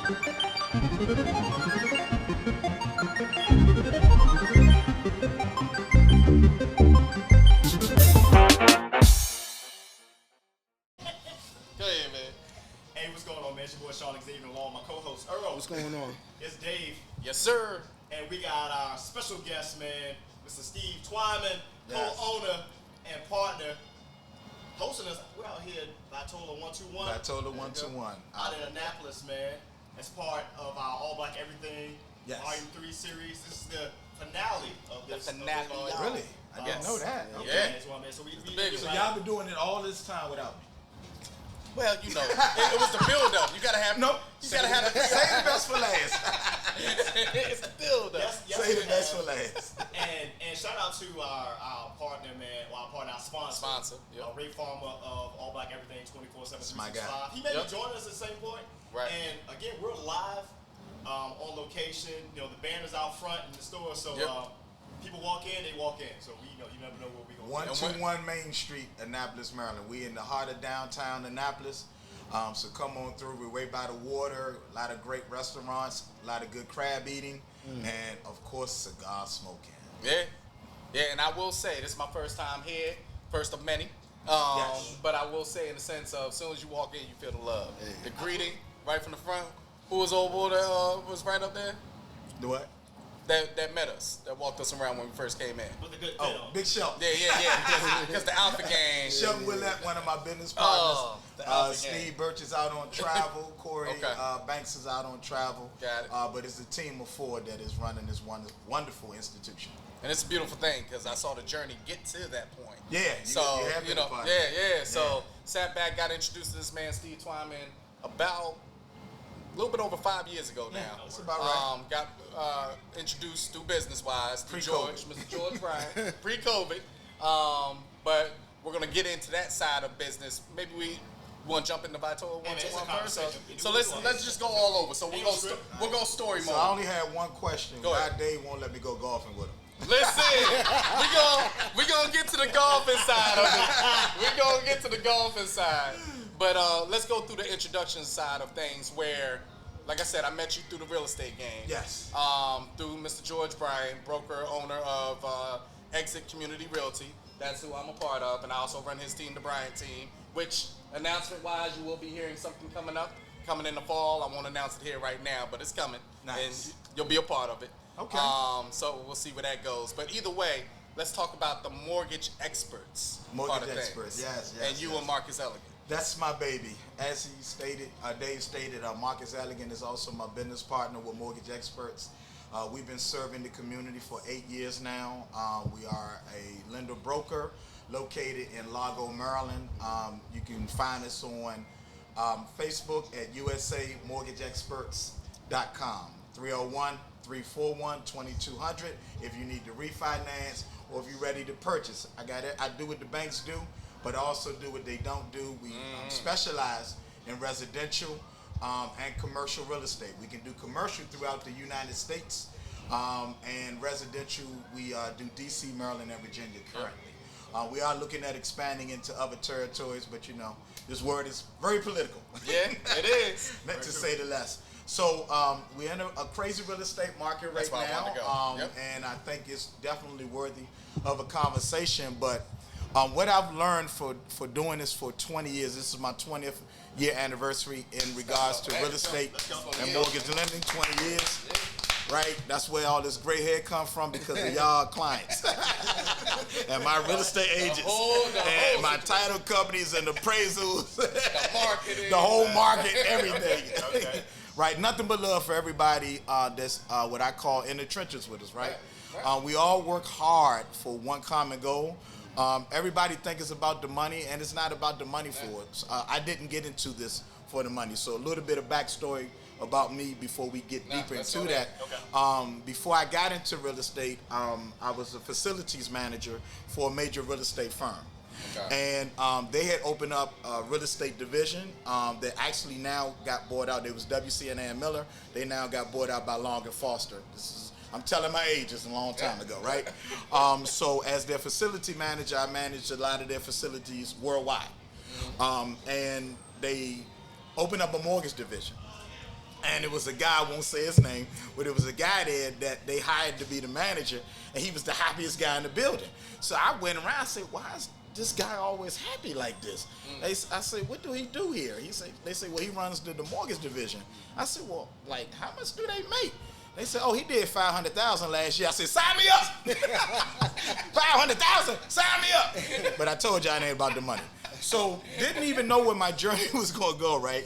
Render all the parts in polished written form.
What's going on? It's Dave. Yes, sir. And we got our special guest, man, Mr. Steve Twyman, Yes. co-owner and partner, hosting us. We're out here at Vitola 121. Vitola 121. Out in Annapolis, man. As part of our All Black Everything Volume 3 series. This is the finale of this. The finale. Really? I didn't know that. Okay. So y'all been doing it all this time without me. Well, you know, it was the build-up. You gotta have You gotta have the Save the best for last. It's the build-up. Save the best for last. And shout out to our partner, man. Well, our sponsor. Yep. Ray Farmer of All Black Everything 24/7. My guy. He may be joining us at the same point. Right. And again, we're live on location. You know, the banner's out front in the store, so people walk in, they walk in. So you never know where we going. 121 Main Street, Annapolis, Maryland. We in the heart of downtown Annapolis. So come on through. We're way by the water. A lot of great restaurants, a lot of good crab eating, and of course cigar smoking. Yeah, and I will say this is my first time here, first of many. But I will say in the sense of as soon as you walk in, you feel the love, the greeting right from the front. Who was old boy that was right up there? The what? That met us, that walked us around when we first came in. With the good Big Shelton. Yeah. Because the Alpha Gang. Shelton Willett, one of my business partners. Steve Birch is out on travel. Corey Banks is out on travel. Got it. But it's a team of 4 that is running this wonderful institution. And it's a beautiful thing because I saw the journey get to that point. Yeah. So sat back, got introduced to this man, Steve Twyman, about a little bit over 5 years ago now. That's about right. Got introduced through business-wise to Mr. George Bryant, pre-COVID. But we're going to get into that side of business. Maybe we want to jump into Vitola 121 first. So let's just go all over. So we'll go story mode. So I only had one question. Why Dave won't let me go golfing with him? Listen, we gonna get to the golfing side of it. We're gonna get to the golfing side. But let's go through the introduction side of things where, like I said, I met you through the real estate game. Yes. Through Mr. George Bryant, broker, owner of Exit Community Realty. That's who I'm a part of. And I also run his team, the Bryant team, which announcement-wise, you will be hearing something coming in the fall. I won't announce it here right now, but it's coming. Nice. And you'll be a part of it. Okay. So we'll see where that goes. But either way, let's talk about the mortgage experts. Mortgage experts, yes. And you and Marcus Elegant. That's my baby. As he stated, Dave stated, Marcus Elegant is also my business partner with Mortgage Experts. We've been serving the community for 8 years now. We are a lender broker located in Largo, Maryland. You can find us on Facebook at usamortgageexperts.com. 301-341-2200 if you need to refinance or if you're ready to purchase. I do what the banks do, but also do what they don't do. We specialize in residential and commercial real estate. We can do commercial throughout the United States, and residential we do DC, Maryland, and Virginia currently. We are looking at expanding into other territories, but this word is very political. Yeah, it is. Not to say the less. So we're in a crazy real estate market right now, and I think it's definitely worthy of a conversation. But what I've learned for doing this for 20 years, this is my 20th year anniversary in regards to real estate and mortgage lending, 20 years. Right, that's where all this gray hair comes from because of y'all clients and my real estate agents and my title companies and appraisals, the whole market, everything. Okay. Right, nothing but love for everybody that's what I call in the trenches with us, right? We all work hard for one common goal. Everybody thinks it's about the money, and it's not about the money for us. I didn't get into this for the money, so a little bit of backstory about me before we get deeper into that. Before I got into real estate, I was a facilities manager for a major real estate firm. And they had opened up a real estate division that actually now got bought out. It was WCNA and Miller. They now got bought out by Long and Foster. I'm telling my age, it's a long time ago, right? So as their facility manager, I managed a lot of their facilities worldwide. And they opened up a mortgage division. And it was a guy, I won't say his name, but it was a guy there that they hired to be the manager, and he was the happiest guy in the building. So I went around and said, why is this guy always happy like this? I said, what do he do here? They say, well, he runs the mortgage division. I said, well, like, how much do they make? They said, oh, he did $500,000 last year. I said, sign me up. $500,000, sign me up. But I told y'all it ain't about the money. So didn't even know where my journey was going to go, right?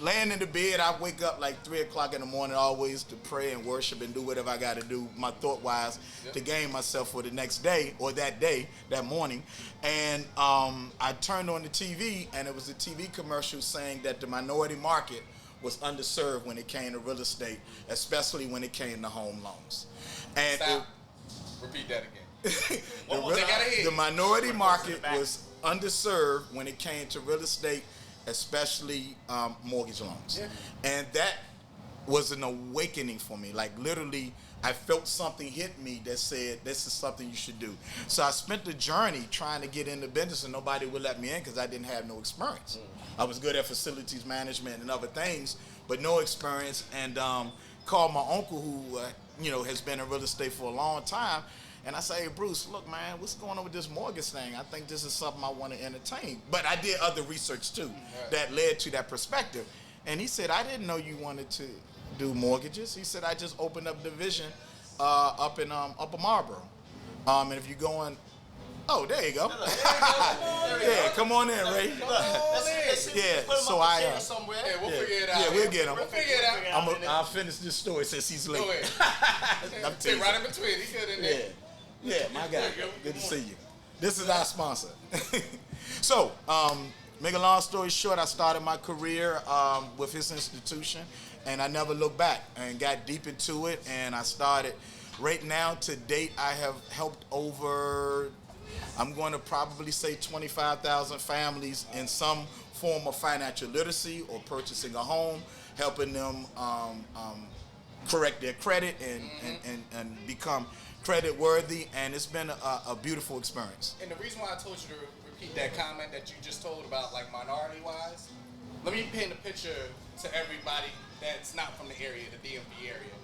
Laying in the bed, I wake up like 3 o'clock in the morning always to pray and worship and do whatever I got to do, my thought-wise, to gain myself for the next day or that day, that morning. And I turned on the TV, and it was a TV commercial saying that the minority market was underserved when it came to real estate, especially when it came to home loans. And repeat that again. The minority market was underserved when it came to real estate, especially mortgage loans. Yeah. And that was an awakening for me. Like literally, I felt something hit me that said, this is something you should do. So I spent the journey trying to get into business, and nobody would let me in because I didn't have no experience. I was good at facilities management and other things, but no experience. And called my uncle who has been in real estate for a long time. And I say, hey, Bruce, look, man, what's going on with this mortgage thing? I think this is something I want to entertain. But I did other research, too, that led to that perspective. And he said, I didn't know you wanted to do mortgages. He said, I just opened up a division up in Upper Marlboro. And if you're going, oh, there you go. Yeah, come on in, Ray. Yeah, so we'll figure it out. Yeah, we'll get him. We'll figure it out. I'll finish this story since he's late. Go ahead. I'm right in between. He good in there. Yeah, my guy. Good to see you. This is our sponsor. So, make a long story short, I started my career with his institution, and I never looked back and got deep into it, and I started. Right now, to date, I have helped over, I'm going to probably say 25,000 families in some form of financial literacy or purchasing a home, helping them correct their credit and become credit worthy, and it's been a beautiful experience. And the reason why I told you to repeat that comment that you just told about like minority wise, let me paint a picture to everybody that's not from the area, the DMV area.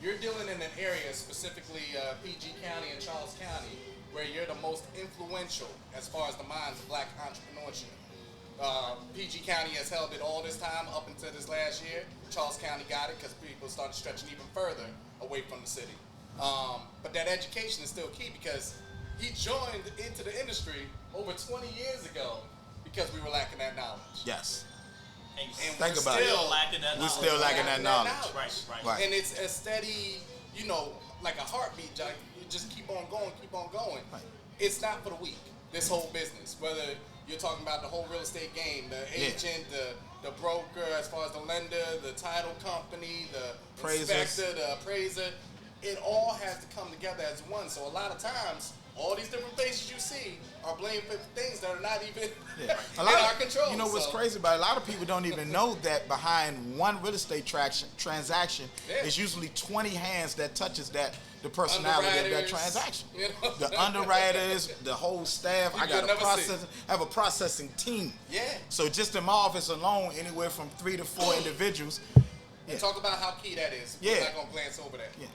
You're dealing in an area, specifically PG County and Charles County, where you're the most influential as far as the minds of black entrepreneurship. PG County has held it all this time up until this last year. Charles County got it because people started stretching even further away from the city. But that education is still key because he joined into the industry over 20 years ago because we were lacking that knowledge. Yes. And Think we're about still it. lacking that We're knowledge. still lacking that knowledge. Right. And it's a steady, like a heartbeat, Jack. You just keep on going. Right. It's not for the weak, this whole business. Whether you're talking about the whole real estate game, the agent, the broker, as far as the lender, the title company, the inspector, the appraiser, it all has to come together as one. So a lot of times, all these different faces you see are blamed for things that are not even in our control. You know what's crazy about it? A lot of people don't even know that behind one real estate transaction is usually 20 hands that touches the personality of that transaction. The underwriters, the whole staff. I got have a processing team. Yeah. So just in my office alone, anywhere from 3 to 4 individuals. And talk about how key that is. Yeah. We're not gonna glance over that. Yeah.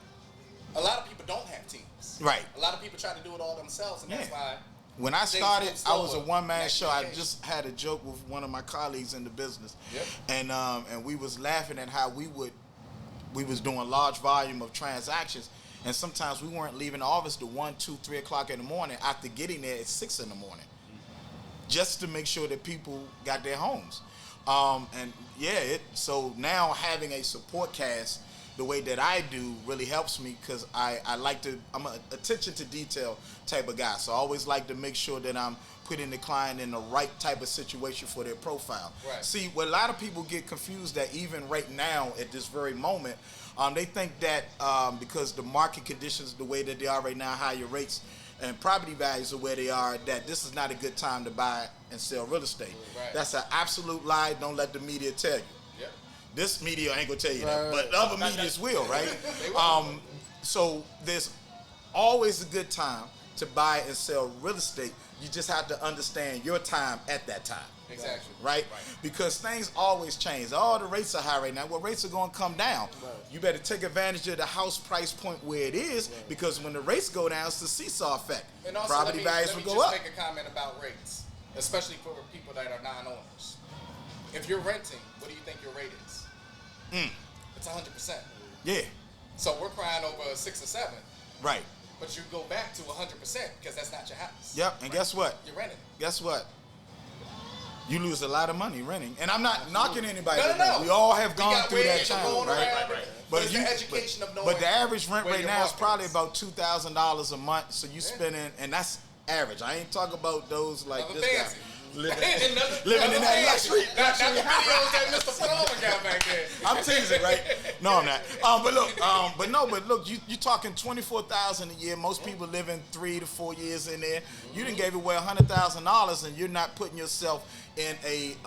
A lot of people don't have teams. Right. A lot of people try to do it all themselves, and that's why. When I started, I was a one-man show. I just had a joke with one of my colleagues in the business, and we was laughing at how we was doing large volume of transactions, and sometimes we weren't leaving the office till 1, 2, 3 o'clock in the morning after getting there at 6 in the morning, just to make sure that people got their homes. So now having a support cast the way that I do really helps me because I'm an attention to detail type of guy. So I always like to make sure that I'm putting the client in the right type of situation for their profile. Right. See, what a lot of people get confused that even right now at this very moment, they think that because the market conditions the way that they are right now, higher rates and property values are where they are, that this is not a good time to buy and sell real estate. Right. That's an absolute lie. Don't let the media tell you. This media ain't gonna tell you that, but other medias will, right? So there's always a good time to buy and sell real estate. You just have to understand your time at that time. Exactly. Right? Because things always change. All the rates are high right now. Well, rates are going to come down. You better take advantage of the house price point where it is, because when the rates go down, it's the seesaw effect. And also, property values will go up. Let me just make a comment about rates, especially for people that are non-owners. If you're renting, what do you think your rate is? It's 100%. Yeah. So we're crying over a 6 or 7. Right. But you go back to 100% because that's not your house. Yep. And guess what? You're renting. Guess what? You lose a lot of money renting. And I'm not knocking anybody. No. We all have gone through that time. Right. But it's the education of knowing. But the average rent where right your now is market probably about $2,000 a month. So you Yeah. spending, and that's average. I ain't talking about those like Nothing this fancy. guy. Living in that luxury. Not the videos that Mr. Phenomen got back there. I'm teasing, right? No, I'm not. But look, you talking $24,000 a year. Most people living 3 to 4 years in there. You done gave away $100,000, and you're not putting yourself in a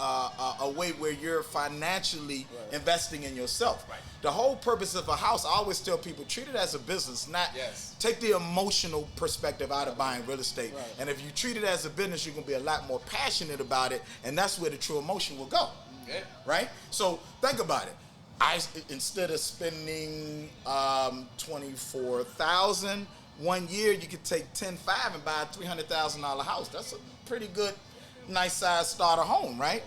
way where you're financially investing in yourself. Right. The whole purpose of a house, I always tell people, treat it as a business, not take the emotional perspective out of buying real estate. Right. And if you treat it as a business, you're gonna be a lot more passionate about it, and that's where the true emotion will go. Yeah. Right? So think about it. Instead of spending $24,000 1 year, you could take $10,500 and buy a $300,000 house. That's a pretty good, nice size starter home, right?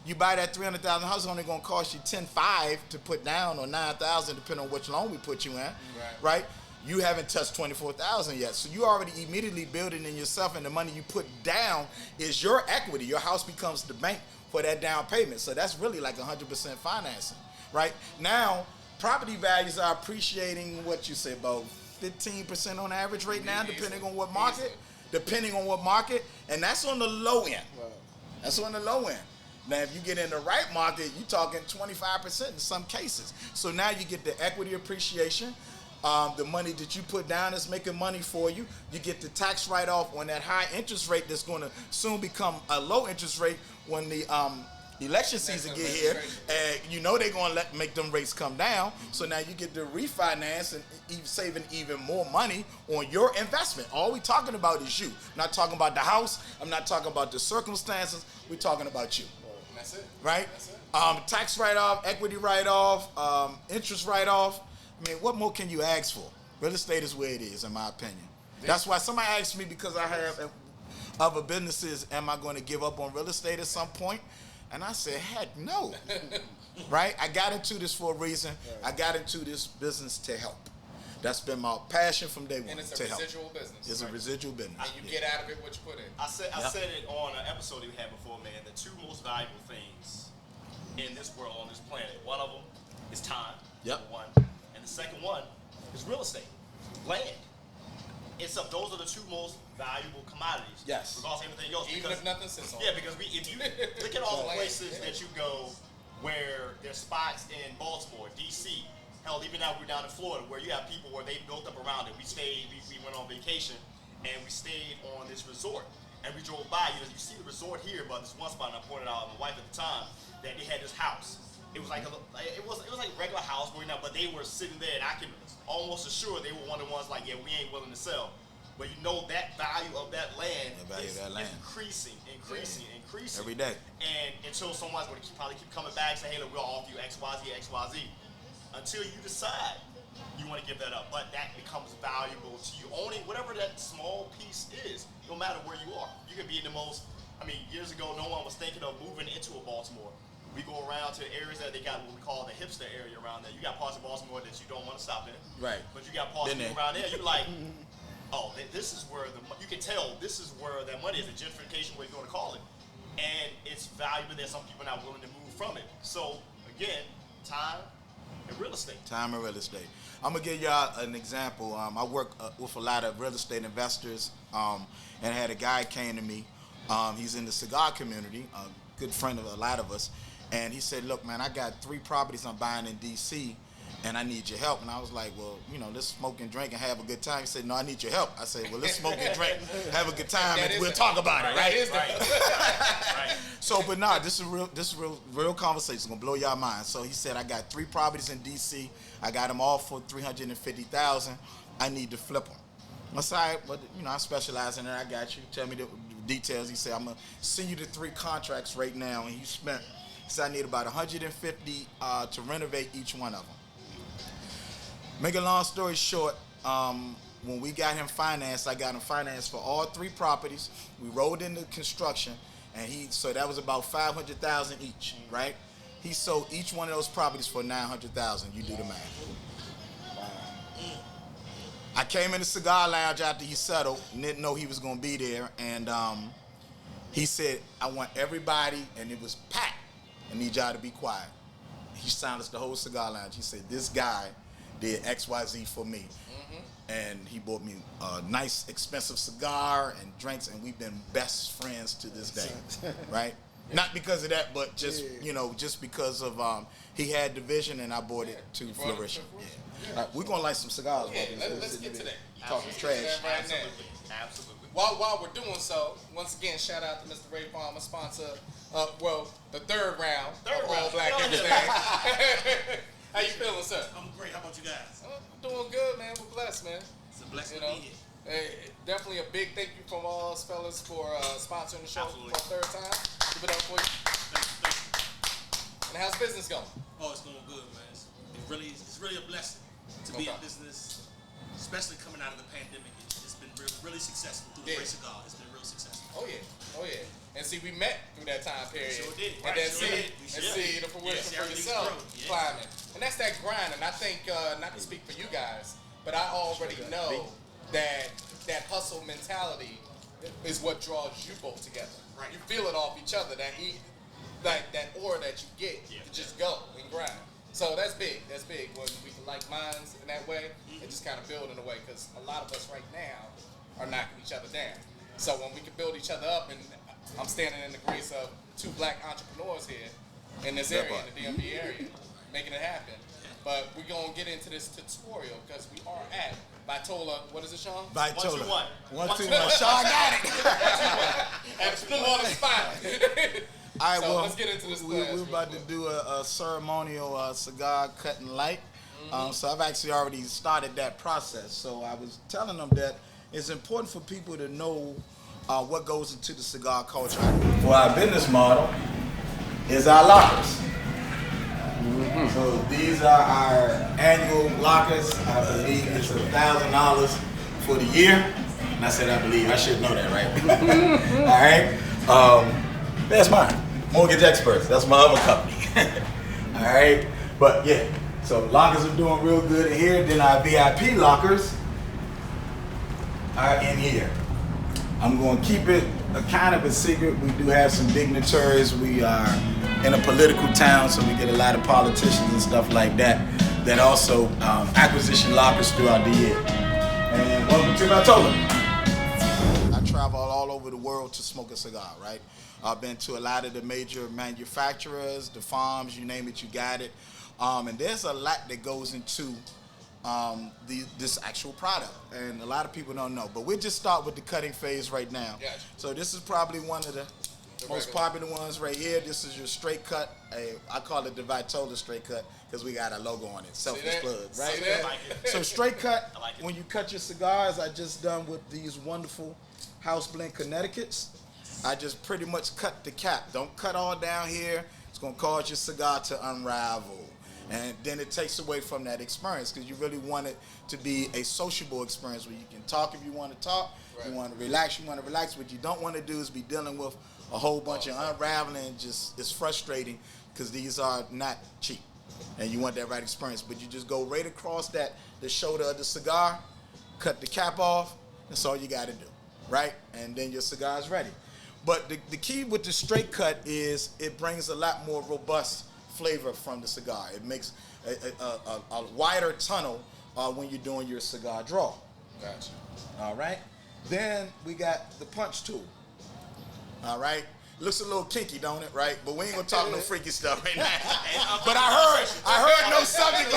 You buy that $300,000 house, it's only gonna cost you $10,500 to put down, or $9,000 depending on which loan we put you in, right? You haven't touched $24,000 yet, so you already immediately building in yourself, and the money you put down is your equity. Your house becomes the bank for that down payment, so that's really like 100% financing, right? Now, property values are appreciating, what you say, about 15% on average right now, depending on what market. Depending on what market, and that's on the low end. That's on the low end. Now, if you get in the right market, you're talking 25% in some cases. So now you get the equity appreciation. The money that you put down is making money for you. You get the tax write-off on that high interest rate that's going to soon become a low interest rate when the election season get here. And you know they're going to make them rates come down. So now you get to refinance and saving even more money on your investment. All we talking about is you. I'm not talking about the house. I'm not talking about the circumstances. We're talking about you. That's it. Right? That's it. Tax write-off, equity write-off, interest write-off. I mean, what more can you ask for? Real estate is where it is, in my opinion. That's why somebody asked me, because I have other businesses, am I going to give up on real estate at some point? And I said, heck no. Right? I got into this for a reason. I got into this business to help. That's been my passion from day one. And it's to a help. residual business. It's a residual business. And you get out of it what you put in. I said it on an episode that we had before, man. The two most valuable things in this world, on this planet, one of them is time. Yep. Number one. And the second one is real estate, land. Those are the two most valuable commodities. Yes. Regardless of everything else. Even if nothing sits on it. Yeah, because if you look at all the places that you go where there's spots in Baltimore, D.C., hell, even now we're down in Florida, where you have people where they built up around it. We went on vacation, and we stayed on this resort. And we drove by, you see the resort here, but this one spot, and I pointed out to my wife at the time, that they had this house. It was like it was like a regular house, but they were sitting there, and I can almost assure they were one of the ones like, yeah, we ain't willing to sell. But you know that value of that land is increasing every day. And until someone's going to probably keep coming back and say, hey, look, we'll offer you X, Y, Z. Until you decide you want to give that up. But that becomes valuable to you. Owning whatever that small piece is, no matter where you are. You could be in the most, years ago, no one was thinking of moving into a Baltimore. We go around to areas that they got what we call the hipster area around there. You got parts of Baltimore that you don't want to stop in. Right. But you got parts around there, you're like, oh, this is where you can tell this is where that money is, the gentrification, whatever you want to call it. And it's valuable that some people are not willing to move from it. So, again, time and real estate. Time and real estate. I'm going to give y'all an example. I work with a lot of real estate investors, and I had a guy came to me. He's in the cigar community, a good friend of a lot of us. And he said, look, man, I got 3 properties I'm buying in D.C., and I need your help. And I was like, well, let's smoke and drink and have a good time. He said, no, I need your help. I said, well, let's smoke and drink, have a good time, and we'll talk about it, right? Right. So, but nah, this is real conversation. It's gonna blow y'all mind. So he said, I got 3 properties in D.C. I got them all for $350,000. I need to flip them. I said, all right, but I specialize in it. I got you. Tell me the details. He said, I'm going to send you the 3 contracts right now. And he said, I need about 150 to renovate each one of them. Make a long story short, when we got him financed, I got him financed for all 3 properties. We rolled into construction, and so that was about $500,000 each, right? He sold each one of those properties for $900,000. You do the math. I came in the cigar lounge after he settled, didn't know he was going to be there, and he said, I want everybody, and it was packed. I need y'all to be quiet. He silenced the whole cigar lounge. He said, this guy did XYZ for me. And he bought me a nice, expensive cigar and drinks, and we've been best friends to this day, right? Not because of that, but just, just because of he had the vision, and I brought it to fruition. Yeah. We're going to light some cigars. Yeah, let's get to that. Talking trash. Absolutely. While we're doing so, once again, shout out to Mr. Ray Farmer, sponsor, the third round of All Black Everything. How you feeling, sir? I'm great. How about you guys? Doing good, man. We're blessed, man. It's a blessing to be here. Definitely a big thank you from all us fellas for sponsoring the show Absolutely. for a third time. Give it up for you. Thank you. And how's business going? Oh, it's going good, man. It's really a blessing to be in business, especially coming out of the pandemic. It's been really successful through the Great Cigar. It's been real successful. Oh yeah. And see, we met through that time period. Sure did. And then see the fruition for everything's yourself grown. climbing. And that's that grind. And I think, not to speak for you guys, but I already know that hustle mentality is what draws you both together. Right. You feel it off each other, that aura that you get to just go and grind. So that's big. That's big when we can like minds in that way and just kind of build in a way, because a lot of us right now are knocking each other down. So when we can build each other up, and I'm standing in the grace of 2 black entrepreneurs here in this area, in the DMV area, making it happen. But we're going to get into this tutorial because we are at Vitola. What is it, Sean? Vitola. 121. Sean got it. And still on the spot. All right, So well, let's get into this we're class about real to do a ceremonial cigar cut and light. So I've actually already started that process. So I was telling them that it's important for people to know what goes into the cigar culture. For our business model is our lockers. So these are our annual lockers. I believe it's $1,000 for the year. And I said I believe. I should know that, right? All right. That's mine. Mortgage Experts. That's my other company. All right. But yeah. So lockers are doing real good in here. Then our VIP lockers are in here. I'm going to keep it a kind of a secret. We do have some dignitaries. We are in a political town, so we get a lot of politicians and stuff like that that also acquisition lockers throughout the year. And welcome to Vitola. I travel all over the world to smoke a cigar, right? I've been to a lot of the major manufacturers, the farms, you name it, you got it. And there's a lot that goes into this actual product, and a lot of people don't know. But we'll just start with the cutting phase right now. Gotcha. So this is probably one of the most popular ones right here. This is your straight cut. I call it the Vitola straight cut because we got a logo on it. Selfish plug, right? See that? I like it. So straight cut, I like it. when you cut your cigars, I just done with these wonderful house blend Connecticut's. I just pretty much cut the cap. Don't cut all down here. It's gonna cause your cigar to unravel. And then it takes away from that experience because you really want it to be a sociable experience where you can talk if you want to talk, you want to relax, What you don't want to do is be dealing with a whole bunch of unraveling. It's frustrating because these are not cheap. And you want that right experience. But you just go right across the shoulder of the cigar, cut the cap off, that's all you got to do, right? And then your cigar is ready. But the key with the straight cut is it brings a lot more robust flavor from the cigar. It makes a wider tunnel when you're doing your cigar draw. Gotcha. All right. Then we got the punch tool. All right. Looks a little kinky, don't it? Right. But we ain't gonna talk no freaky stuff right now. But I heard no subject.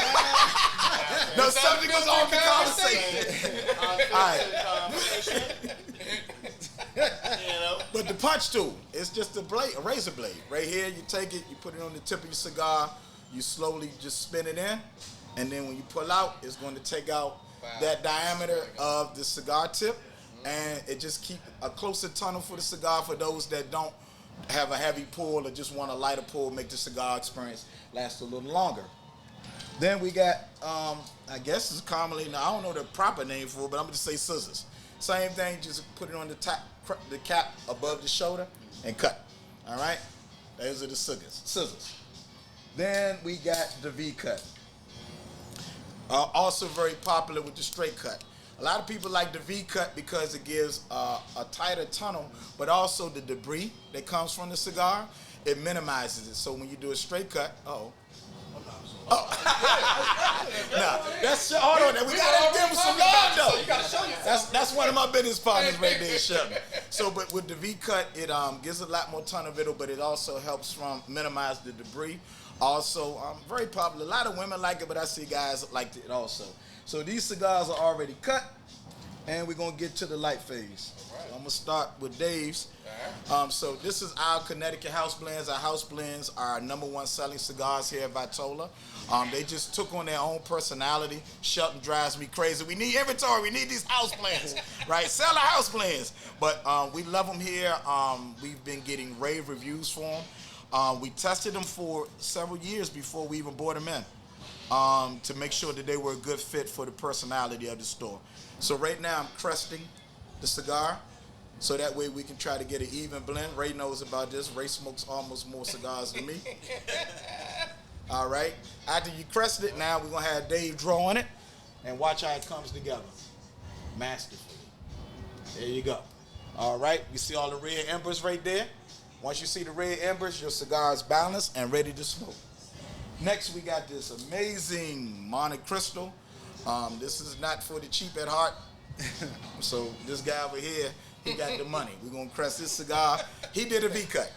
No subject was on the conversation. All right. But the punch tool, it's just a razor blade. Right here, you take it, you put it on the tip of your cigar, you slowly just spin it in, and then when you pull out, it's going to take out that diameter of the cigar tip, and it just keep a closer tunnel for the cigar for those that don't have a heavy pull or just want a lighter pull, make the cigar experience last a little longer. Then we got, I guess it's commonly, now I don't know the proper name for it, but I'm gonna just say scissors. Same thing, just put it on the cap above the shoulder and cut. All right, those are the scissors. Then we got the V cut. Also very popular with the straight cut. A lot of people like the V cut because it gives a tighter tunnel, but also the debris that comes from the cigar, it minimizes it. So when you do a straight cut, nah, that's hold on. We gotta give him some love though. You gotta show yourself. That's one of my business partners right there, Shelton. So, but with the V cut, it gives a lot more tunnel of it, but it also helps from minimize the debris. Also, very popular. A lot of women like it, but I see guys like it also. So these cigars are already cut, and we're gonna get to the light phase. Right. So I'm gonna start with Dave's. So this is our Connecticut house blends. Our house blends are our #1 selling cigars here at Vitola. They just took on their own personality. Shelton drives me crazy. We need inventory. We need these house blends, right? Sell the house blends. But we love them here. We've been getting rave reviews for them. We tested them for several years before we even brought them in to make sure that they were a good fit for the personality of the store. So right now I'm cresting the cigar. So that way we can try to get an even blend. Ray knows about this. Ray smokes almost more cigars than me. All right. After you crest it, now we're going to have Dave draw on it and watch how it comes together. Masterfully. There you go. All right. You see all the red embers right there? Once you see the red embers, your cigar is balanced and ready to smoke. Next, we got this amazing Monte Cristo. This is not for the cheap at heart. So this guy over here, he got the money. We're going to crest this cigar. He did a V-cut.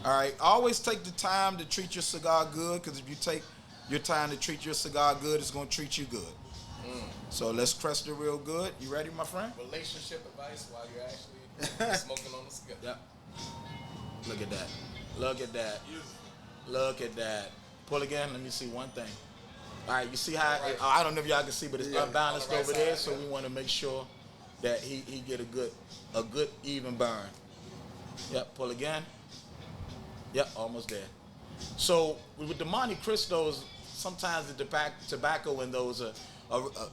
All right. Always take the time to treat your cigar good, because if you take your time to treat your cigar good, it's going to treat you good. So let's crest it real good. You ready, my friend? Relationship advice while you're actually smoking on the cigar. Yep. Look at that. Look at that. Look at that. Pull again. Let me see one thing. All right, you see how, I don't know if y'all can see, but it's unbalanced over there, so we want to make sure that he get a good even burn. Yep, pull again. Yep, almost there. So with the Monte Cristos, sometimes the tobacco in those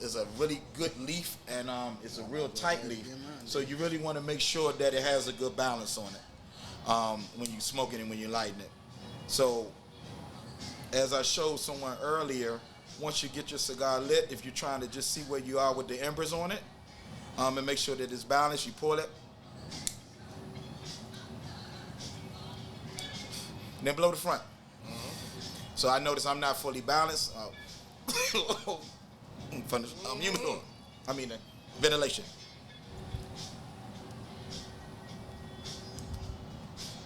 is a really good leaf, and it's a real tight leaf. So you really want to make sure that it has a good balance on it when you're smoking and when you're lighting it. So as I showed someone earlier, once you get your cigar lit, if you're trying to just see where you are with the embers on it, and make sure that it's balanced, you pull it. Then blow the front. So I notice I'm not fully balanced. From the humidor. Ventilation.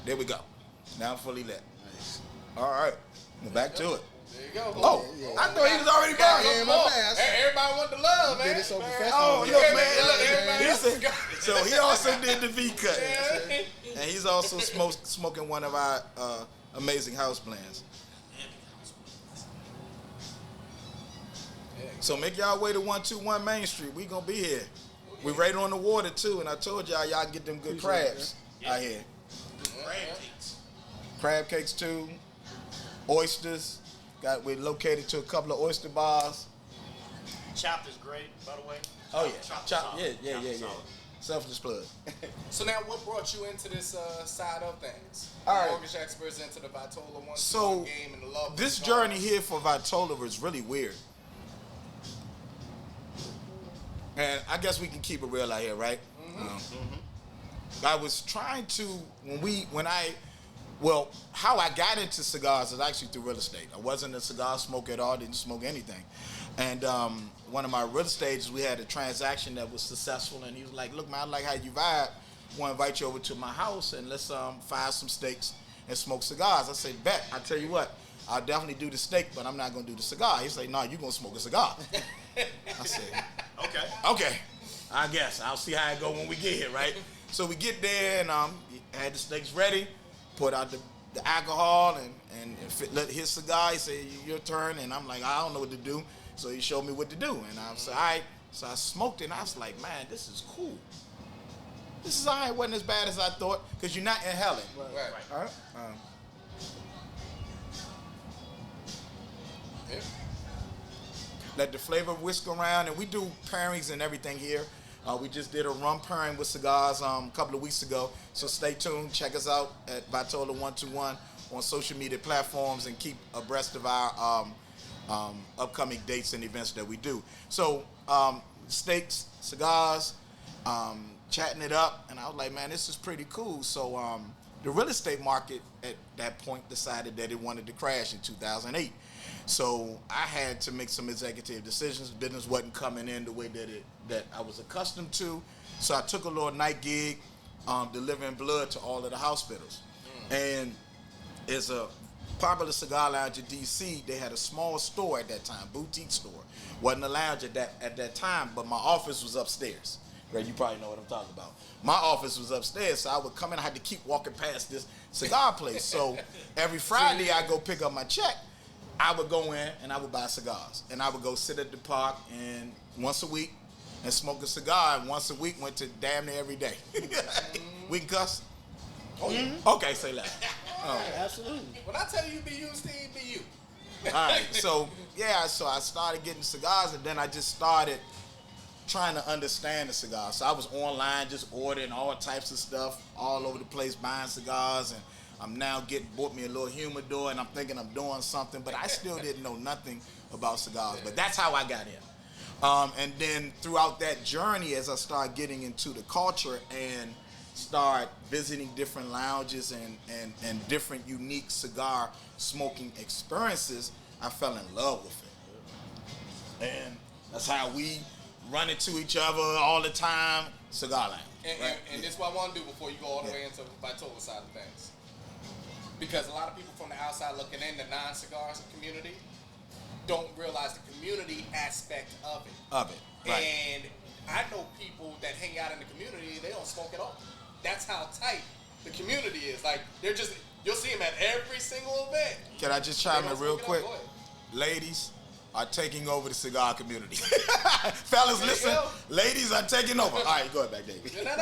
There we go. Now I'm fully lit. Nice. All right. Back to it. There you go. Oh, I thought he was already back. Everybody want the love, man. Did it so professional. Oh, look, man. Everybody else So he also did the V cut. And he's also smoking one of our amazing house blends. So make y'all way to 121 Main Street. We gonna be here. We right on the water too, and I told y'all get them good crabs out here. Crab cakes. Crab cakes too. Oysters. We're located to a couple of oyster bars. Chopped is great, by the way. Oh yeah, Chopped is yeah. solid. Selfless plug. So now, what brought you into this side of things? All right. Mortgage experts into the Vitola one So game and the love. this journey here for Vitola was really weird. And I guess we can keep it real out here, right? I was trying to, how I got into cigars is actually through real estate. I wasn't a cigar smoker at all, didn't smoke anything. And one of my real estates, we had a transaction that was successful, and he was like, look, man, I like how you vibe. I want to invite you over to my house, and let's fire some steaks and smoke cigars. I said, bet. I tell you what, I'll definitely do the steak, but I'm not going to do the cigar. He said, no, you're going to smoke a cigar. I said, okay, I guess. I'll see how it go when we get here, right? So we get there, and had the steaks ready, put out the alcohol, and let his cigar. He said, your turn. And I'm like, I don't know what to do. So he showed me what to do, and I was like, all right. So I smoked it, and I was like, man, this is cool. This is all right. It wasn't as bad as I thought, because you're not inhaling. Right. All right. Yeah. Let the flavor whisk around, and we do pairings and everything here. We just did a rum pairing with cigars a couple of weeks ago, so stay tuned. Check us out at Vitola 121 on social media platforms and keep abreast of our upcoming dates and events that we do. So steaks, cigars, chatting it up, and I was like, man, this is pretty cool. So the real estate market at that point decided that it wanted to crash in 2008. So I had to make some executive decisions. Business wasn't coming in the way that I was accustomed to. So I took a little night gig delivering blood to all of the hospitals. And as a popular cigar lounge in DC, they had a small store at that time, boutique store. Wasn't a lounge at that time, but my office was upstairs. Right, you probably know what I'm talking about. My office was upstairs, so I would come in. I had to keep walking past this cigar place. So every Friday, I go pick up my check. I would go in and I would buy cigars, and I would go sit at the park and once a week and smoke a cigar. And once a week went to damn near every day. We can cuss? Oh, yeah. Okay, say that. Absolutely. When I tell you be you, Steve, be you. All right, so yeah, so I started getting cigars, and then I just started trying to understand the cigars. So I was online just ordering all types of stuff all over the place, buying cigars, and I'm now bought me a little humidor, and I'm thinking I'm doing something, but I still didn't know nothing about cigars. But that's how I got in. And then throughout that journey, as I started getting into the culture and start visiting different lounges and different unique cigar smoking experiences, I fell in love with it. And that's how we run into each other all the time, cigar lounge. And this is what I want to do before you go all the way into the Vitola side of things. Because a lot of people from the outside looking in, the non-cigars community, don't realize the community aspect of it. Right. And I know people that hang out in the community, they don't smoke at all. That's how tight the community is. Like, they're just, you'll see them at every single event. Can I just chime in real quick? Go ahead. Ladies are taking over the cigar community. Fellas, listen. Ladies are taking over. All right, go ahead back, David. No.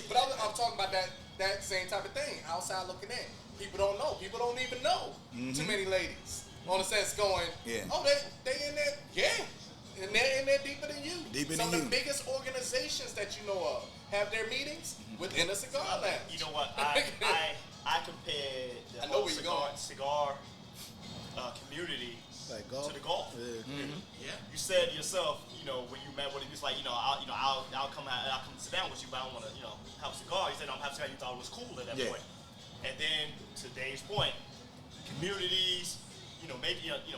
But I'm talking about that same type of thing. Outside looking in. People don't know. People don't even know too many ladies. On the sense going, oh, they in there, and they're in there deeper than you. Some of the biggest organizations that you know of have their meetings within a cigar lounge. You know what? I compared the whole cigar community Like golf? to the golf. Yeah. You said yourself, when you met with him, you was like, I'll come sit down with you, but I don't want to, have a cigar. You said, I'm having a cigar. You thought it was cool at that point. And then to Dave's point, communities,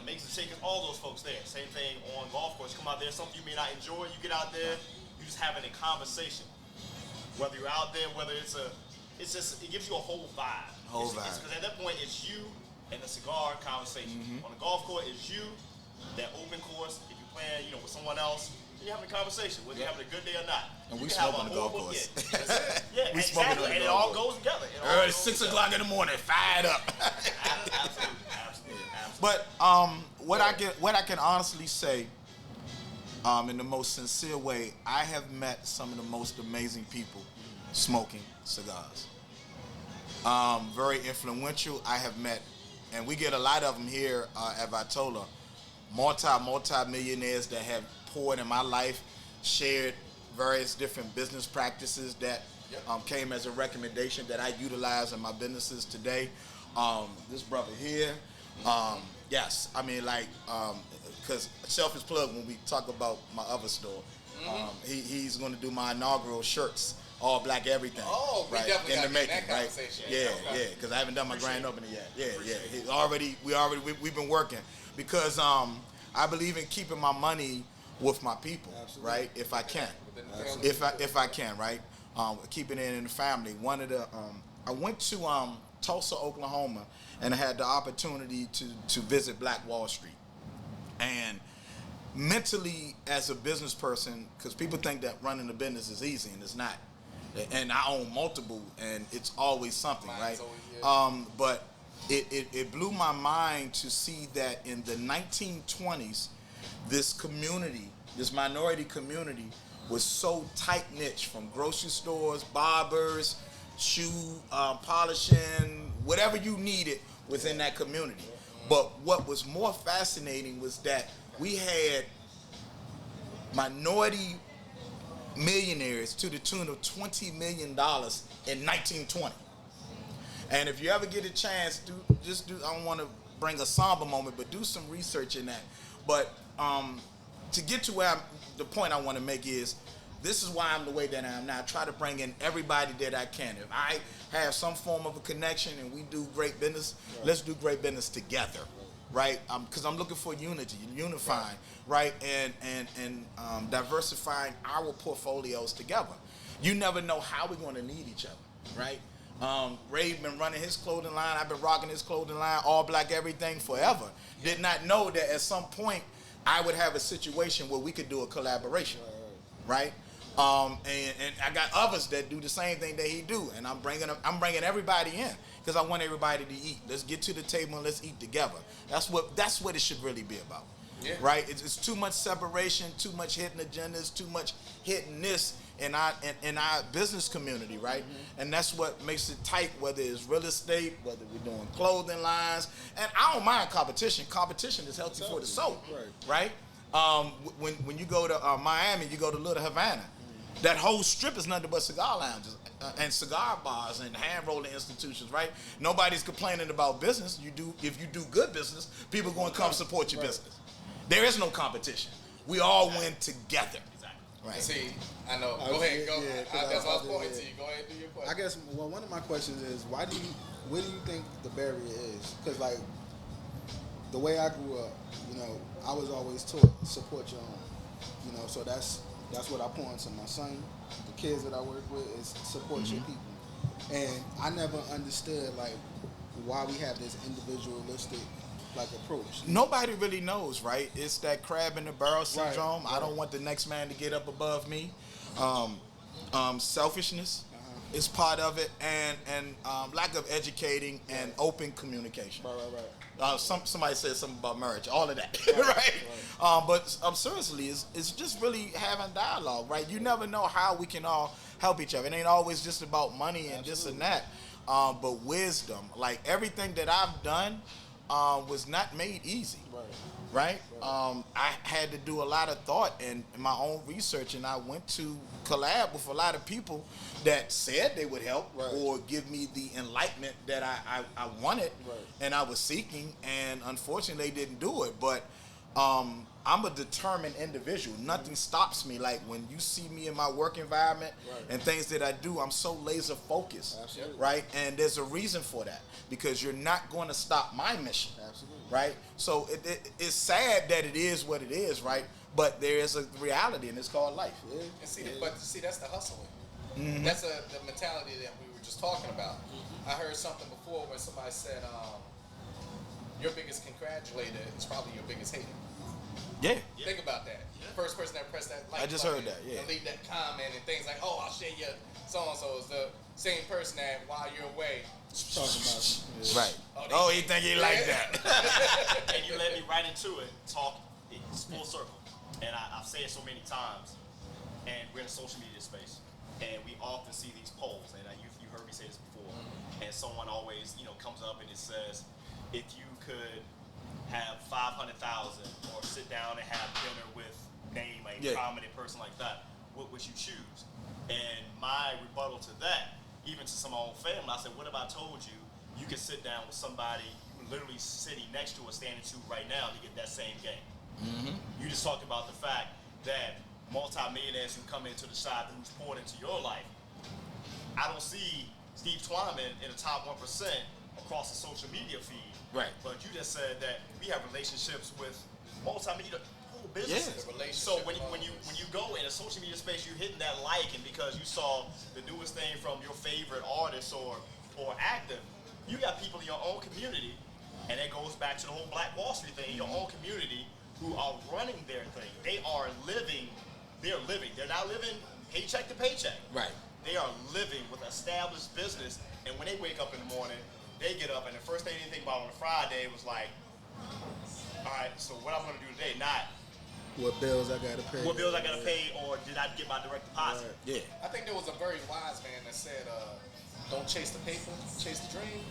makes and shakers, all those folks there. Same thing on golf course. Come out there, something you may not enjoy. You get out there, you just having a conversation. Whether you're out there, whether it gives you a whole vibe. Because at that point, it's you and the cigar conversation. On the golf course, it's you, that open course. If you're playing, with someone else, you're having a conversation, whether you're having a good day or not. And we smoke on the golf course. Yeah, we exactly. And it all goes together. Early 6 o'clock in the morning, fired up. Absolutely. But what I can honestly say, in the most sincere way, I have met some of the most amazing people smoking cigars. Very influential. I have met, and we get a lot of them here at Vitola, multi-millionaires that have poured in my life, shared various different business practices that came as a recommendation that I utilize in my businesses today. This brother here, yes, I mean, like, because selfish plug when we talk about my other store, he's going to do my inaugural shirts, all black everything. Oh, we right, definitely in the got making, that right? conversation. Yeah, because I haven't done my grand opening yet. We've been working because I believe in keeping my money with my people, right? If I can, if I can, right? Keeping it in the family. I went to Tulsa, Oklahoma, and I had the opportunity to visit Black Wall Street. And mentally, as a business person, because people think that running a business is easy, and it's not. And I own multiple, and it's always something, right? But it blew my mind to see that in the 1920s, this community, this minority community, was so tight-knit, from grocery stores, barbers, shoe polishing, whatever you needed within that community. But what was more fascinating was that we had minority millionaires to the tune of $20 million in 1920. And if you ever get a chance, I don't want to bring a somber moment, but do some research in that. But to get to where the point I want to make is, this is why I'm the way that I am now. I try to bring in everybody that I can. If I have some form of a connection and we do great business, let's do great business together, right? Because I'm looking for unity, unifying, right? And diversifying our portfolios together. You never know how we're going to need each other, right? Ray been running his clothing line. I've been rocking his clothing line, all black everything, forever. Did not know that at some point I would have a situation where we could do a collaboration, right? And I got others that do the same thing that he do, and I'm bringing everybody in because I want everybody to eat. Let's get to the table and let's eat together. That's what it should really be about, right? It's too much separation, too much hitting agendas, too much hitting this in our business community, right? And that's what makes it tight, whether it's real estate, whether we're doing clothing lines. And I don't mind competition. Competition is healthy for the soul, right? When you go to Miami, you go to Little Havana. That whole strip is nothing but cigar lounges and cigar bars and hand rolling institutions, right? Nobody's complaining about business. If you do good business, people are going to come support your business. There is no competition. We all win together. Right. See, I know. Go ahead. Go. That's what I was pointing to you. Go ahead and do your question. I guess one of my questions is, where do you think the barrier is? Because like the way I grew up, I was always taught support your own. So that's what I pour into my son. The kids that I work with is support your people. And I never understood like why we have this individualistic approach. Nobody really knows, right? It's that crab in the barrel syndrome. Right. I don't want the next man to get up above me. Selfishness is part of it, and lack of educating and open communication. Right. Somebody said something about marriage, all of that, right? But seriously, it's just really having dialogue, right? You never know how we can all help each other. It ain't always just about money and this and that, but wisdom. Like everything that I've done was not made easy, right? I had to do a lot of thought and my own research, and I went to collab with a lot of people that said they would help or give me the enlightenment that I wanted and I was seeking, and unfortunately they didn't do it. But I'm a determined individual. Nothing stops me. Like when you see me in my work environment and things that I do, I'm so laser focused, right? And there's a reason for that, because you're not going to stop my mission, right? So it's sad that it is what it is, right? But there is a reality, and it's called life. And see, that's the hustling. That's the mentality that we were just talking about. I heard something before where somebody said, your biggest congratulator is probably your biggest hater. Yeah. Think about that. First person that pressed that like I just button heard that, and leave that comment and things like, oh, I'll share your so-and-so is the same person that while you're away talking about. Right. Oh, he think he like that. And you led me right into it. It's full circle. And I've said it so many times. And we're in a social media space. And we often see these polls. And you heard me say this before. And someone always, comes up and it says, if you could have 500,000 or sit down and have dinner with name a prominent person like that, what would you choose? And my rebuttal to that, even to some of my own family, I said, what if I told you you could sit down with somebody you literally sitting next to or standing to right now to get that same game? You just talked about the fact that multi-millionaires who come into the shop who's poured into your life. I don't see Steve Twyman in the top 1% across the social media feed. Right. But you just said that we have relationships with multimedia whole businesses. So when you go in a social media space, you're hitting that like, and because you saw the newest thing from your favorite artist or actor, you got people in your own community, and that goes back to the whole Black Wall Street thing, your own community who are running their thing. They're living. They're not living paycheck to paycheck. Right. They are living with established business, and when they wake up in the morning, they get up, and the first thing they think about on a Friday was like, all right, so what I'm going to do today, not What bills I gotta pay? What bills I gotta pay, or did I get my direct deposit? Yeah. I think there was a very wise man that said, don't chase the paper, chase the dream.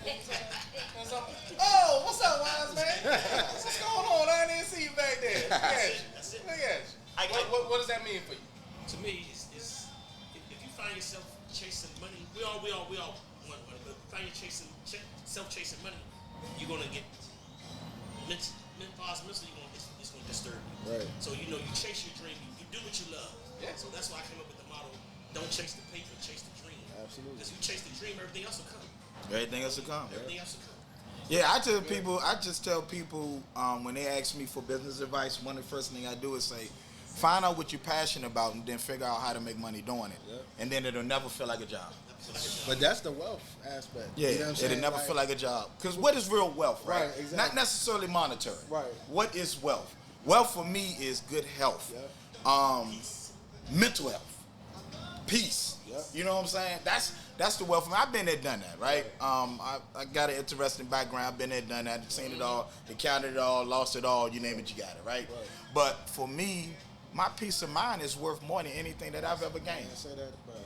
Oh, what's up, wise man? What's going on? I didn't see you back there. That's it. Look at you. What does that mean for you? To me, it's if you find yourself chasing money, we all want money, but if you find yourself chasing money, you're gonna get mentally, it's gonna disturb you. Right. So you chase your dream, you do what you love. Yeah. So that's why I came up with the motto: don't chase the paper, chase the dream. Absolutely. Because you chase the dream, everything else will come. Everything else will come. Everything else will come. Yeah, I just tell people when they ask me for business advice, one of the first things I do is say, find out what you're passionate about and then figure out how to make money doing it. Yeah. And then it'll never feel like a job. But that's the wealth aspect. Yeah, You know what I'm saying? it'll never feel like a job. Because what is real wealth, right? Right, exactly. Not necessarily monetary. Right. What is wealth? Wealth for me is good health, mental health, peace. Yep. You know what I'm saying? That's the wealth for me. I've been there, done that, right? I got an interesting background. I've been there, done that, seen it all, encountered it all, lost it all. You name it, you got it, right? But for me, my peace of mind is worth more than anything that I've ever gained. I say that about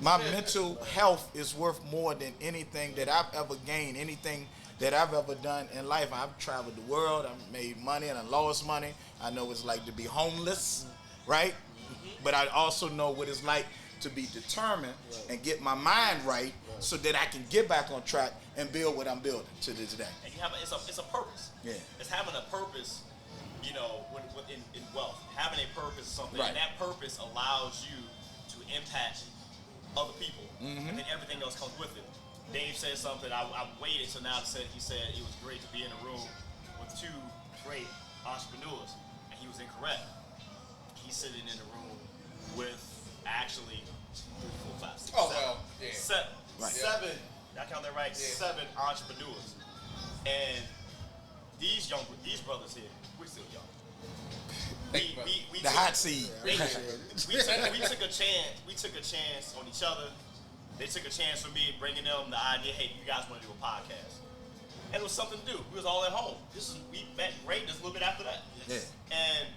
My mental health is worth more than anything that I've ever gained, anything that I've ever done in life. I've traveled the world, I've made money and I lost money. I know what it's like to be homeless, right? But I also know what it's like to be determined and get my mind right so that I can get back on track and build what I'm building to this day. And you have it's a purpose. Yeah. It's having a purpose, in wealth. Having a purpose is something, Right. and that purpose allows you to impact other people, and then everything else comes with it. Dave said something. I waited till now to say. He said it was great to be in a room with two great entrepreneurs, and he was incorrect. He's sitting in the room with actually 3, 4, 5, 6, Oh, 7. well, yeah. Seven. Right. Seven. Did I count that right? Yeah. 7 entrepreneurs. And these brothers here, we're still young. We The hot seat. we took a chance. We took a chance on each other. They took a chance for me, bringing them the idea. Hey, you guys want to do a podcast? And it was something to do. We was all at home. We met Ray just a little bit after that. Yeah. And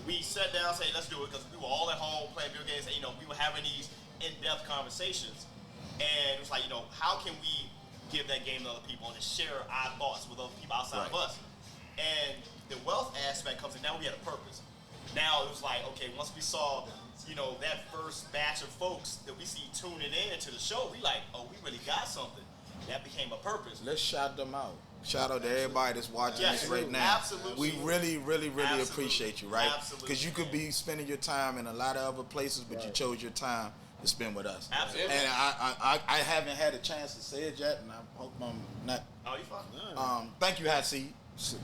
we sat down and said, let's do it, because we were all at home playing video games. And, we were having these in-depth conversations. And it was like, how can we give that game to other people and just share our thoughts with other people outside of us? And the wealth aspect comes in. Now we had a purpose. Now it was like, okay, once we saw, that first batch of folks that we see tuning in to the show, we like, oh, we really got something. That became a purpose. Let's shout them out. Shout out to everybody that's watching this right now. Absolutely. We really, really, really Absolutely. appreciate you, right? Absolutely. Because you could be spending your time in a lot of other places, but you chose your time to spend with us. Absolutely. And I haven't had a chance to say it yet, and I hope I'm not. Oh, you fine? Thank you, Hot Seat.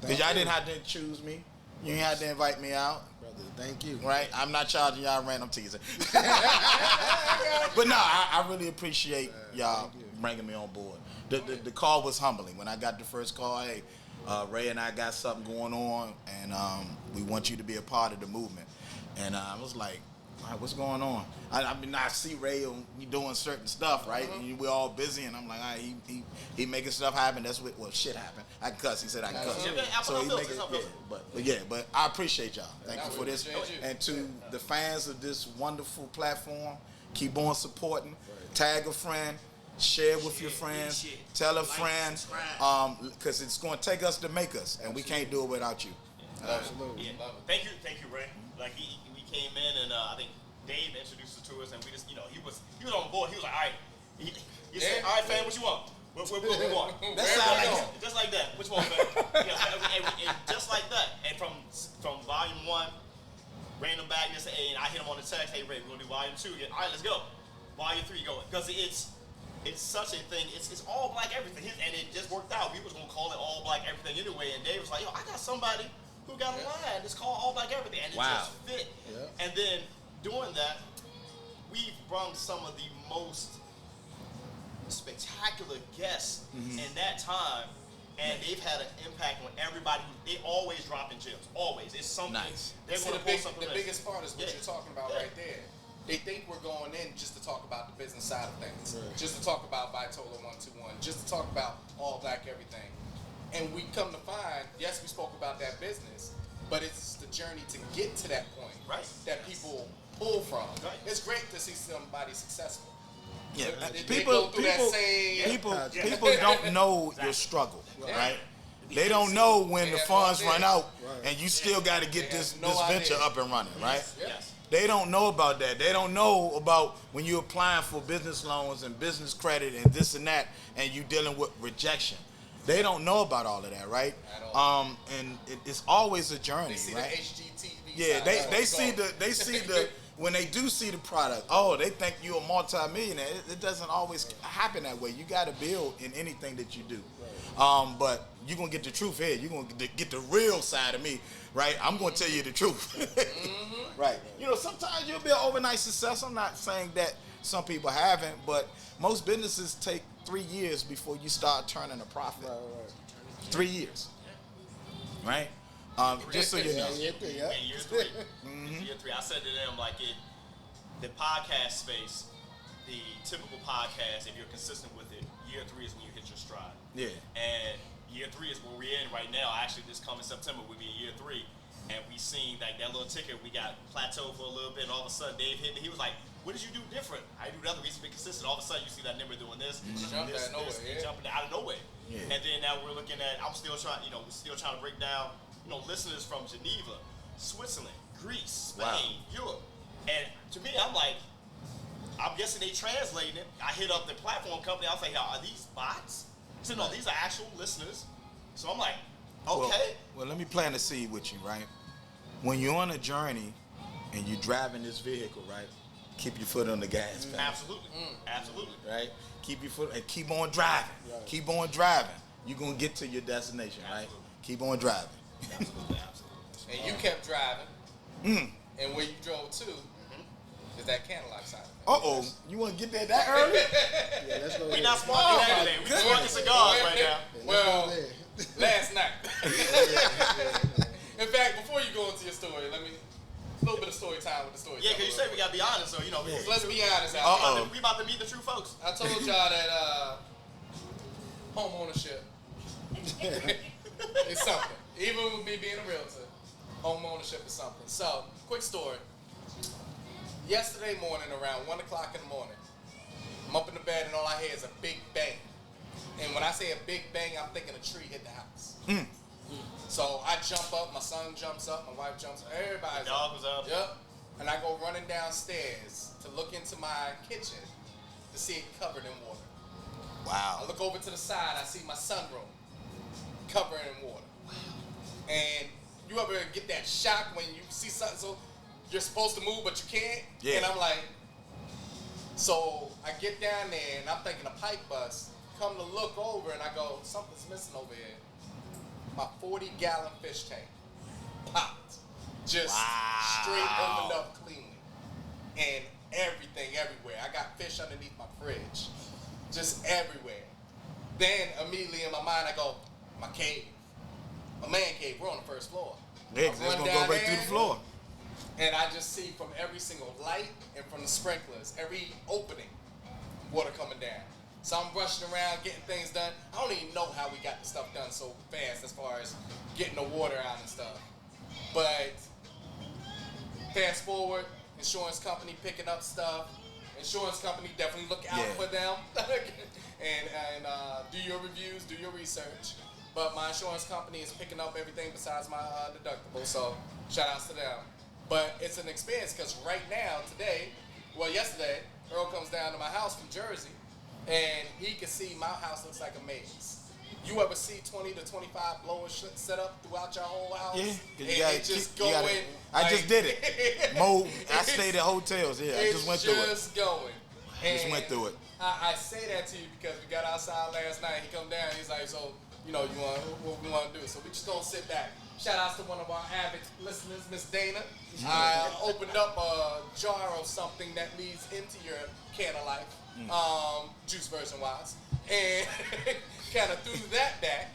Because y'all didn't have to choose me. You ain't had to invite me out. brother. Thank you. Right? I'm not charging y'all rent. I'm teasing. But no, I really appreciate y'all bringing me on board. The call was humbling. When I got the first call, hey, Ray and I got something going on, and we want you to be a part of the movement. And I was like, all right, what's going on? I mean, I see Ray doing certain stuff, right? And we're all busy, and I'm like, all right, he making stuff happen. That's what, well, shit happened. I can cuss. He said I can cuss. So he making, but I appreciate y'all. Thank you for this. And to the fans of this wonderful platform, keep on supporting. Tag a friend. Share with your friends. Tell a friend, because it's going to take us to make us, and we can't do it without you. Absolutely. Yeah. Thank you, Ray. Like we came in, and I think Dave introduced us to us, and we just, he was on board. He was like, all right. He said, all right, fam, what you want? What we want? That sound like it. Just like that. Which one, fam? And just like that. And from volume 1, random bag, just and I hit him on the text. Hey, Ray, we're gonna do volume 2 again. All right, let's go. Volume 3 going, because it's such a thing. It's all black everything, and it just worked out. We was gonna call it all black everything anyway. And Dave was like, yo, I got somebody who got a line. It's called all black everything, and it just fit. Yeah. And then doing that, we've brought some of the most spectacular guests in that time, and they've had an impact on everybody. They always dropping gems. Always. It's something. Nice. They're going to pull something. The biggest part is what you're talking about right there. They think we're going in just to talk about the business side of things, just to talk about Vitola 121, just to talk about all black everything. And we come to find, yes, we spoke about that business, but it's the journey to get to that point Right. that people pull from. Right. It's great to see somebody successful. Yeah, They go through that same. people don't know your struggle, right? They don't know when the funds run out and you still got to get this venture up and running, right? Yes. They don't know about that. They don't know about when you're applying for business loans and business credit and this and that, and you dealing with rejection. They don't know about all of that, right? And it's always a journey, They see right? the HGTV. Yeah, side. they see the when they do see the product, oh, they think you're a multi-millionaire. It doesn't always happen that way. You got to build in anything that you do. But you're going to get the truth here. You're going to get the real side of me, right? I'm going to tell you the truth. Right. You know, sometimes you'll be an overnight success. I'm not saying that some people haven't, but most businesses take 3 years before you start turning a profit. Right. 3 years. Right? Just so you know. Yeah. In year 3. Year 3. I said to them, like, the podcast space, the typical podcast, if you're consistent with it, year 3 is when you hit your stride. Yeah. And year 3 is where we're in right now. Actually, this coming September, we'll be in year 3. And we seen like that little ticker, we got plateaued for a little bit, and all of a sudden Dave hit me. He was like, what did you do different? I do nothing. He's been consistent. All of a sudden you see that number doing this, Jumped out of nowhere, yeah. jumping out of nowhere. Yeah. And then now we're looking at, I'm still trying, we're still trying to break down, listeners from Geneva, Switzerland, Greece, Spain, Europe. And to me, I'm like, I'm guessing they translating it. I hit up the platform company. I was like, are these bots? So no, these are actual listeners. So I'm like, okay. Well, let me plant a seed with you, right? When you're on a journey and you're driving this vehicle, right? Keep your foot on the gas pedal. Absolutely. Absolutely. Right? Keep your foot and keep on driving. Right. Keep on driving. You're going to get to your destination, right? Keep on driving. Absolutely. And you kept driving. And where you drove to is that Cadillac side. Uh-oh. You want to get that early? Yeah, let's go We're there. not smoking that today. We're smoking cigars right now. Well, last night. In fact, before you go into your story, a little bit of story time with the story. Yeah, because you say we got to be honest, so, Let's be honest out Uh-oh. we about to meet the true folks. I told y'all that home ownership is something. Even with me being a realtor, home ownership is something. So, quick story. Yesterday morning, around 1 o'clock in the morning, I'm up in the bed and all I hear is a big bang. And when I say a big bang, I'm thinking a tree hit the house. So I jump up, my son jumps up, my wife jumps up, everybody's Dog was up. Yep. And I go running downstairs to look into my kitchen to see it covered in water. Wow. I look over to the side, I see my sunroom covered in water. And you ever get that shock when you see something so you're supposed to move but you can't? Yeah. And I'm like, so I get down there and I'm thinking a pipe bust. Come to look over and I go, something's missing over here. My 40-gallon fish tank popped. Just straight opened up cleanly. And everything everywhere. I got fish underneath my fridge. Just everywhere. Then immediately in my mind I go, my cave. My man cave, we're on the first floor. Yeah, 'cause it's going to go right through the floor. And I just see from every single light and from the sprinklers, every opening, water coming down. So I'm rushing around, getting things done. I don't even know how we got the stuff done so fast as far as getting the water out and stuff. But fast forward, insurance company picking up stuff. Insurance company, definitely look out for them. and do your reviews, do your research. But my insurance company is picking up everything besides my deductible. So shout outs to them. But it's an experience because right now, yesterday, Earl comes down to my house from Jersey. And he can see my house looks like a maze. You ever see 20 to 25 blowers set up throughout your whole house? Yeah. And just go in. I just did it. I stayed at hotels. Yeah, I just went through it. It's just going. Just went through it. I say that to you because we got outside last night. He come down. He's like, so, what we want to do. So we just going to sit back. Shout outs to one of our avid listeners, Miss Dana. I opened up a jar of something that leads into your can of life. Juice version wise, and kind of threw that back,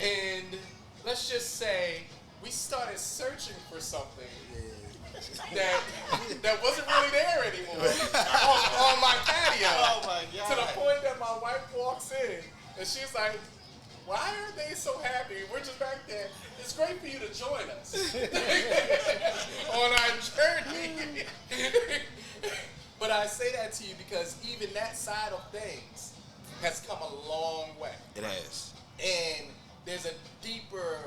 and let's just say we started searching for something that wasn't really there anymore on my patio. Oh my God. To the point that my wife walks in and she's like, why are they so happy? We're just back there. It's great for you to join us on our journey. But I say that to you because even that side of things has come a long way. It has. And there's a deeper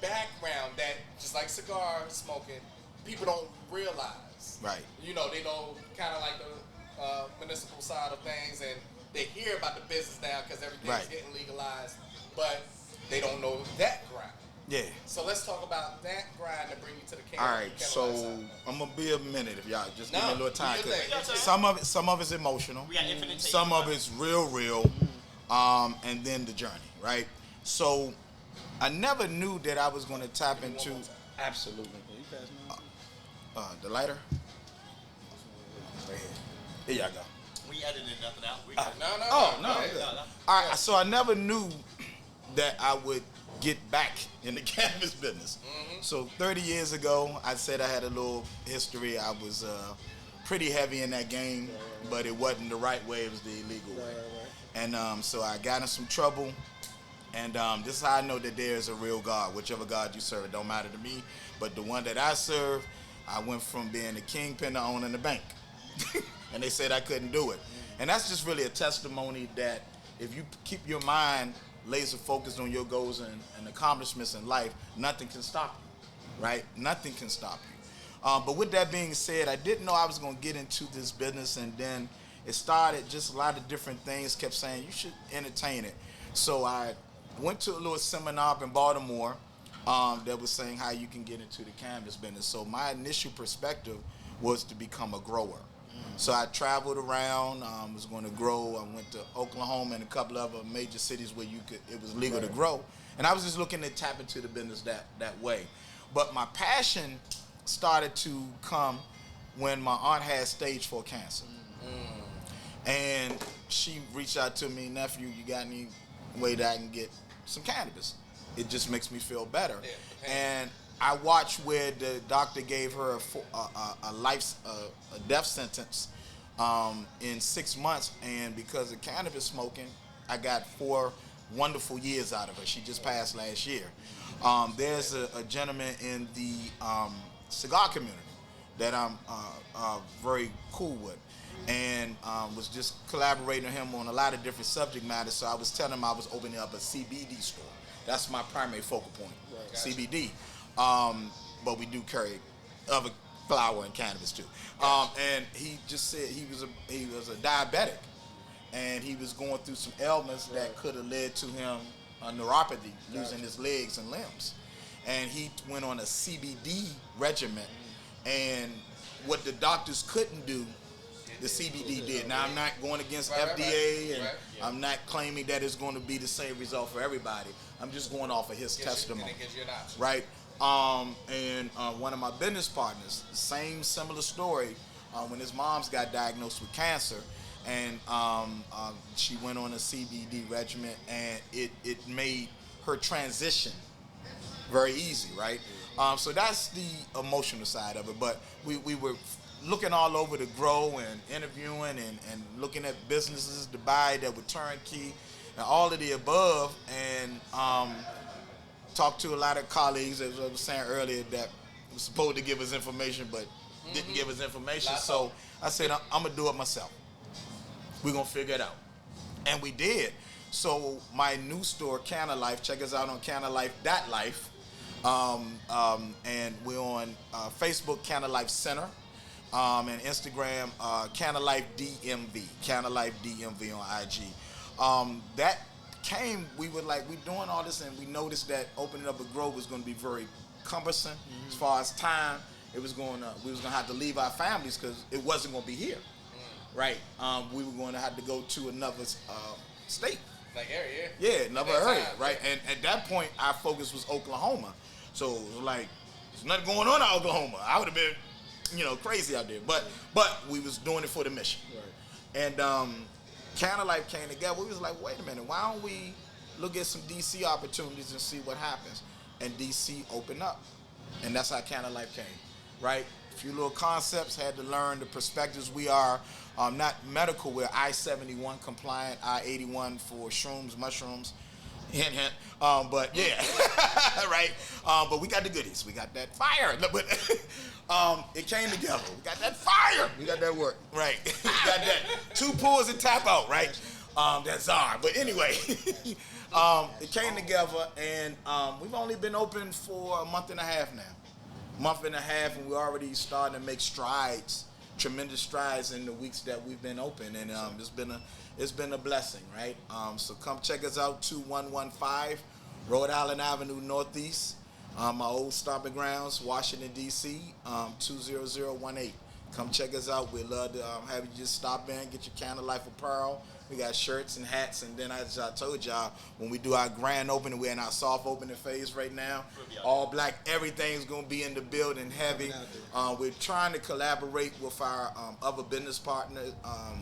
background that, just like cigar smoking, people don't realize. Right. You know, they know kind of like the municipal side of things, and they hear about the business now because everything's getting legalized, but they don't know that grind. Yeah. So let's talk about that grind to bring you to the kennel. All right, so I'm gonna be a minute if y'all just give me a little time. do your thing. 'Cause some of it's emotional. We got infinite take. Some of it's real, and then the journey, right? So I never knew that I was gonna tap into. Absolutely. The lighter. Right here. Here y'all go. We edited nothing out. We No. All right, so I never knew that I would get back in the cannabis business. So 30 years ago, I said I had a little history. I was pretty heavy in that game, but it wasn't the right way. It was the illegal way. And so I got in some trouble. And this is how I know that there is a real God. Whichever God you serve, it don't matter to me. But the one that I serve, I went from being a kingpin to owning the bank. And they said I couldn't do it. And that's just really a testimony that if you keep your mind laser focused on your goals and accomplishments in life, nothing can stop you, right? Nothing can stop you. But with that being said, I didn't know I was going to get into this business, and then it started just a lot of different things, kept saying you should entertain it. So I went to a little seminar up in Baltimore that was saying how you can get into the cannabis business. So my initial perspective was to become a grower. So I traveled around, was going to grow. I went to Oklahoma and a couple of other major cities where it was legal to grow. And I was just looking to tap into the business that way. But my passion started to come when my aunt had stage 4 cancer. And she reached out to me, nephew, you got any way that I can get some cannabis? It just makes me feel better. And I watched where the doctor gave her a death sentence in 6 months, and because of cannabis smoking, I got 4 wonderful years out of her. She just passed last year. There's a gentleman in the cigar community that I'm very cool with, and was just collaborating with him on a lot of different subject matters. So I was telling him I was opening up a CBD store. That's my primary focal point, CBD. But we do carry other flower and cannabis too. And he just said he was a diabetic, and he was going through some ailments that could have led to him a neuropathy, losing his legs and limbs. And he went on a CBD regimen, and what the doctors couldn't do, the CBD did. Now, I'm not going against FDA, and I'm not claiming that it's going to be the same result for everybody. I'm just going off of his testimony, right? And one of my business partners, same similar story, when his mom's got diagnosed with cancer, and she went on a CBD regimen, and it made her transition very easy, right? So that's the emotional side of it. But we were looking all over to grow and interviewing and looking at businesses to buy that were turnkey and all of the above, and talked to a lot of colleagues, as I was saying earlier, that was supposed to give us information but didn't give us information. So I said, I'm going to do it myself. We're going to figure it out. And we did. So my new store, Canna Life, check us out on cannalife.life. And we're on Facebook, Canna Life Center, and Instagram, Canna Life DMV, Canna Life DMV on IG. That came, we were like, we're doing all this, and we noticed that opening up a grow was going to be very cumbersome as far as time. We was going to have to leave our families because it wasn't going to be here, right? We were going to have to go to another state. Like area. Yeah, another area, right? And at that point, our focus was Oklahoma. So it was like, there's nothing going on in Oklahoma. I would have been, crazy out there. But we was doing it for the mission. Right. And Canna Life came together. We was like, wait a minute, why don't we look at some DC opportunities and see what happens? And DC opened up. And that's how Canna Life came, right? A few little concepts, had to learn the perspectives. We are not medical, we're I-71 compliant, I-81 for shrooms, mushrooms. Hint, hint. But yeah, right. But we got the goodies. We got that fire. But it came together. We got that fire. We got that work. Right. We got that 2 pulls and tap out. Right. That's our. But anyway, it came together, and we've only been open for a month and a half now. Month and a half, and we're already starting to make strides, tremendous strides in the weeks that we've been open, and it's been a blessing, right? So come check us out, 2115 Rhode Island Avenue Northeast, my old stomping grounds, Washington D.C. 20018. Come check us out. We'd love to have you just stop in, get your Candlelight apparel. We got shirts and hats, and then as I told y'all, when we do our grand opening, we're in our soft opening phase right now. All black, everything's gonna be in the building heavy. We're trying to collaborate with our other business partners,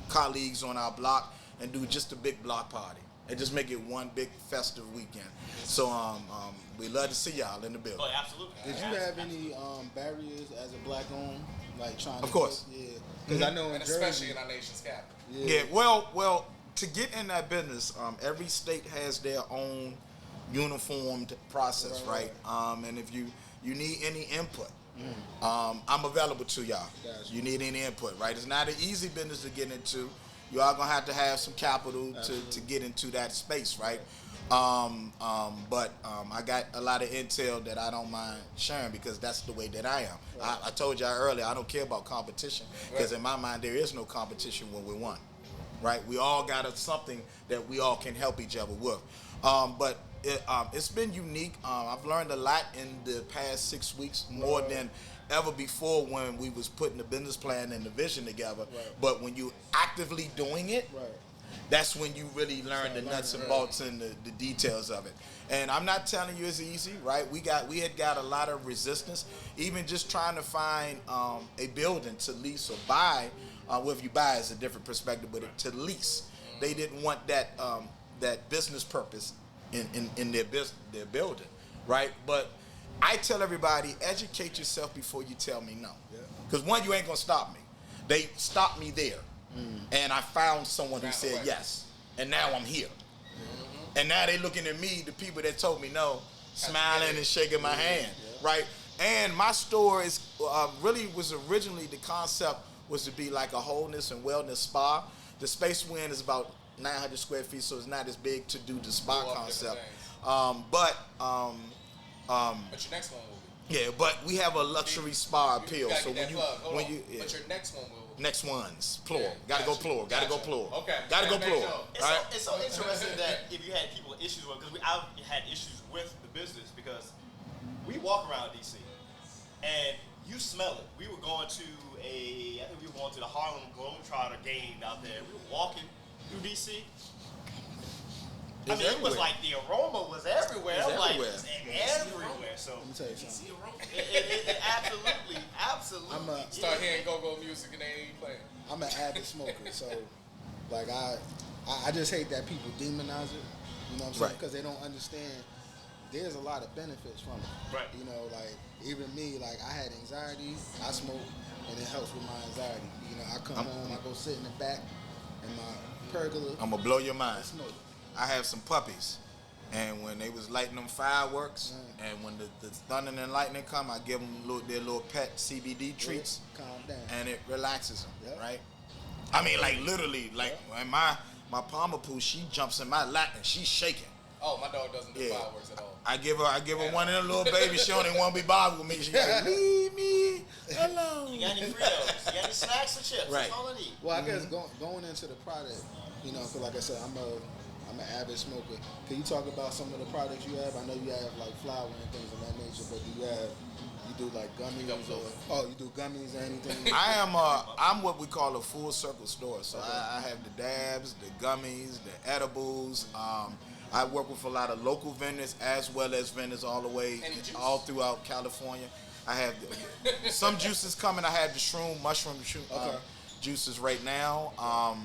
colleagues on our block, and do just a big block party and just make it one big festive weekend. So we love to see y'all in the building. Oh, absolutely. Did you have any barriers as a black owned, like trying to? Of course. Yeah, because I know in And Jersey, especially in our nation's capital. Yeah, well, to get in that business, every state has their own uniformed process, right? And if you need any input, I'm available to y'all. Gotcha. You need any input, right? It's not an easy business to get into. You are gonna have to have some capital to get into that space, right? But I got a lot of intel that I don't mind sharing because that's the way that I am. Right. I told y'all earlier, I don't care about competition because in my mind there is no competition when we won, right? We all got something that we all can help each other with. But it's been unique. I've learned a lot in the past 6 weeks, more than ever before when we was putting the business plan and the vision together. Right. But when you actively doing it, that's when you really learn the nuts and bolts and the details of it. And I'm not telling you it's easy, right? We had got a lot of resistance, even just trying to find a building to lease or buy. Well, if you buy, it's a different perspective, but to lease, they didn't want that that business purpose in their building, right? But I tell everybody, educate yourself before you tell me no. Because one, you ain't gonna stop me. They stopped me there. And I found someone who said yes. And now I'm here. And now they looking at me, the people that told me no, smiling and shaking my hand, right? And my store is really was originally, the concept was to be like a wholeness and wellness spa. The space we're in is about 900 square feet, so it's not as big to do the spa concept. But your next one will be. Yeah, but we have a luxury spa appeal. So when you but your next one will. Next ones, plural. Gotta go plural. Gotta go plural. Okay. Gotta go plural. It's so interesting that if you had people issues with, because I've had issues with the business because we walk around DC and you smell it. We were going to I think we were going to the Harlem Globetrotter game out there. We were walking through DC. It was like the aroma was everywhere. It's I'm like, everywhere. it's everywhere. So Let me tell you something. it absolutely. Start hearing go-go music and they ain't playing. I'm an avid smoker, so like I just hate that people demonize it. You know what I'm saying? Right. Because they don't understand. There's a lot of benefits from it. Right. You know, like even me, like I had anxiety. I smoke, and it helps with my anxiety. You know, I come home, I go sit in the back in my pergola. I'm gonna blow your mind. Smoke. I have some puppies, and when they was lighting them fireworks, and when the thunder and lightning come, I give them their little pet CBD treats, Calm down. and it relaxes them, right? I mean, like literally, like when my Palmer Poo, she jumps in my lap and she's shaking. Oh, my dog doesn't do fireworks at all. I give her one of them little babies. She don't even want to be bothered with me. She like, leave me alone. You got any Fritos? You got any snacks or chips? Right. That's all I need. Well, I guess going into the product, you know, because like I said, I'm an avid smoker. Can you talk about some of the products you have? I know you have like flour and things of that nature, but you do like gummies or you do gummies or anything? I'm what we call a full circle store. So I have the dabs, the gummies, the edibles. I work with a lot of local vendors as well as vendors all the way all throughout California. I have some juices coming. I have the mushroom juices right now.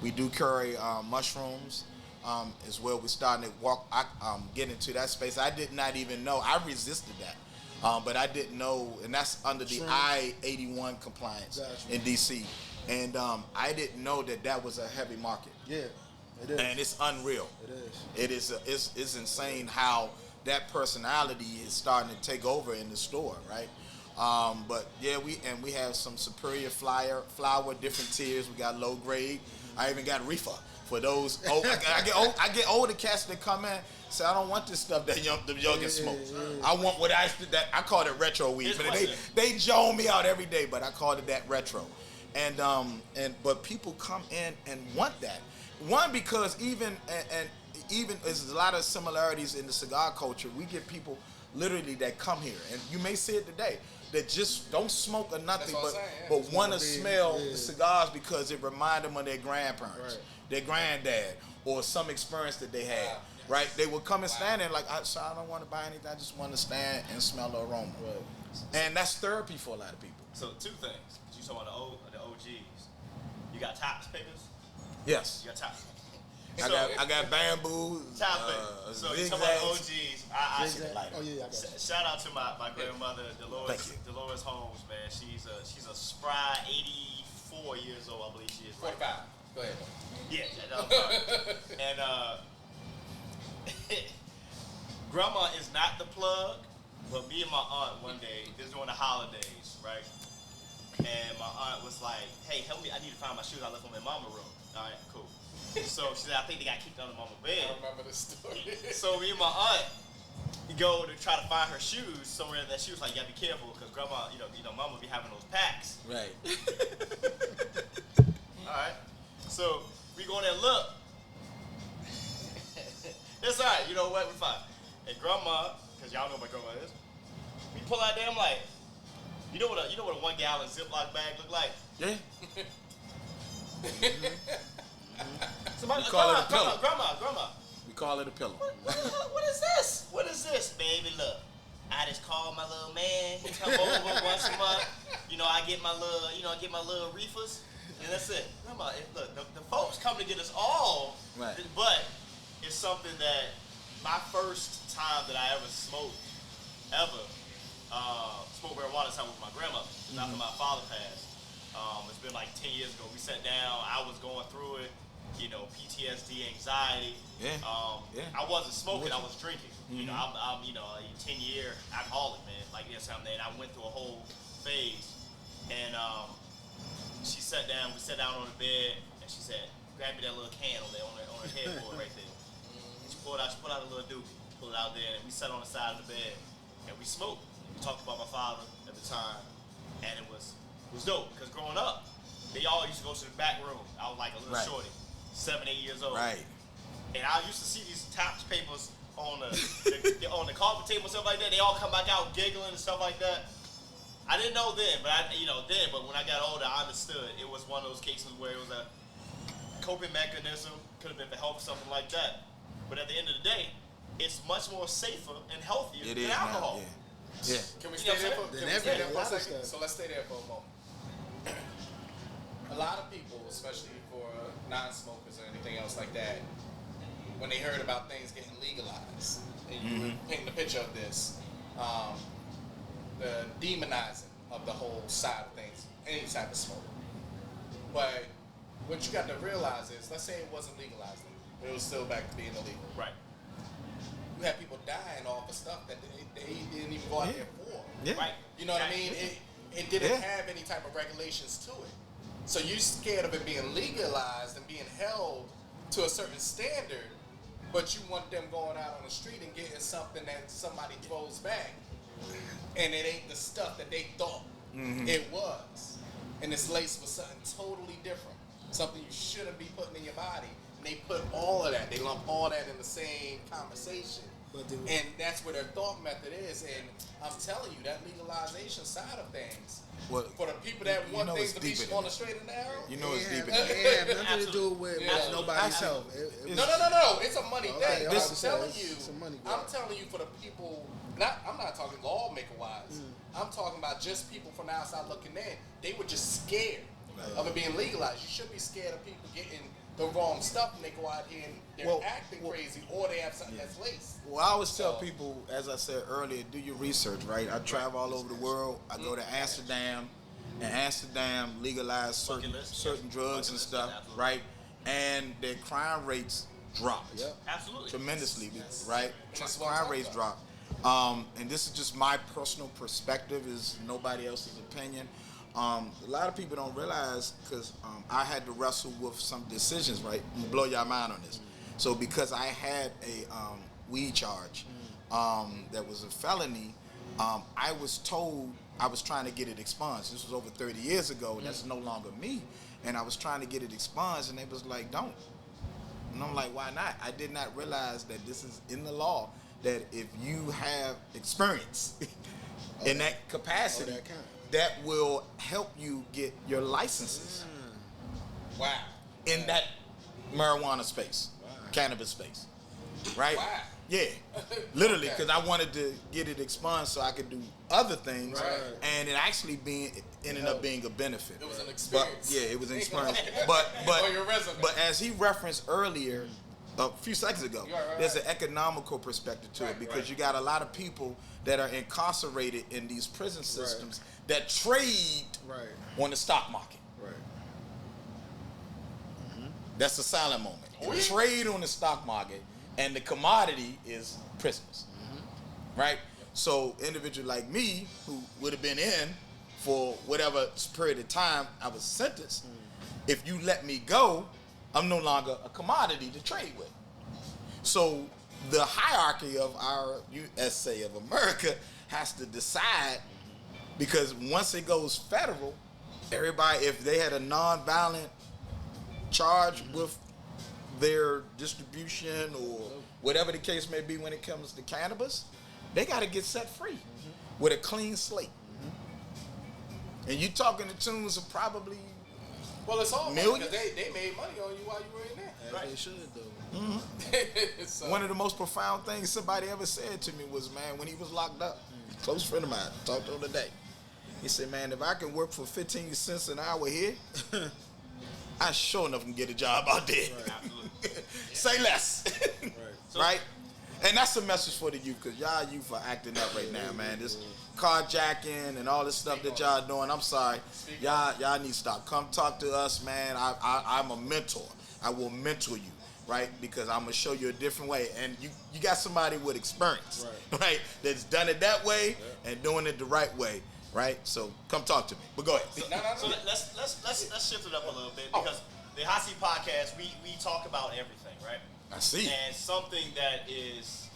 We do carry mushrooms as well. We're starting to get into that space. I did not even know. I resisted that, but I didn't know, and that's under the I-81 compliance in DC. And I didn't know that was a heavy market. Yeah. It is. And it's unreal. It is. It's insane how that personality is starting to take over in the store, right? But yeah, we have some superior flour, different tiers. We got low grade. I even got reefer for those. I get older cats that come in. Say, I don't want this stuff that the youngin smokes. I want what I call it retro weed. But they joan me out every day, but I call it that retro. But people come in and want that. One, because even there's a lot of similarities in the cigar culture. We get people literally that come here, and you may see it today, that just don't smoke or nothing, but want to smell the cigars because it reminds them of their grandparents, their granddad, or some experience that they had. Right? They will come and stand there like, I don't want to buy anything. I just want to stand and smell the aroma. And that's therapy for a lot of people. So 2 things. You talking about the OGs. You got tops pickers? Yes. You got tops. I got bamboo. Top pickers. So you talking about OGs. I should like Oh yeah, I got it. Shout out to my grandmother, Dolores Holmes, man. She's a spry 84 years old, I believe she is. 45. Go ahead. Yeah, and Grandma is not the plug, but me and my aunt one day, this is during the holidays, right? And my aunt was like, hey, help me, I need to find my shoes I left them in mama room. All right, cool. So she said, I think they got kicked under mama bed. I remember this story. So me and my aunt, we go to try to find her shoes somewhere that she was like, you gotta be careful, because grandma, you know, mama be having those packs. Right. All right. So we go there and look. It's all right. You know what? We're fine. And grandma, because y'all know what grandma is, we pull out there. I'm like, you know what a 1 gallon Ziploc bag look like? Yeah. So my, We call it a pillow. Grandma. We call it a pillow. What is this? What is this, baby? Look, I just called my little man. He come over once a month. You know, I get my little reefers, and that's it. Grandma, look, the folks come to get us all, Right. But it's something that my first time that I ever smoked marijuana time with my grandmother after my father passed. It's been like 10 years ago. We sat down. I was going through it. You know, PTSD, anxiety. Yeah. I wasn't smoking. I was drinking. You know, I'm a 10-year alcoholic, man. Like this, and I went through a whole phase. And she sat down. We sat down on the bed, and she said, "Grab me that little can on her headboard right there." And she pulled out a little doobie, pulled it out there, and we sat on the side of the bed, and we smoked. We talked about my father at the time, and it was dope. Because growing up, they all used to go to the back room. I was like a little shorty, 7, 8 years old. Right. And I used to see these tops papers on the on the coffee table and stuff like that. They all come back out giggling and stuff like that. I didn't know then, but when I got older, I understood. It was one of those cases where it was a coping mechanism, could have been for help, something like that. But at the end of the day, it's much more safer and healthier than alcohol. Yeah. Can we stay there for a second? So let's stay there for a moment. A lot of people, especially for non-smokers or anything else like that, when they heard about things getting legalized, and you were painting a picture of this, the demonizing of the whole side of things, any type of smoke. But what you got to realize is, let's say it wasn't legalized, but it was still back to being illegal. Right. You had people dying off of stuff that they didn't even go out there for. Yeah. Right. You know what I mean? It didn't have any type of regulations to it. So you're scared of it being legalized and being held to a certain standard, but you want them going out on the street and getting something that somebody throws back, and it ain't the stuff that they thought it was. And it's laced with something totally different, something you shouldn't be putting in your body. And they put all of that, they lump all that in the same conversation. And that's where their thought method is. And I'm telling you, that legalization side of things, for the people that want things to be on the straight and narrow, it's deeper than that. It has nothing to do with nobody's health. No. It's a money thing. Okay, I'm telling you for the people, I'm not talking lawmaker wise. I'm talking about just people from the outside looking in. They were just scared of it being legalized. You should be scared of people getting the wrong stuff and they go out here and they're acting crazy, or they have something that's laced. Well, I always tell people, as I said earlier, do your research, right? I travel all over the world. I go to Amsterdam, and Amsterdam legalized certain drugs and stuff, right? and their crime rates dropped. Yep. Absolutely. Tremendously, right? That's what I'm Crime talking rates about. dropped. And this is just my personal perspective, is nobody else's opinion. A lot of people don't realize, because I had to wrestle with some decisions, right? I'm gonna blow your mind on this. So because I had a weed charge that was a felony, I was told I was trying to get it expunged. This was over 30 years ago, and that's no longer me. And I was trying to get it expunged, and they was like, don't. And I'm like, why not? I did not realize that this is in the law, that if you have experience in that capacity, that will help you get your licenses Wow. in that marijuana space, cannabis space, right? Wow. Yeah, literally, because I wanted to get it expunged so I could do other things, Right. and it actually ended up being a benefit. It was an But experience. yeah, it was an experience. but On your resume. but as he referenced earlier, a few seconds ago, Right. there's an economical perspective to it, because you got a lot of people that are incarcerated in these prison systems that trade Right. on the stock market. Right. That's a silent moment. Oh, yeah. Trade on the stock market, and the commodity is prisoners, right? So individual like me, who would have been in for whatever period of time I was sentenced, if you let me go, I'm no longer a commodity to trade with. So the hierarchy of our USA of America has to decide, because once it goes federal, everybody, if they had a non-violent charge with their distribution or whatever the case may be when it comes to cannabis, they got to get set free with a clean slate. And you talking to tunes of probably Well, it's all Millions? because they made money on you while you were in there. As they should though. So, one of the most profound things somebody ever said to me was, man, when he was locked up, a close friend of mine, talked to him today. He said, man, if I can work for 15 cents an hour here, I sure enough can get a job out there. Absolutely. Say less. Right. Right? And that's a message for the youth, because y'all youth are acting up right now, man. This carjacking and all this stuff that y'all doing, I'm sorry. Y'all need to stop. Come talk to us, man. I'm a mentor. I will mentor you, right? Because I'm going to show you a different way. And you got somebody with experience, right? That's done it that way and doing it the right way, right? So come talk to me. But go ahead. So let's shift it up a little bit, because the Hot Seat Podcast, we talk about everything, right? I see. And something that is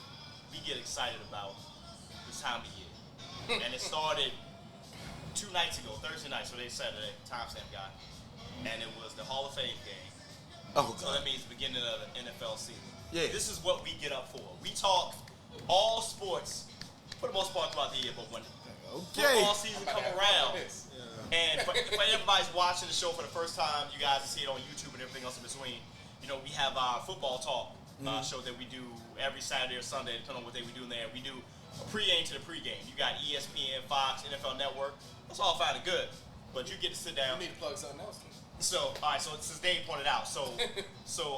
we get excited about this time of year. And it started 2 nights ago, Thursday night, so today's Saturday, timestamp guy. And it was the Hall of Fame game. Oh, So God. that means the beginning of the NFL season. Yeah. This is what we get up for. We talk all sports for the most part throughout the year, but when football season come around, and for everybody's watching the show for the first time, you guys see it on YouTube and everything else in between. You know, we have our football talk show that we do every Saturday or Sunday, depending on what day we do in there. We do a pregame to the pregame. You got ESPN, Fox, NFL Network. That's all fine and good, but you get to sit down. you need to plug something else. So, all right, so since Dave pointed out, so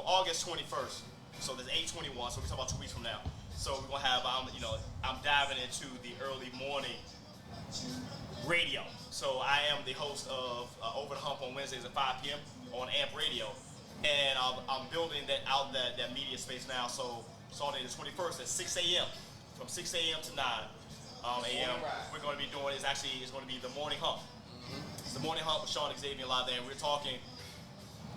August 21st, so there's 8/21, so we're talking about 2 weeks from now. So we're gonna have, I'm diving into the early morning radio. So I am the host of Over the Hump on Wednesdays at 5 p.m. on AMP Radio, and I'm building that media space now. So starting the 21st at 6 a.m. from 6 a.m. to 9 a.m. We're going to be doing it's going to be the morning hump. It's the morning hump with Sean Xavier live there, and we're talking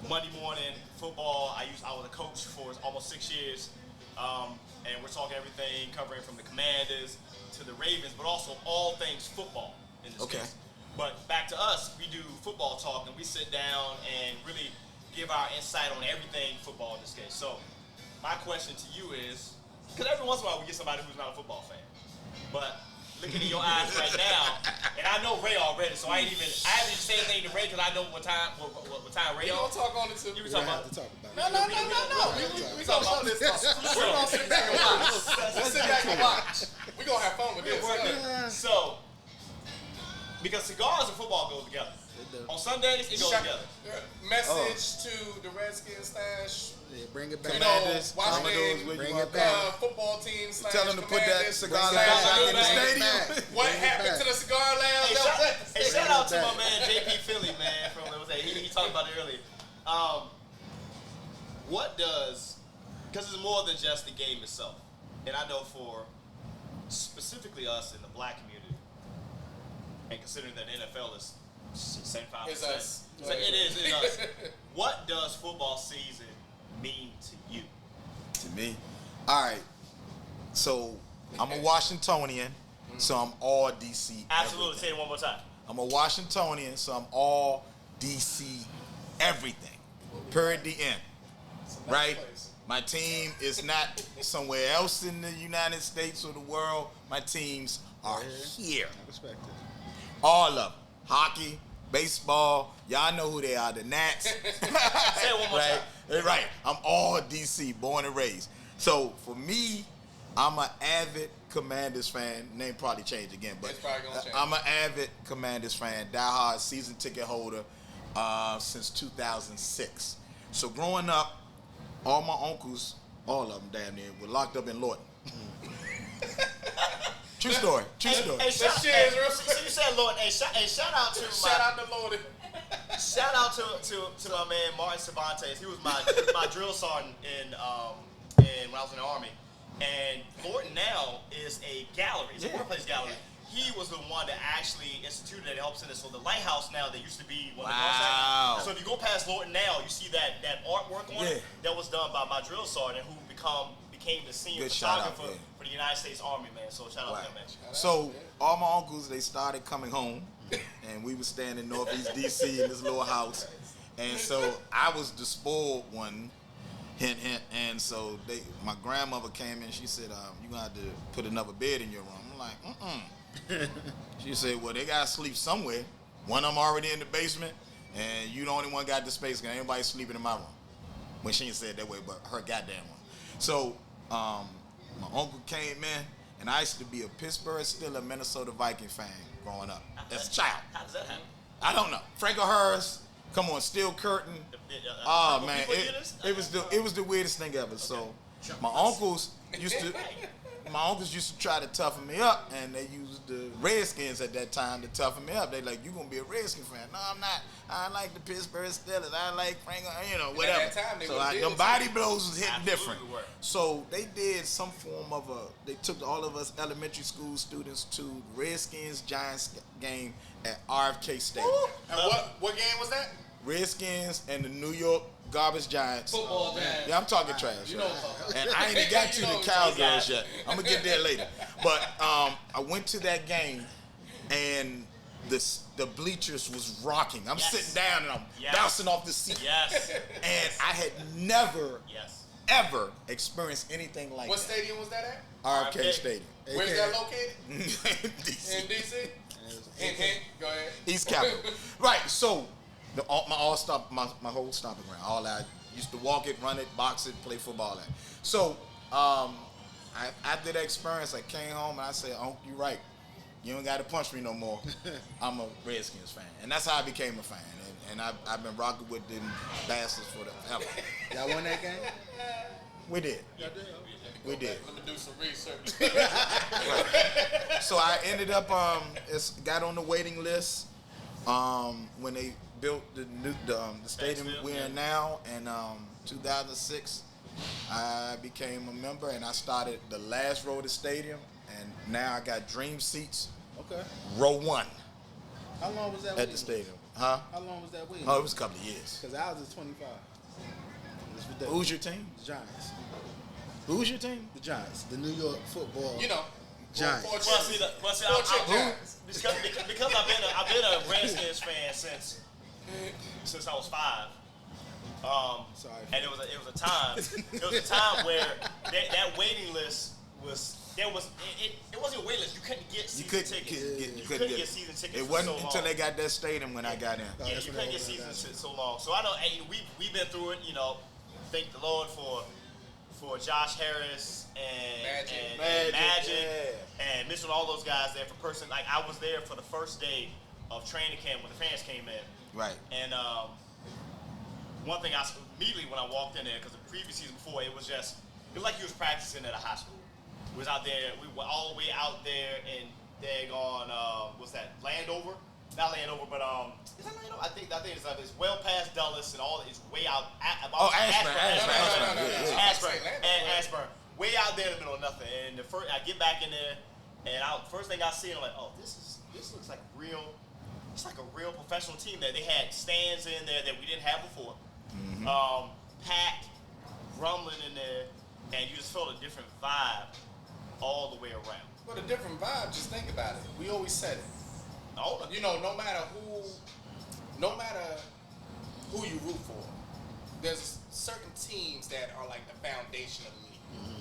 Monday morning football. I was a coach for almost 6 years, and we're talking everything, covering from the Commanders to the Ravens, but also all things football in this case. But back to us, we do football talk, and we sit down and really give our insight on everything football in this case. So my question to you is, because every once in a while we get somebody who's not a football fan, but looking in your eyes right now, and I know Ray already, so I haven't even said anything to Ray because I know what time Ray We on. don't talk on it too. You were We're talking gonna about. have to talk about it. No. We talking about this stuff. We're gonna sit back and watch. Let's sit back and watch. We're gonna have fun with this. So, because cigars and football go together. On Sundays, it goes together. Message to the Redskins stash. Yeah, bring it back. Commanders, Washington, Commodores, where bring you it want back. that. Football team slash Tell them to put that Commanders cigar slash lounge back in the Commanders. stadium. What Bring it happened back. to the cigar lounge? Hey, shout out to my man JP Philly, man. He talked about it earlier. what does, because it's more than just the game itself, and I know for specifically us in the black community, and considering that the NFL is 75%, It's us. So it is us. What does football season mean to you? To me, all right. So I'm a Washingtonian, so I'm all DC. Absolutely. everything. Say it one more time. I'm a Washingtonian, so I'm all DC everything. Period. The end. Right? My team is not somewhere else in the United States or the world. My teams are here. I respect it. All of them. Hockey, baseball. Y'all know who they are. The Nats. Say it one more right? time. Right. I'm all DC, born and raised. So for me, I'm an avid Commanders fan. Name probably changed again, but It's probably gonna change. I'm an avid Commanders fan. Diehard season ticket holder since 2006. So growing up, all my uncles, all of them damn near, were locked up in Lawton. True story. True story. Hey, Let's cheers, real so you said Lord. Hey, shout out to Shout out to Lord. Shout out to my man Martin Cervantes. He was my drill sergeant in when I was in the Army. And Lorton now is a gallery. It's a workplace gallery. He was the one that actually instituted it, helps in it. So the lighthouse now, that used to be one of the Wow. So if you go past Lorton now, you see that artwork on it that was done by my drill sergeant, who became the senior Good shout out, photographer for the United States Army, man. So shout out to him, man. So all my uncles, they started coming home, and we were staying in Northeast DC in this little house, and so I was the spoiled one, hint hint. And so my grandmother came in. She said, "You're gonna have to put another bed in your room." I'm like, She said, "Well, they gotta sleep somewhere. One of them already in the basement, and you the only one got the space. Cause anybody sleeping in my room." When she ain't said that way, but her goddamn one. So my uncle came in, and I used to be a Pittsburgh Steelers, Minnesota Viking fan growing up as a child. How does that happen? I don't know. Franklehurst, come on, Steel Curtain. Oh man, it was the weirdest thing ever. So my uncles used to try to toughen me up, and they used the Redskins at that time to toughen me up. They like, "You gonna be a Redskins fan?" No, I'm not. I like the Pittsburgh Steelers. I like Franklin, whatever. At that time, they so would've did them it body too. blows was hitting different. Absolutely were. So they did some form of they took all of us elementary school students to Redskins Giants game at RFK Stadium. And what game was that? Redskins and the New York Garbage Giants. Football game. Yeah, I'm talking trash. You know what I'm talking And I ain't even got to You know the what I'm Cowgirls yet. I'm gonna get there later. But I went to that game, and the bleachers was rocking. I'm sitting down and I'm bouncing off the seat. Yes. And I had never, Yes. ever experienced anything like What that. stadium was that at? RFK Stadium. Where's that located? DC. In DC? Go ahead. East Capitol. Right, so my whole stomping ground. All I used to walk it, run it, box it, play football at. So after that experience, I came home and I said, "Uncle, you right. You don't got to punch me no more. I'm a Redskins fan." And that's how I became a fan. And I've been rocking with them bastards forever. Y'all won that game? We did. We did. Let me do some research. So I ended up got on the waiting list when they built the stadium we're in now in 2006. I became a member and I started the last row of the stadium, and now I got dream seats. Okay. Row 1 How long was that at waiting? the stadium. Huh? How long was that waiting? Oh, it was a couple of years. Because ours is 25. It's ridiculous. Who's your team? The Giants. Who's your team? The Giants. The New York football. You know. Giants. Because I've been a Redskins fan since I was 5. Sorry. And it was a time where that waiting list was. It wasn't a wait list. You couldn't get season tickets. You couldn't get season tickets. It for wasn't so long. until they got that stadium when I got in. Yeah, you couldn't get season tickets so long. So I know we've been through it. Thank the Lord for Josh Harris and Magic and Mitchell and all those guys there. I was there for the first day of training camp when the fans came in. Right. And one thing immediately when I walked in there, because the previous season before it was like you was practicing at a high school. We were all the way out there in daggone what's that, Landover? not Landover, but is that Landover? I think it's well past Dulles and all. It's way out. Ashburn. Way out there in the middle of nothing. And I get back in there, and first thing I see, I'm like, oh, this looks like real. It's like a real professional team there. They had stands in there that we didn't have before. Packed, rumbling in there, and you just felt a different vibe all the way around. But a different vibe, just think about it. We always said it. You know, no matter who you root for, there's certain teams that are like the foundation of the league.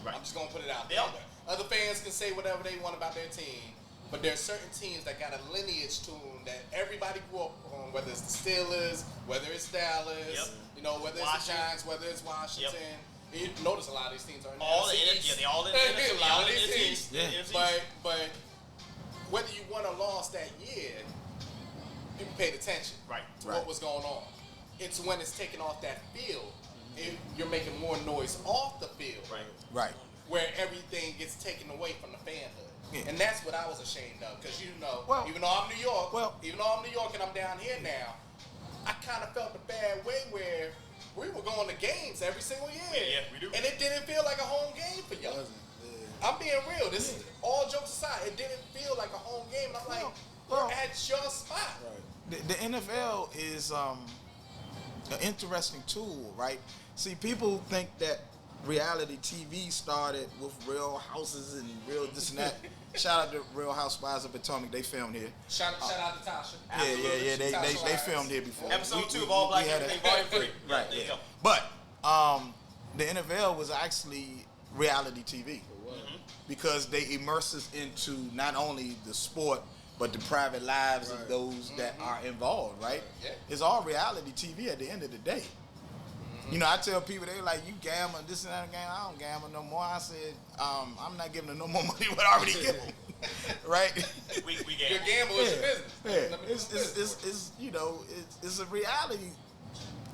Right. I'm just gonna put it out there. Other fans can say whatever they want about their team, but there's certain teams that got a lineage to them that everybody grew up on, whether it's the Steelers, whether it's Dallas, you know, whether it's the Giants, whether it's Washington. You notice a lot of these teams are in all the NFC. They all in the NFC. A lot of these teams. Yeah. But whether you won or lost that year, people paid attention to what was going on. It's when it's taken off that field, you're making more noise off the field. Right. Where everything gets taken away from the fanhood. Yeah. And that's what I was ashamed of. Because, you know, even though I'm New York and I'm down here now, I kind of felt the bad way where we were going to games every single year. Yeah, we do. And it didn't feel like a home game for y'all. I'm being real. This is all jokes aside. It didn't feel like a home game. And I'm like, we're at your spot. The NFL is an interesting tool, right? See, people think that reality TV started with Real Houses and Real this and that. Shout out to Real Housewives of Potomac. They filmed here. Shout out to Tasha. Yeah. They filmed here before. Episode 2 of All Black Everything, Volume 3. Right. There you go. But the NFL was actually reality TV because they immerse us into not only the sport but the private lives of those that are involved. Right. Yeah. It's all reality TV at the end of the day. You know, I tell people, they like, you gamble, this and that again. I don't gamble no more. I said, I'm not giving them no more money what I already give them. Right? We gamble. Your gamble is your business. It's you know, it's a reality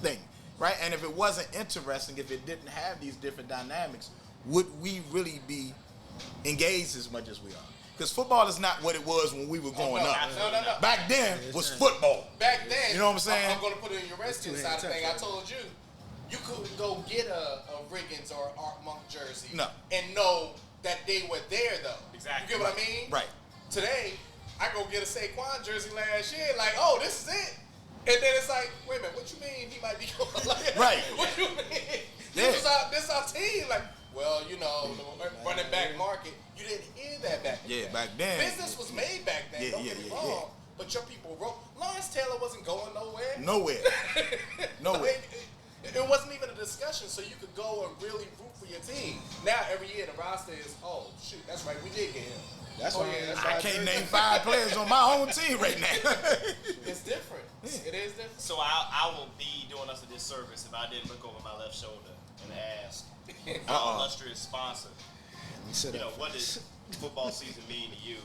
thing, right? And if it wasn't interesting, if it didn't have these different dynamics, would we really be engaged as much as we are? Because football is not what it was when we were growing up. No. Back then was football. Back then, you know what I'm saying? I'm going to put it in your Redskins side of thing. I told you. You couldn't go get a Riggins or Art Monk jersey and know that they were there, though. Exactly. You get what I mean? Right. Today, I go get a Saquon jersey last year, like, oh, this is it. And then it's like, wait a minute, what you mean he might be going like Right. What you mean? This is our team. Like, well, you know, the running back market, you didn't hear that back then. Yeah, back then. Business was made back then, don't get me wrong. But your people wrote. Lawrence Taylor wasn't going nowhere. Nowhere. It wasn't even a discussion, so you could go and really root for your team. Now, every year, the roster is, oh, shoot, that's right, we did get him. That's I can't name 5 players on my own team right now. It's different. It is different. So I will be doing us a disservice if I didn't look over my left shoulder and ask our illustrious sponsor, you know, what does football season mean to you?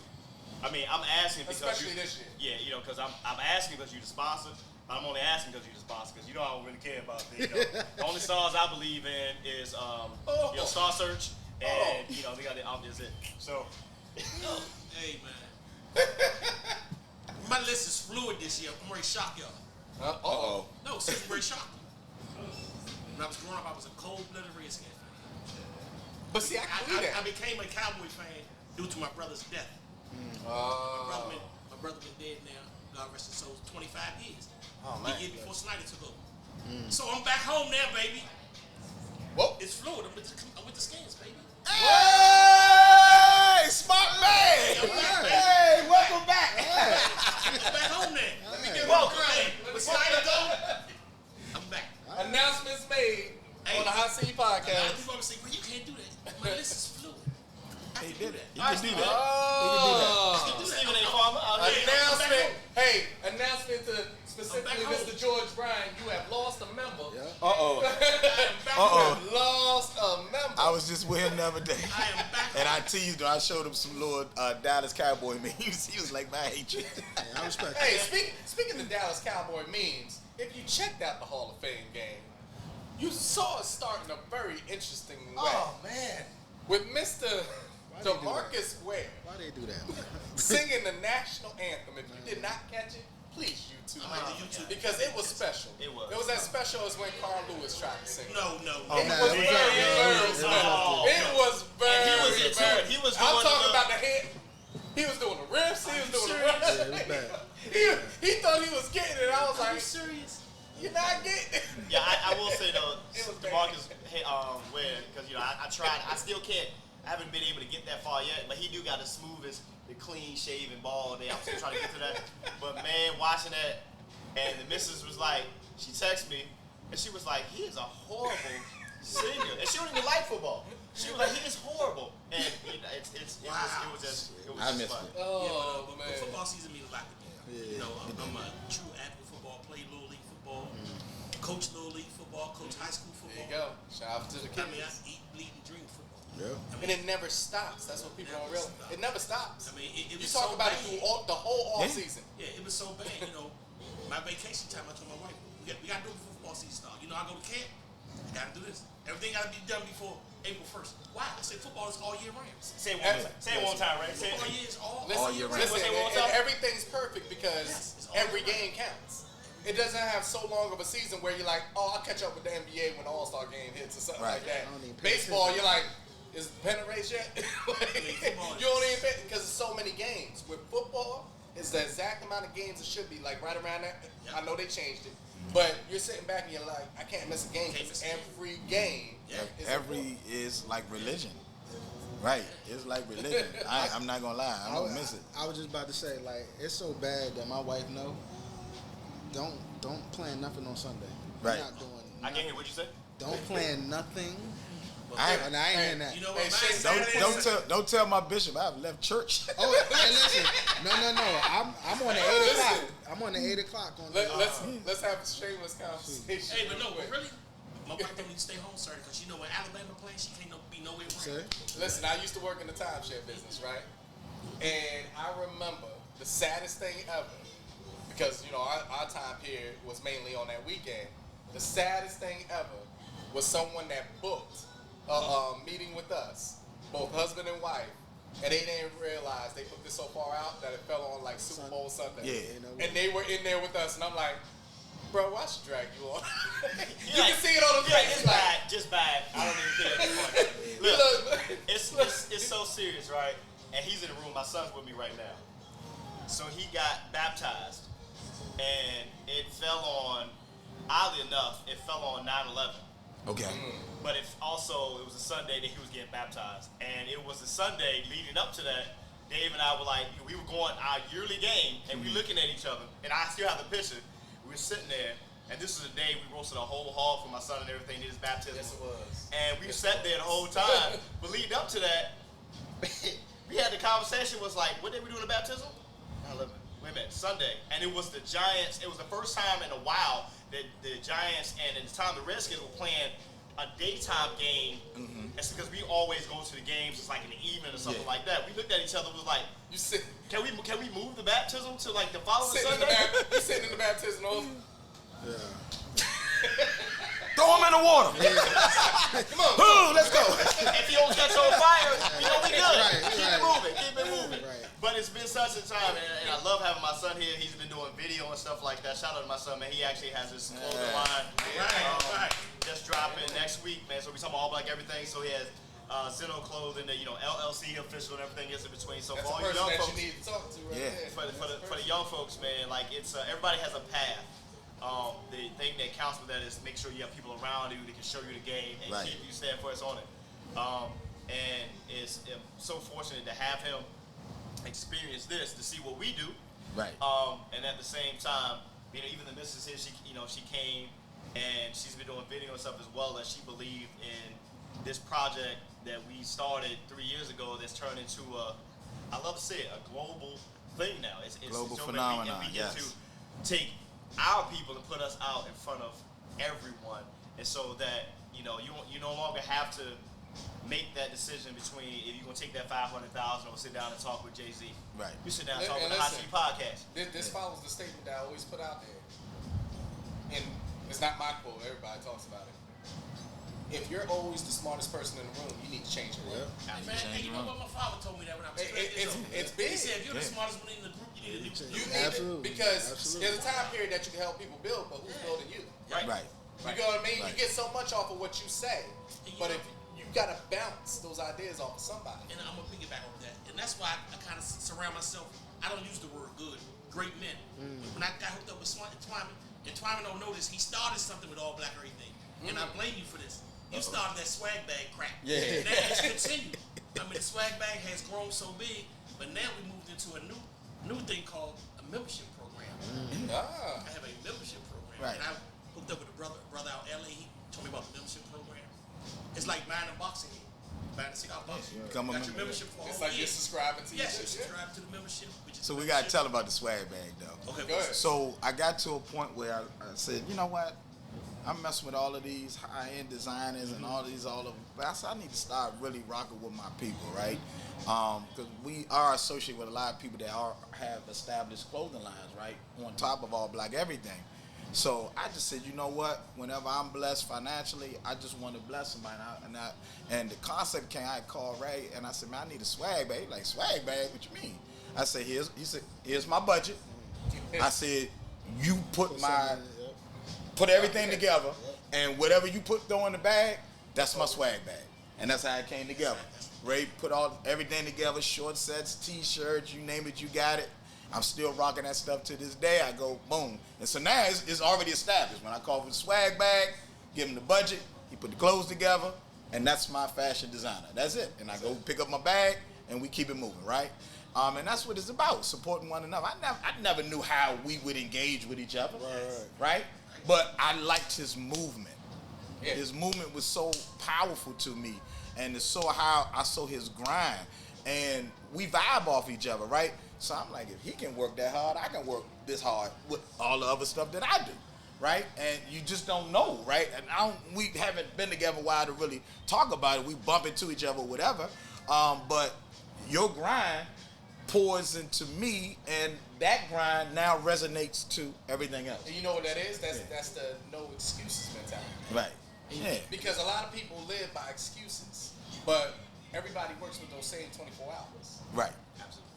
I mean, I'm asking because especially this year. Yeah, you know, because I'm asking because you're the sponsor. I'm only asking because you're the sponsor, because you know I don't really care about the, you know, the only stars I believe in is you know, Star Search and you know they got the obvious it. So hey man, my list is fluid this year. I'm ready to shock y'all. No, seriously, I'm ready to shock you. When I was growing up, I was a cold-blooded Redskin fan. But see, I became a Cowboy fan due to my brother's death. My brother been dead now. God rest his soul. 25 years. Oh, man. The year before Snyder took over. So I'm back home now, baby. Well, it's fluid. I'm with the Skins, baby. Hey, smart man. Hey, welcome back. I'm back home now. Let me get welcome. When Snyder go, I'm back. Announcements made on the Hot Seat Podcast. A lot of people always say, well, you can't do that. My list is fluid. He did it. He can do that. Stephen A. Farmer. Announcement. Hey, announcement to specifically Mr. George Bryan. You have lost a member. Yeah. You have lost a member. I was just with him the other day. I am back. And I teased him. I showed him some little Dallas Cowboy memes. He was like, man, I hate you. I respect Hey, speaking of Dallas Cowboy memes, if you checked out the Hall of Fame game, you saw it start in a very interesting way. Oh, man. With Mr. DeMarcus Ware. Why they do that, man? Singing the national anthem. If you did not catch it, Please YouTube I might do YouTube. because it was special. It was. It was as special as when Carl Lewis tried to sing. No. It was very. He was into it. He was I'm doing talking the- about the head. He was doing the riffs. He was doing the rush. Yeah, it was bad. He thought he was getting it. I was Are like, you serious? you're not getting it. Yeah, I will say though, It was DeMarcus, because I tried. I still can't. I haven't been able to get that far yet, but he do got the smoothest, the clean shaven bald. I'm still trying to get to that. But man, watching that, and the missus was like, she texted me, and she was like, he is a horrible singer, and she don't even like football. She was like, he is horrible, and it was just I missed fun. it. Oh, but man. football season means a lot to me. Yeah. You know, I'm a true advocate football, play little league football, coach little league football, coach high school There football. you go. Shout out to the I mean, I kids. eat, bleed, and dream football. Yeah. And it never stops. That's what people don't realize. It never stops. I mean, it You was talk so about bad. it through the whole off season. Yeah, it was so bad. You know, my vacation time, I told my wife, we got to do it before football season starts. You know, I go to camp, I got to do this. Everything got to be done before April 1st. Why? I say football is all year round. Say it one time. Say it one time, right? Say it. Football year is all Listen, year round. listen, Say one and time. everything's perfect because Yes, it's all every right. game counts. It doesn't have so long of a season where you're like, oh, I'll catch up with the NBA when the All-Star game hits or something Right. like that. I don't even pay Baseball, attention. you're like, is the pennant race yet? football You don't even pay because there's so many games. With football, it's the exact amount of games it should be, like right around that. Yep. I know they changed it. But you're sitting back and you're like, I can't miss a game Can't because miss a game. every game Yeah. is Every important. is like religion. Right. It's like religion. I'm not gonna lie. I don't miss it. I was just about to say, like, it's so bad that my wife know. Don't plan nothing on Sunday. We're Right. not doing. I can't hear what you said. Don't plan nothing. I And I ain't hearing that. You know Hey, what? Shane, don't tell my bishop I've left church. Oh, and listen, no. I'm on the 8 o'clock. I'm on the 8 o'clock on the. Let's have a shameless conversation. Hey, but no, real quick. really, my wife don't need to stay home, sir, because you know when Alabama plays, she can't be nowhere around. See? Listen, I used to work in the timeshare business, right? And I remember the saddest thing ever, because you know our time period was mainly on that weekend. The saddest thing ever was someone that booked a meeting with us, both husband and wife, and they didn't realize they put this so far out that it fell on like Super Bowl Sunday. Yeah. And they were in there with us, and I'm like, bro, why should drag you on? you Like, can see it on the yeah, face. it's bad, just bad. I don't even care at this point. Look, it's so serious, right? And he's in the room. My son's with me right now. So he got baptized, and it fell on. Oddly enough, it fell on 9/11. Okay. But it was a Sunday that he was getting baptized, and it was a Sunday leading up to that. Dave and I were like, we were going our yearly game, and we looking at each other, and I still have the picture. We were sitting there, and this was the day we roasted a whole hog for my son and everything. Did his baptism. Yes, it was. And we sat there the whole time. But leading up to that, we had the conversation. Was like, what did we do in the baptism? 9/11. Wait a minute, Sunday, and it was the Giants. It was the first time in a while that the Giants and at the time the Redskins were playing a daytime game. It's because we always go to the games. It's like in the evening or something like that. We looked at each other. Was like, You sit, can we move the baptism to like the following sitting in the Sunday? you sitting in the baptism. Yeah. Throw him in the water. Come on. Ooh, let's go. If you don't catch on fire, you know we good. Right, Keep right. it moving. Keep it moving. Right. But it's been such a time, and I love having my son here. He's been doing video and stuff like that. Shout out to my son, man. He actually has his clothing line. Right. Just dropping next week, man. So we talking about all black everything. So he has Zeno clothing, LLC official and everything is in between. So That's for all the you person young that folks, you need to talk to right Yeah. there. for the young folks, man, like it's everybody has a path. The thing that counts with that is make sure you have people around you that can show you the game and Right. keep you stand for us on it. And I'm so fortunate to have him experience this, to see what we do. Right. And at the same time, even the missus here, she came and she's been doing video and stuff as well, and she believed in this project that we started 3 years ago that's turned into I love to say it, a global thing now. It's Global so phenomenon, and we get yes. to take our people and put us out in front of everyone, and so that you no longer have to make that decision between if you're gonna take that $500,000 or sit down and talk with Jay-Z. Right. You sit down and And talk with the Hot listen, Seat Podcast. This follows the statement that I always put out there. And it's not my quote, everybody talks about it. If you're always the smartest person in the room, you need to change your way. Hey, man, you know what? My father told me that when I was 12 years old. It's big. He said, if you're the Yeah. smartest one in the group, you need a new. You need Absolutely. it because Absolutely. there's a time period that you can help people build, but who's building you? Right. Right. You know what I mean? Right. You get so much off of what you say, And but if you gotta bounce those ideas off of somebody. And I'm gonna piggyback off that, and that's why I kind of surround myself. I don't use the word good, great men. When I got hooked up with Twyman, and Twyman don't know this, he started something with All Black everything, and I blame you for this. You started that swag bag crap. Yeah. And that has continued. I mean, the swag bag has grown so big, but now we moved into a new thing called a membership program. Ah. I have a membership program, Right. and I hooked up with a brother out LA. He told me about the membership program. It's like buying a boxing game, buying a cigar box. Become a Got your member. membership for a It's whole like year. you're subscribing to your Yes, you shit. subscribe to the membership. Which is So the we gotta membership. tell about the swag bag though. Okay, Go ahead. So I got to a point where I said, you know what? I'm messing with all of these high-end designers and all of them. But I said I need to start really rocking with my people, right? Because we are associated with a lot of people that have established clothing lines, right? On top of All Black everything. So I just said, you know what? Whenever I'm blessed financially, I just want to bless somebody. And the concept came. I called Ray and I said, man, I need a swag bag. He like, swag bag? What you mean? I said, he said, here's my budget. I said, you put everything together, and whatever you throw in the bag, that's my swag bag. And that's how it came together. Ray put everything together, short sets, t-shirts, you name it, you got it. I'm still rocking that stuff to this day. I go, boom. And so now it's already established. When I call for the swag bag, give him the budget, he put the clothes together, and that's my fashion designer. That's it. And I go pick up my bag, and we keep it moving, right? And that's what it's about, supporting one another. I never knew how we would engage with each other, right? But I liked his movement. Yeah. His movement was so powerful to me, and it's so how I saw his grind, and we vibe off each other, right? So I'm like, if he can work that hard, I can work this hard with all the other stuff that I do, right? And you just don't know, right? And we haven't been together a while to really talk about it. We bump into each other, whatever. But your grind pours into me, and that grind now resonates to everything else. And you know what that is? That's the no excuses mentality. Right. Yeah. Because a lot of people live by excuses, but everybody works with those same 24 hours. Right.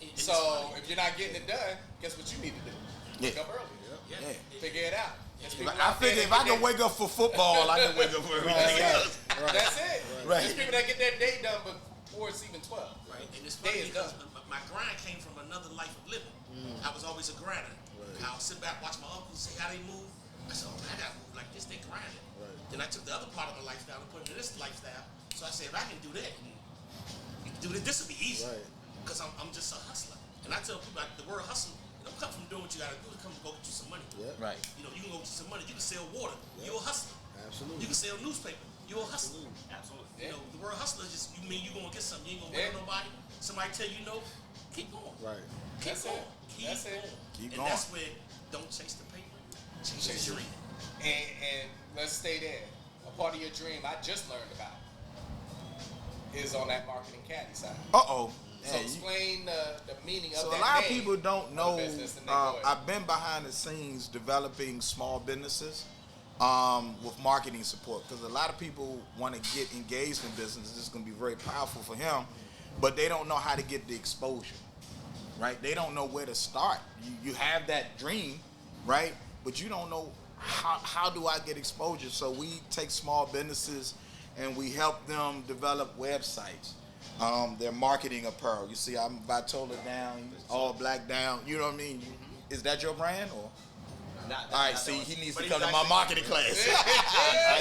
And So it's funny. if you're not getting it done, guess what you need to do? Wake Yeah. up early. Yeah. Figure it out. There's people I out there figure if that I get can wake up for football, I can wake up for everything else. That's it. Right. There's people that get their day done before it's even 12. Right. And it's Day funny is because done. my grind came from another life of living. I was always a grinder. I'll sit back, watch my uncles see how they move. I said, oh, man, I gotta move like this. They grinding. Then I took the other part of my lifestyle and put it in this lifestyle. So I said, if I can do that, you can do this. This will be easy. Because I'm just a hustler. And I tell people the word hustle, it don't come from doing what you gotta do. It comes to go get you some money. Right. You know, you can go get some money. You can sell water. You're a hustler. Absolutely. You can sell newspaper. You're a hustler. Absolutely. You know, the word hustler is just, you mean you gonna get something. You ain't gonna wait on nobody. Somebody tell you no, keep going. Right. Keep That's going. it. Keep That's it. going. Keep And going. that's where don't chase the paper. Chase the dream. And let's stay there. A part of your dream I just learned about is on that marketing caddy side. Uh-oh. So Yeah, explain the meaning of So that a lot of name people don't of know. the business, and then go ahead. I've been behind the scenes developing small businesses with marketing support, because a lot of people want to get engaged in business. This is going to be very powerful for him, but they don't know how to get the exposure, right? They don't know where to start. You have that dream, right? But you don't know how do I get exposure. So we take small businesses and we help them develop websites. Their marketing apparel. You see, I'm Vitola down, All Black down. You know what I mean? Is that your brand or? All right. See, he needs to come to my marketing class.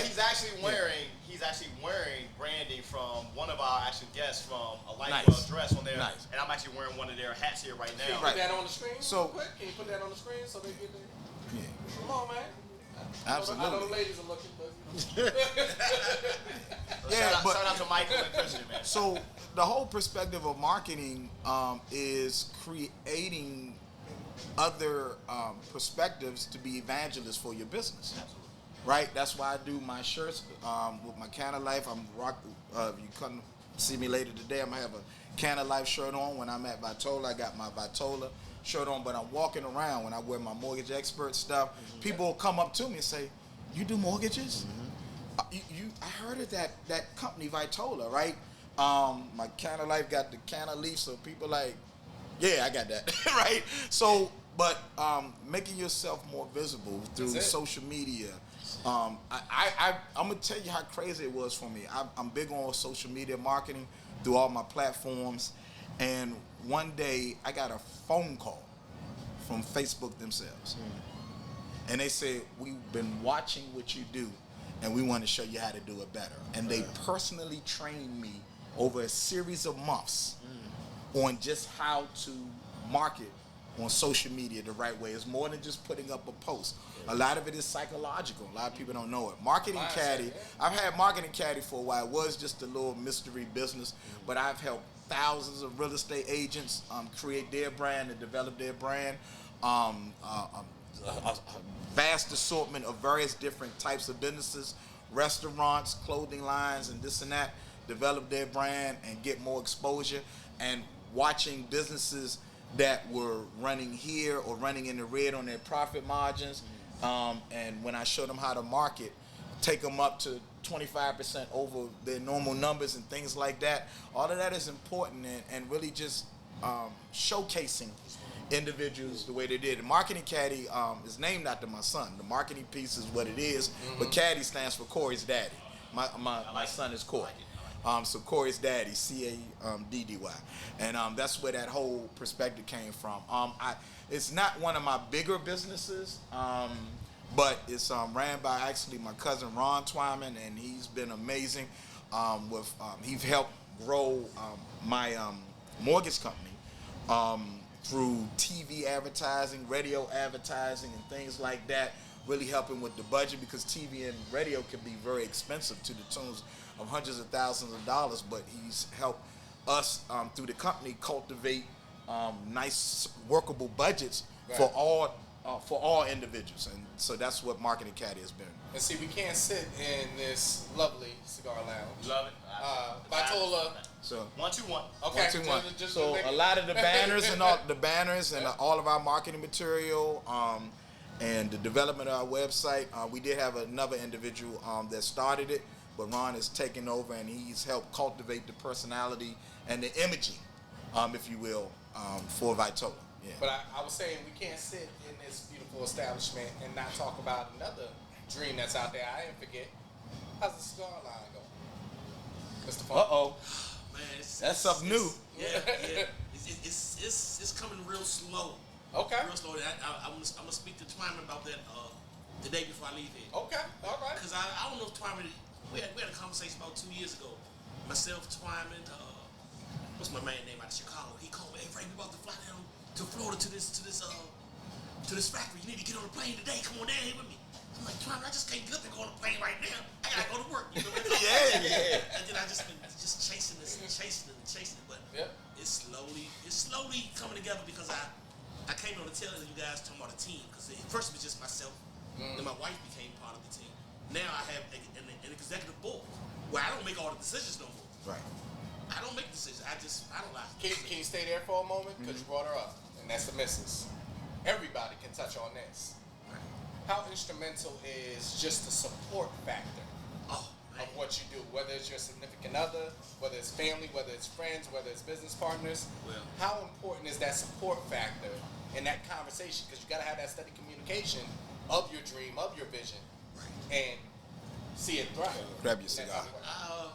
He's actually wearing branding from one of our actual guests from a Life Well Dress on there, Nice. and I'm actually wearing one of their hats here right now. Put that on the screen So- real quick? Can you put that on the screen so they get there? Yeah, Come on, man. I know the absolutely. ladies are looking, but Yeah, shout but out to Michael and Christian, man. so the whole perspective of marketing is creating other perspectives to be evangelists for your business. Right? That's why I do my shirts with my Can of Life. I'm rock. You come see me later today. I'm gonna have a Can of Life shirt on. When I'm at Vitola, I got my Vitola shirt on. But I'm walking around when I wear my mortgage expert stuff. People will come up to me and say, "You do mortgages?" I heard of that company Vitola, right? My Can of Life got the Can of Leaf, so people like, Yeah, I got that. Right? So, but making yourself more visible through social media. I'm going to tell you how crazy it was for me. I'm big on social media marketing through all my platforms. And one day I got a phone call from Facebook themselves. And they said, we've been watching what you do, and we want to show you how to do it better. And they personally trained me over a series of months on just how to market on social media the right way. It's more than just putting up a post. A lot of it is psychological. A lot of people don't know it. Marketing Caddy, I've had Marketing Caddy for a while. It was just a little mystery business, but I've helped thousands of real estate agents create their brand and develop their brand. A vast assortment of various different types of businesses, restaurants, clothing lines, and this and that, develop their brand and get more exposure. And watching businesses that were running here or running in the red on their profit margins, and when I showed them how to market, take them up to 25% over their normal numbers and things like that. All of that is important, and really just showcasing individuals the way they did. The Marketing Caddy is named after my son. The marketing piece is what it is, but Caddy stands for Corey's daddy. My son is Corey. So Corey's daddy, C-A-D-D-Y. And that's where that whole perspective came from. It's not one of my bigger businesses, but it's ran by actually my cousin Ron Twyman, and he's been amazing. He's helped grow my mortgage company through TV advertising, radio advertising, and things like that, really helping with the budget, because TV and radio can be very expensive to the tunes of hundreds of thousands of dollars, but he's helped us through the company cultivate nice workable budgets for all individuals, and so that's what Marketing Caddy has been. And see, we can't sit in this lovely cigar lounge. Love it. Vitola. So 121. Okay. 121. Just So a lot of the banners and all of our marketing material, and the development of our website. We did have another individual that started it, but Ron has taken over, and he's helped cultivate the personality and the imaging, if you will, for Vitola. Yeah. But I was saying we can't sit in this beautiful establishment and not talk about another dream that's out there. I didn't forget. How's the cigar line going, Mr. Funk? Man, That's something new. Yeah. It's coming real slow. Okay. Real slow. I'm gonna speak to Twyman about that the day before I leave here. Okay. All right. Because I don't know if Twyman. We had a conversation about 2 years ago. Myself, Twyman, what's my man name out of Chicago? He called me, hey Ray, we about to fly down to Florida to this factory. You need to get on the plane today. Come on down here with me. I'm like, Twyman, I just can't get up and go on the plane right now. I gotta go to work. You know what I'm saying? Yeah. And then I just been chasing this and chasing it, but it's slowly coming together, because I came on to tell you guys talking about a team, because first it was just myself, then my wife became part of the team. Now I have an executive board where I don't make all the decisions no more. Right. I don't make decisions. I don't lie. Can you stay there for a moment? Because you brought her up, and that's the missus. Everybody can touch on this. How instrumental is just the support factor of what you do, whether it's your significant other, whether it's family, whether it's friends, whether it's business partners? Well, how important is that support factor in that conversation? Because you got to have that steady communication of your dream, of your vision, and see it thrive. Grab your cigar.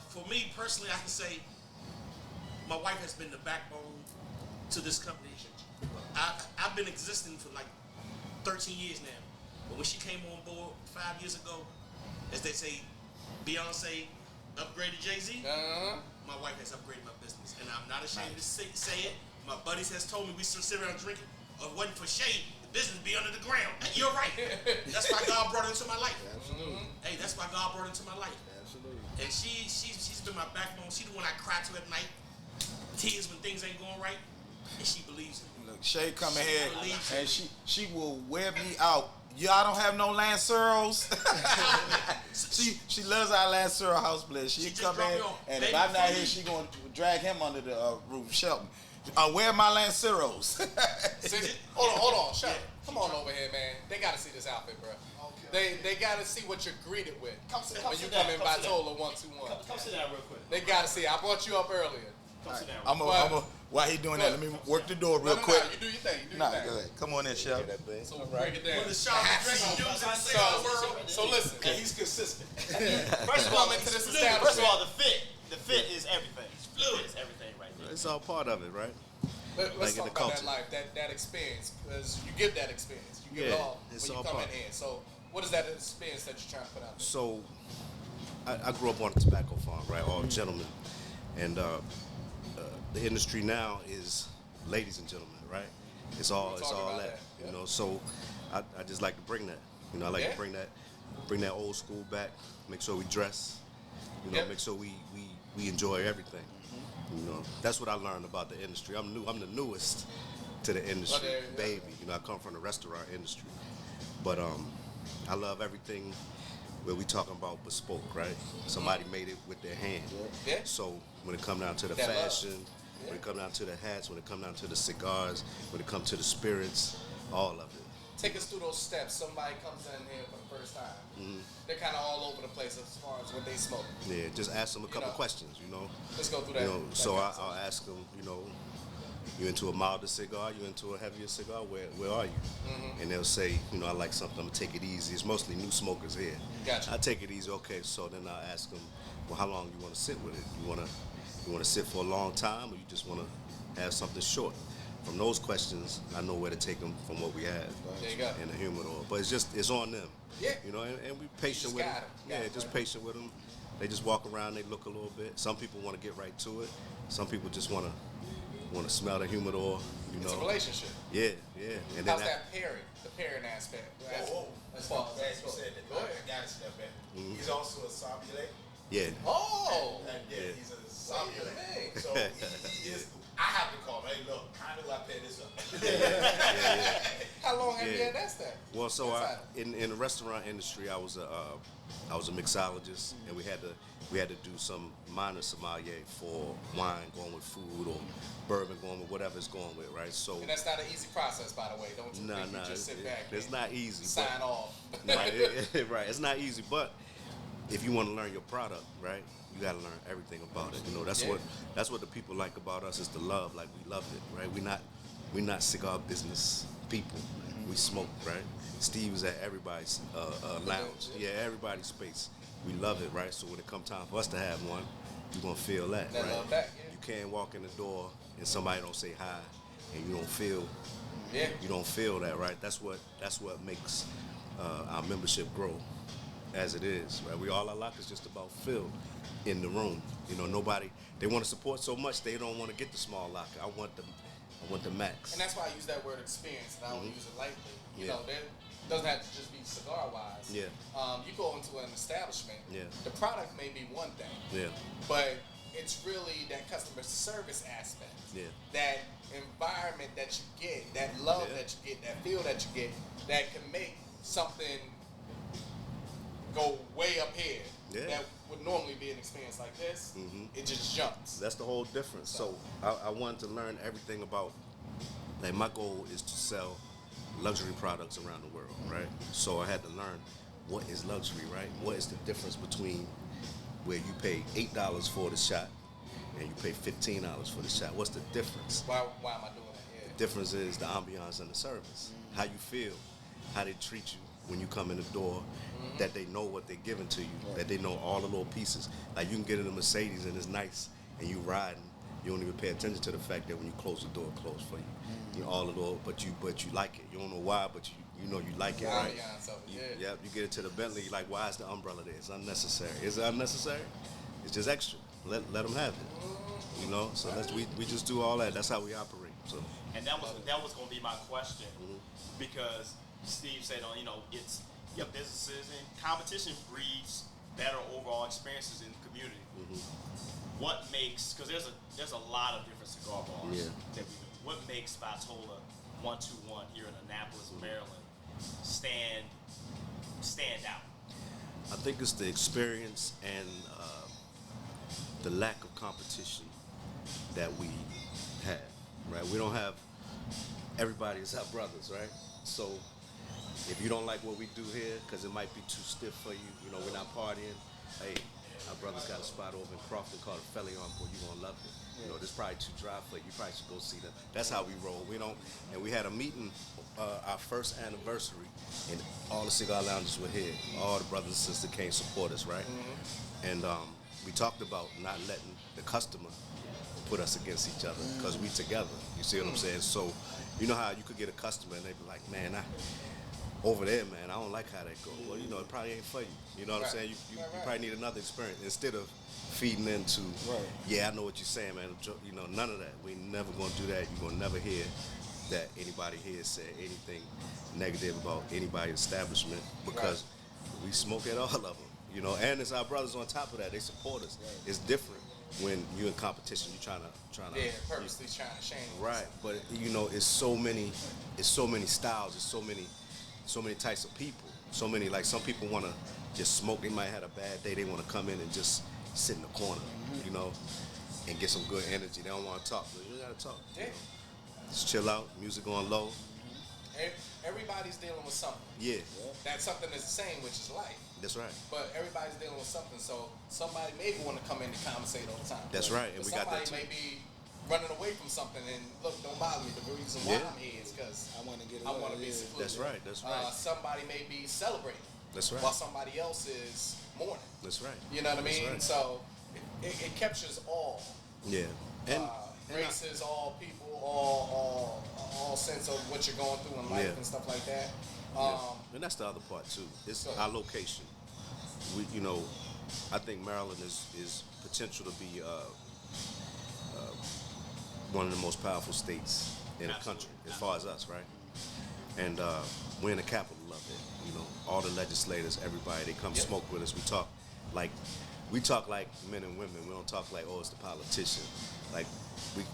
For me personally, I can say my wife has been the backbone to this company. I've been existing for like 13 years now. But when she came on board 5 years ago, as they say, Beyonce upgraded Jay-Z, my wife has upgraded my business. And I'm not ashamed to say it. My buddies has told me we should sit around drinking. If it wasn't for shade, the business would be under the ground. You're right. That's why God brought her into my life. Absolutely. Hey, that's why God brought her into my life. Absolutely. And she's been my backbone. She's the one I cry to at night. Tears when things ain't going right. And she believes in me. Look, Shay come ahead, believes and she will wear me out. Y'all don't have no Lanceros. she loves our Lancero house blend. She just come dropped in, me off. and Baby if I'm not for here, me. she gonna drag him under the roof. Shelton, where are my Lanceros? Hold on, Shelton. Come on over here, man. They got to see this outfit, bro. They got to see what you're greeted with when you come in Vitola 121. Come sit down real quick. They got to see. I brought you up earlier. Come sit down. I'm While he doing that, let me work the door real No, quick. you do your thing. You do Nah, your thing. go ahead. Come on in, Chef. So we'll break it down. When the shop dressing dudes in the cigar world. So listen. And he's consistent. First of all, into this establishment. First of all, the fit is everything. Fluid is everything right there. It's all part of it, right? Let's Like in talk the about culture. that life, that experience, because you give that experience. You give Yeah, it all it's when you all come part. in here. So what is that experience that you're trying to put out there? So, I grew up on a tobacco farm, right? All gentlemen, and the industry now is ladies and gentlemen, right? It's all We'll talk about that, that, yeah. you know. So, I just like to bring that, you know. I like Yeah. to bring that old school back. Make sure we dress, you know. Yep. Make sure we enjoy everything. You know, that's what I learned about the industry. I'm the newest to the industry, there, yeah. baby. You know, I come from the restaurant industry, but I love everything where we talking about bespoke, right? Somebody made it with their hand. Yeah. So when it come down to the That love. fashion, when it come down to the hats, when it come down to the cigars, when it come to the spirits, all of it. Take us through those steps. Somebody comes in here for the first time. They're kind of all over the place as far as what they smoke. Yeah, just ask them a couple know. questions, you know. Let's go through that. You know, that so conversation. I'll ask them, you know, you into a milder cigar, you into a heavier cigar, where are you? And they'll say, you know, I like something, I'm gonna take it easy. It's mostly new smokers here. Gotcha. I take it easy, okay, so then I'll ask them, well, how long you wanna sit with it? You wanna sit for a long time, or you just wanna have something short? From those questions, I know where to take them from what we have There you go. in the humidor. But it's on them. Yeah. You know, and we patient just with got them. 'em. Yeah, Got 'em, just right. patient with them. They just walk around, they look a little bit. Some people want to get right to it. Some people just want to smell the humidor. You It's a know. relationship. Yeah, yeah. And How's then that pairing? The pairing aspect. As far as As you said that, Go ahead. I gotta step back. He's also a sommelier. yeah. Oh. And yeah, Yeah. he's a sommelier. minute. So he is. I have to call him. Hey, look, how do I pair this up? How long have you Yeah. had that step? Well, so Inside. in the restaurant industry, I was a mixologist, and we had to do some minor sommelier for wine going with food or bourbon going with whatever's going with, right? So And that's not an easy process, by the way. Don't you think you just sit back it's and not easy. sign but, off? right, it's not easy, but if you want to learn your product, right, you got to learn everything about it. You know, that's Yeah. what the people like about us is the love. Like, we love it, right? We're not cigar business people. We smoke, right? Steve is at everybody's lounge. Yeah, everybody's space. We love it, right? So when it come time for us to have one, you're gonna feel that, That right? love back, yeah. You can't walk in the door and somebody don't say hi, and you don't feel Yeah. you don't feel that, right? That's what makes our membership grow as it is, right? All our lockers just about filled in the room. You know, they want to support so much they don't want to get the small locker. I want the max. And that's why I use that word experience, and I don't use it lightly. You Yeah. know, there doesn't have to just be cigar wise. Yeah. You go into an establishment, Yeah. the product may be one thing, Yeah, but it's really that customer service aspect. Yeah. That environment that you get, that love Yeah. that you get, that feel that you get, that can make something go way up here. Yeah. That would normally be an experience like this. It just jumps. that's the whole difference. So I wanted to learn everything about. Like, my goal is to sell luxury products around the world, right? So I had to learn what is luxury, right? What is the difference between where you pay $8 for the shot and you pay $15 for the shot? What's the difference? Why am I doing that? Yeah. The difference is the ambiance and the service. How you feel, how they treat you when you come in the door, that they know what they're giving to you, that they know all the little pieces. Like, you can get in a Mercedes and it's nice, and you riding, you don't even pay attention to the fact that when you close the door, it closed for you. You know, all the little, but you like it. You don't know why, but you know you like it, The right? ambiance of it, yeah. Yep, you get into the Bentley, you're like, why is the umbrella there? It's unnecessary. Is it unnecessary? It's just extra. Let them have it. You know, so we just do all that. That's how we operate. So And that was going to be my question, because Steve said, you know, it's your businesses and competition breeds better overall experiences in the community. What makes, because there's a lot of different cigar bars Yeah. that we do. What makes Vitola 121 here in Annapolis, Maryland, stand out? I think it's the experience and the lack of competition that we have, right? We don't have, everybody is our brothers, right? So if you don't like what we do here, because it might be too stiff for you, we're not partying, hey, our brother's got a spot over in Crofton called the Felion, boy, you're going to love it. You know, this is probably too dry for you. You probably should go see them. That's how we roll. We don't. And we had a meeting, our first anniversary, and all the cigar lounges were here. All the brothers and sisters came support us, right? And we talked about not letting the customer put us against each other because we together. You see what I'm saying? So, you know how you could get a customer and they be like, man, over there, man, I don't like how that go. Well, you know, it probably ain't for you. You know what I'm saying? You probably need another experience instead of feeding into, yeah, I know what you're saying, man. You know, none of that. We never gonna do that. You're gonna never hear that anybody here said anything negative about anybody's establishment because we smoke at all of them. You know, and it's our brothers on top of that. They support us. It's different when you're in competition. You're trying to purposely trying to shame. Right, but you know, it's so many styles. It's so many types of people. So many, like some people want to just smoke. They might have had a bad day. They want to come in and just sit in the corner, you know, and get some good energy. They don't want to talk. But you got to talk. Yeah. You know? Just chill out. Music on low. Everybody's dealing with something. Yeah. That something is the same, which is life. That's right. But everybody's dealing with something. So somebody may want to come in and conversate all the time. That's right. And we got that too. Somebody may be running away from something and look, don't bother me. The reason why I'm here is because I want to get. I want to be secluded. That's right. That's right. Somebody may be celebrating. That's right. While somebody else is mourning. That's right. You know what I mean? Right. So it captures all. Yeah. And races, all people, all sense of what you're going through in life and stuff like that. And that's the other part too. It's our location. We, you know, I think Maryland is potential to be one of the most powerful states in the country, as far as us, right? And we're in the capital of it. You know, all the legislators, everybody, they come smoke with us. We talk like men and women. We don't talk like, oh, it's the politician. Like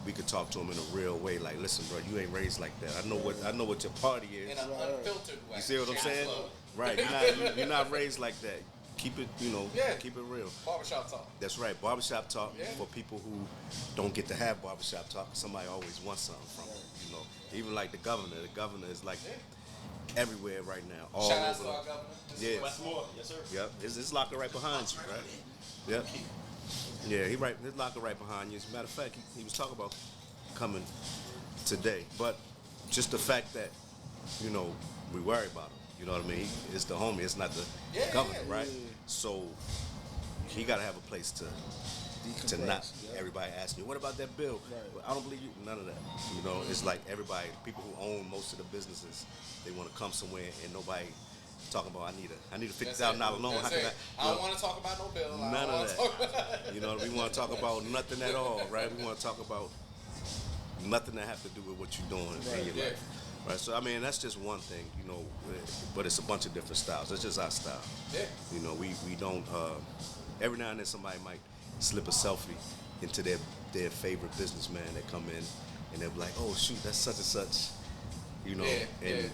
we could talk to them in a real way. Like, listen, bro, you ain't raised like that. I know what your party is. In an unfiltered way. You see what I'm saying? Right. You're not raised like that. Keep it, you know, keep it real. Barbershop talk. That's right. Barbershop talk for people who don't get to have barbershop talk. Somebody always wants something from them. You know, even like the governor. The governor is like everywhere right now. All Shout out over. to our governor. Yeah. Westmore, yes sir. Yep. His locker right behind you, right? Yep. Yeah, his locker right behind you. As a matter of fact, he was talking about coming today. But just the fact that, you know, we worry about him. You know what I mean? It's the homie. It's not the governor, right? So he got to have a place to not everybody asking you, what about that bill? Right. Well, I don't believe you. None of that. You know, it's like everybody, people who own most of the businesses, they want to come somewhere and nobody talking about I need a $50,000 loan. How can I don't want to talk about no bill. None of that. You know, we want to talk about nothing at all, right? We want to talk about nothing that have to do with what you're doing in your life. Right, so I mean that's just one thing, you know, but it's a bunch of different styles. It's just our style. Yeah. You know, we don't. Every now and then somebody might slip a selfie into their favorite businessman that come in, and they'll be like, oh shoot, that's such and such. You know,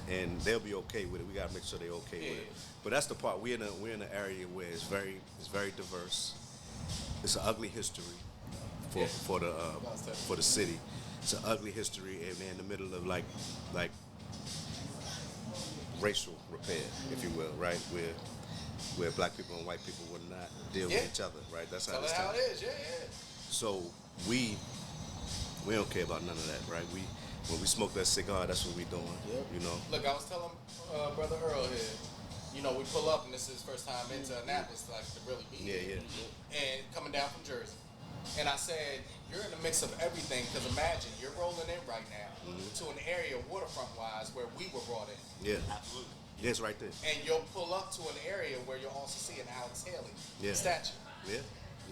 and they'll be okay with it. We gotta make sure they're okay with it. But that's the part. We're in an area where it's very diverse. It's an ugly history for the city. It's an ugly history, and we're in the middle of like racial repair, if you will, right? Where black people and white people would not deal with each other, right? That's how it is, So we don't care about none of that, right? When we smoke that cigar, that's what we doing, you know? Look, I was telling Brother Earl here, you know, we pull up and this is his first time into Annapolis, like to really be here. And coming down from Jersey. And I said, you're in the mix of everything, because imagine, you're rolling in right now to an area waterfront-wise where we were brought in. Yeah. Absolutely. Yeah, it's right there. And you'll pull up to an area where you'll also see an Alex Haley statue. Yeah.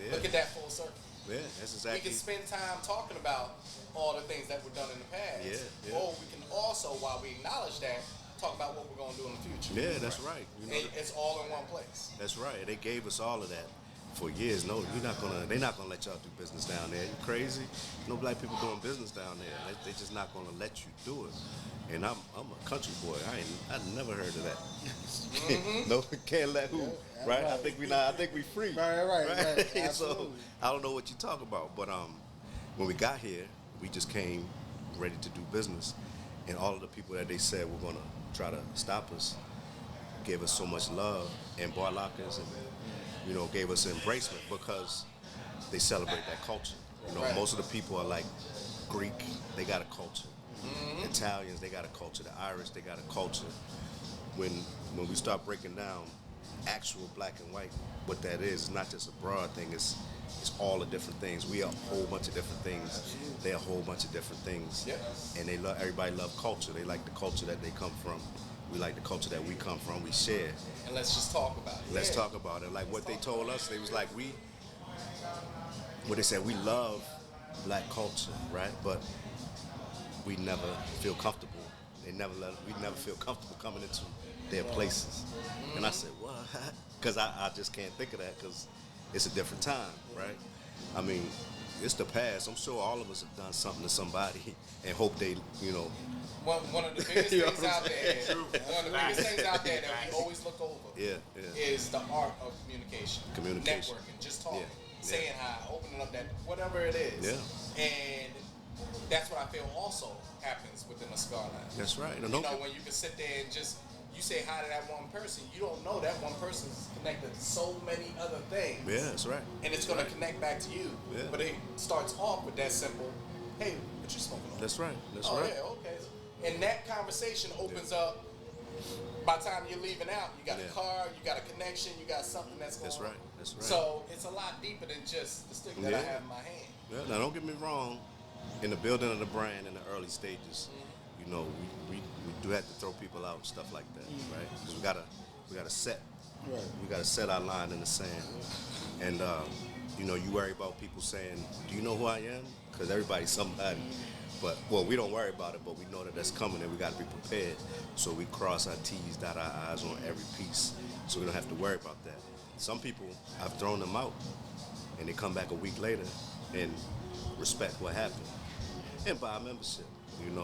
Look at that full circle. Yeah, that's exactly. We can spend time talking about all the things that were done in the past. Yeah. Or we can also, while we acknowledge that, talk about what we're going to do in the future. Yeah, that's right. You know, it's all in one place. That's right. They gave us all of that for years. No, they're not gonna let y'all do business down there. You crazy? No black people doing business down there. They just not gonna let you do it. And I'm a country boy. I never heard of that. No, can't let who? Right? I think we free. Right. So I don't know what you talk about. But when we got here, we just came ready to do business, and all of the people that they said were gonna try to stop us gave us so much love and bar lockers and, you know, gave us embracement because they celebrate that culture. You know, Right. most of the people are like Greek, they got a culture. Italians, they got a culture. The Irish, they got a culture. When we start breaking down actual black and white, what that is not just a broad thing. It's all the different things. We are a whole bunch of different things. They're a whole bunch of different things. Yep. And everybody love culture. They like the culture that they come from. We like the culture that we come from. We share. And let's just talk about it. Let's talk about it. Like what they told us, they was like what they said, we love black culture, right? But we never feel comfortable. We never feel comfortable coming into their places. And I said, what? Because I just can't think of that because it's a different time, right? I mean, it's the past. I'm sure all of us have done something to somebody and hope they, One of the biggest things out there, one of the biggest things out there that we always look over is the art of communication. Networking, just talking, saying hi, opening up that, whatever it is. Yeah. And that's what I feel also happens within a cigar lounge. That's right. When you can sit there and just, you say hi to that one person, you don't know that one person is connected to so many other things. Yeah, that's right. And it's going to connect back to you. Yeah. But it starts off with that simple, hey, what you smoking on? That's right. That's Oh, right. yeah, okay. And that conversation opens up. By the time you're leaving out, you got a car, you got a connection, you got something that's going on. That's right. So it's a lot deeper than just the stick that I have in my hand. Yeah, now don't get me wrong. In the building of the brand in the early stages, we do have to throw people out and stuff like that, right? Because we gotta set, we gotta set our line in the sand. And you worry about people saying, "Do you know who I am?" Because everybody's somebody. But we don't worry about it, but we know that that's coming, and we got to be prepared. So we cross our T's, dot our I's on every piece, so we don't have to worry about that. Some people, I've thrown them out, and they come back a week later and respect what happened and buy a membership.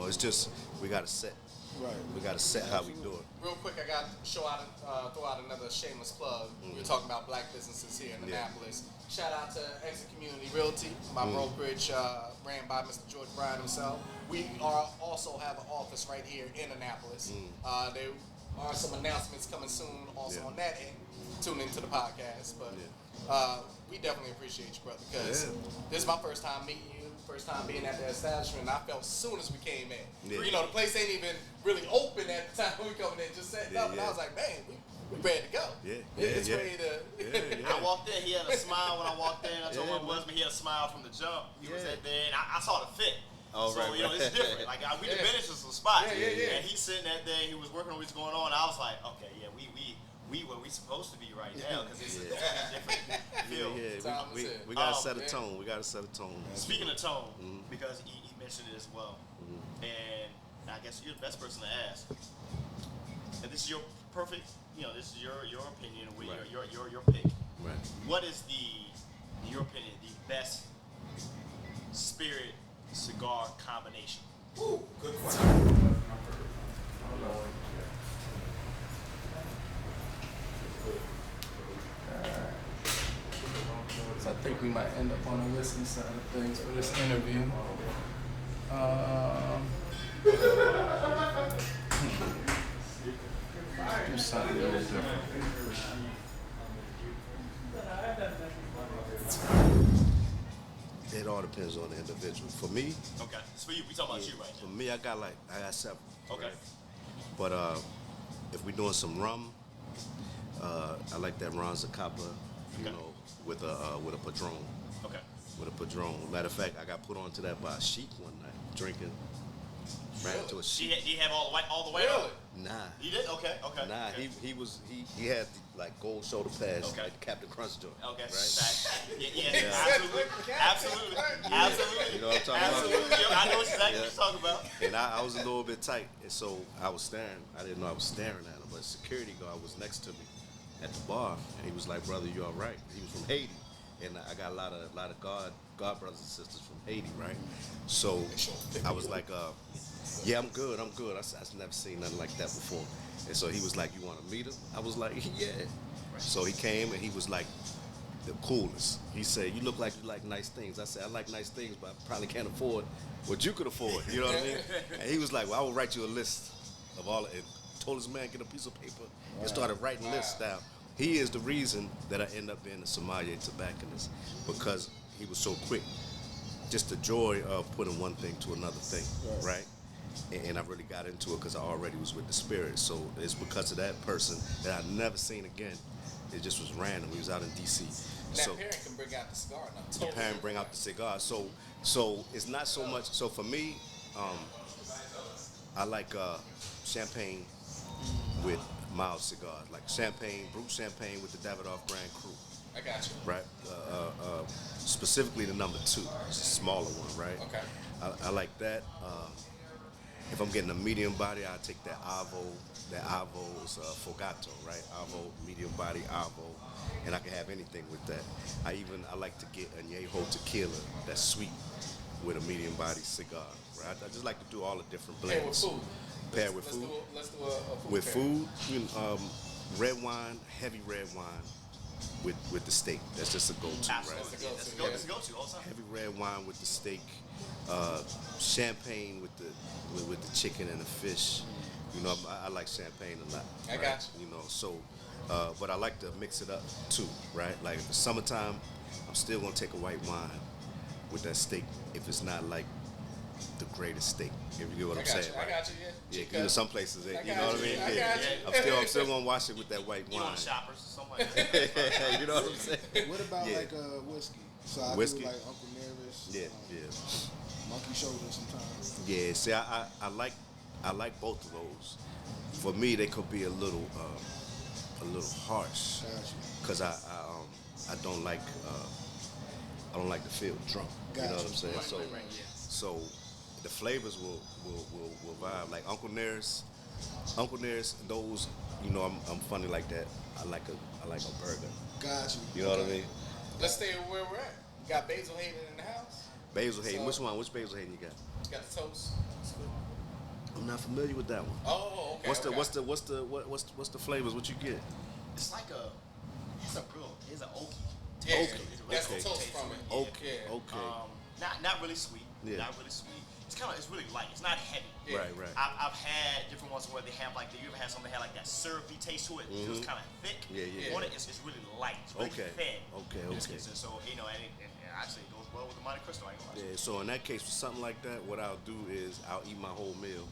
It's just we got to set. Right. We got to set how we do it. Real quick, I got to throw out another shameless plug. We're talking about black businesses here in Annapolis. Shout out to Exit Community Realty, my brokerage ran by Mr. George Bryan himself. We also have an office right here in Annapolis. There are some announcements coming soon also on that end. Tune into the podcast. But we definitely appreciate you, brother, because this is my first time meeting you. First time being at the establishment, and I felt as soon as we came in. Yeah. The place ain't even really open at the time we coming in, just setting up, and I was like, man, we ready to go. It's ready to. I walked in, he had a smile when I walked in. I told my husband he had a smile from the jump. He was at there, and I saw the fit. Oh, so, it's different. Like, we diminished some spots. And he's sitting that day, he was working on what's going on. I was like, okay, we where we supposed to be right now, because it's a different feel. We got to set a tone. We got to set a tone. Speaking of tone, because he mentioned it as well, and I guess you're the best person to ask. And this is your perfect, this is your opinion, your pick. Right. What is in your opinion, the best spirit cigar combination? Ooh, good question. So I think we might end up on the whiskey side of things for this interview. Do something a little different. It all depends on the individual. For me, okay, it's for you. We talking about you right for now. me, I got several. Okay. Right? But if we're doing some rum, I like that Ron Zacapa, with a Padron. Okay. With a Padron. Matter of fact, I got put onto that by a sheik one night, drinking. Ran into a sheik. Did he have all the way Really? up? Nah. He did? Okay. Nah, okay. he had the, gold shoulder pads, Okay. like Captain Crunch joint. Okay. Right? Absolutely. You know what I'm talking Absolutely. about? I know exactly what you're talking about. And I was a little bit tight, and so I was staring. I didn't know I was staring at him, but a security guard was next to me at the bar, and he was like, "Brother, you all right?" He was from Haiti, and I got a lot of God brothers and sisters from Haiti, right? So I was like, "Yeah, I'm good. I've never seen nothing like that before." And so he was like, "You want to meet him?" I was like, "Yeah." So he came, and he was like the coolest. He said, "You look like you like nice things." I said, "I like nice things, but I probably can't afford what you could afford." You know what I mean? And he was like, "Well, I will write you a list of all." And told his man, "Get a piece of paper," and started writing lists down. He is the reason that I end up being a sommelier tobacconist, because he was so quick just the joy of putting one thing to another thing, right? And I really got into it because I already was with the spirit. So it's because of that person that I'd never seen again. It just was random. We was out in D.C. That So parent can bring out the cigar. the parent bring out the cigar. So it's not so much. So for me, I like champagne with mild cigars, like champagne, brut champagne with the Davidoff Grand Cru. I got you. Right. Specifically the number 2, it's a smaller one, right? Okay. I like that. If I'm getting a medium body, I take that Avo. That Avo is Fogato, right? Avo, medium body Avo, and I can have anything with that. I like to get añejo tequila, that's sweet, with a medium body cigar, right? I just like to do all the different Pair with blends. food. Pair with food. Let's do a food With pair. food, red wine, heavy red wine, with the steak. That's just a go-to, right? Absolutely. go-to, That's yeah. that's a go-to all the time. Heavy red wine with the steak, champagne with the chicken and the fish. You know, I like champagne a lot. I right? got you. You know, so, but I like to mix it up too, right? Like if it's summertime, I'm still gonna take a white wine with that steak if it's not like the greatest steak. If you get what I'm saying, I right? got you, yeah. Yeah, Chica. you know, some places, I you got know what I you, mean? I Yeah. got you. I'm still gonna wash it with that white You wine. want shoppers, something like that. You know what I'm saying? What about Yeah. like whiskey? So I Whiskey? do like Uncle Nearest. Yeah. Monkey Shoulder sometimes. Yeah, see, I like both of those. For me, they could be a little harsh, Gotcha. cause I don't like to feel drunk. You know what I'm saying? So the flavors will vibe. Like Uncle Nearest, those, you know, I'm funny like that. I like a burger. Gotcha. You know what I mean? Let's stay where we're at. You got Basil Hayden in the house. Basil Hayden. So- Which one? Which Basil Hayden you got? You got the toast. I'm not familiar with that one. Oh, okay. What's okay. the flavors? What you get? It's like it's an oaky. Yeah, taste. Okay. that's Okay. the toast from it. Okay. Yeah. Okay. Not really sweet. Yeah. Not really sweet. It's really light. It's not heavy. Yeah. Right. I've had different ones where they have like, you ever had something that had like that syrupy taste to it? It feels kind of thick. Yeah. On it, it's really light. It's really Okay. thin. Okay. And so, you know, and actually it goes well with the Monte Cristo. I ain't gonna lie. Yeah, so in that case, for something like that, what I'll do is I'll eat my whole meal,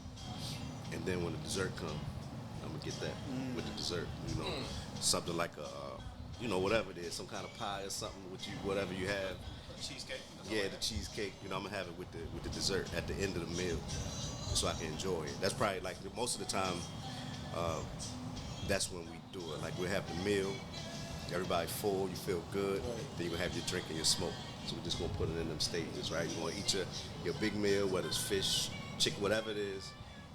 and then when the dessert comes, I'm gonna get that with the dessert. You know, something like whatever it is, some kind of pie or something whatever you have. Cheesecake. Yeah, the cheesecake. You know, I'm gonna have it with the dessert at the end of the meal, so I can enjoy it. That's probably like most of the time. That's when we do it. Like we'll have the meal, everybody full, you feel good. Then you gonna have your drink and your smoke. So we're just gonna put it in them stages, right? You gonna eat your big meal, whether it's fish, chicken, whatever it is,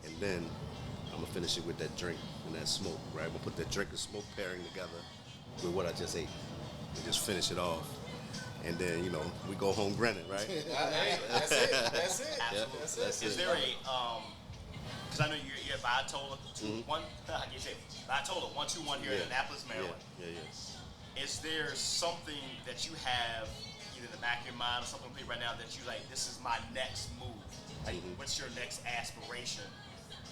and then I'm gonna finish it with that drink and that smoke, right? I'm gonna put that drink and smoke pairing together with what I just ate and just finish it off. And then, you know, we go home grinning, right? Hey, that's it. That's it. Absolutely. That's it. Is there because I know you're at Vitola 2-1, I can say Vitola 121 here in Annapolis, Maryland. Yeah. Is there something that you have either in the back of your mind or something right now that you like, this is my next move? Like, what's your next aspiration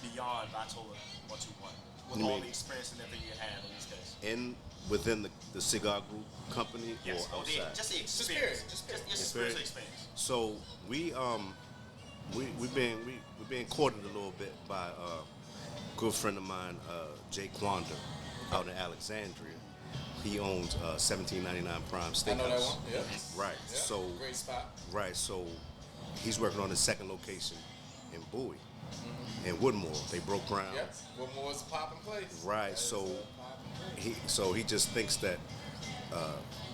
beyond Vitola 121? With all the experience and everything you had in this case. Within the cigar group company Yes. or outside? Just the experience. Just Just the experience. So we've been courted a little bit by a good friend of mine, Jay Quander, out in Alexandria. He owns 1799 Prime Steakhouse. I know that one. Yeah. Right. Yeah. So Great spot. right. So he's working on his second location in Bowie, in Woodmore. They broke ground. Yep. What more is a popping place? Right. That is So a popping place. he just thinks that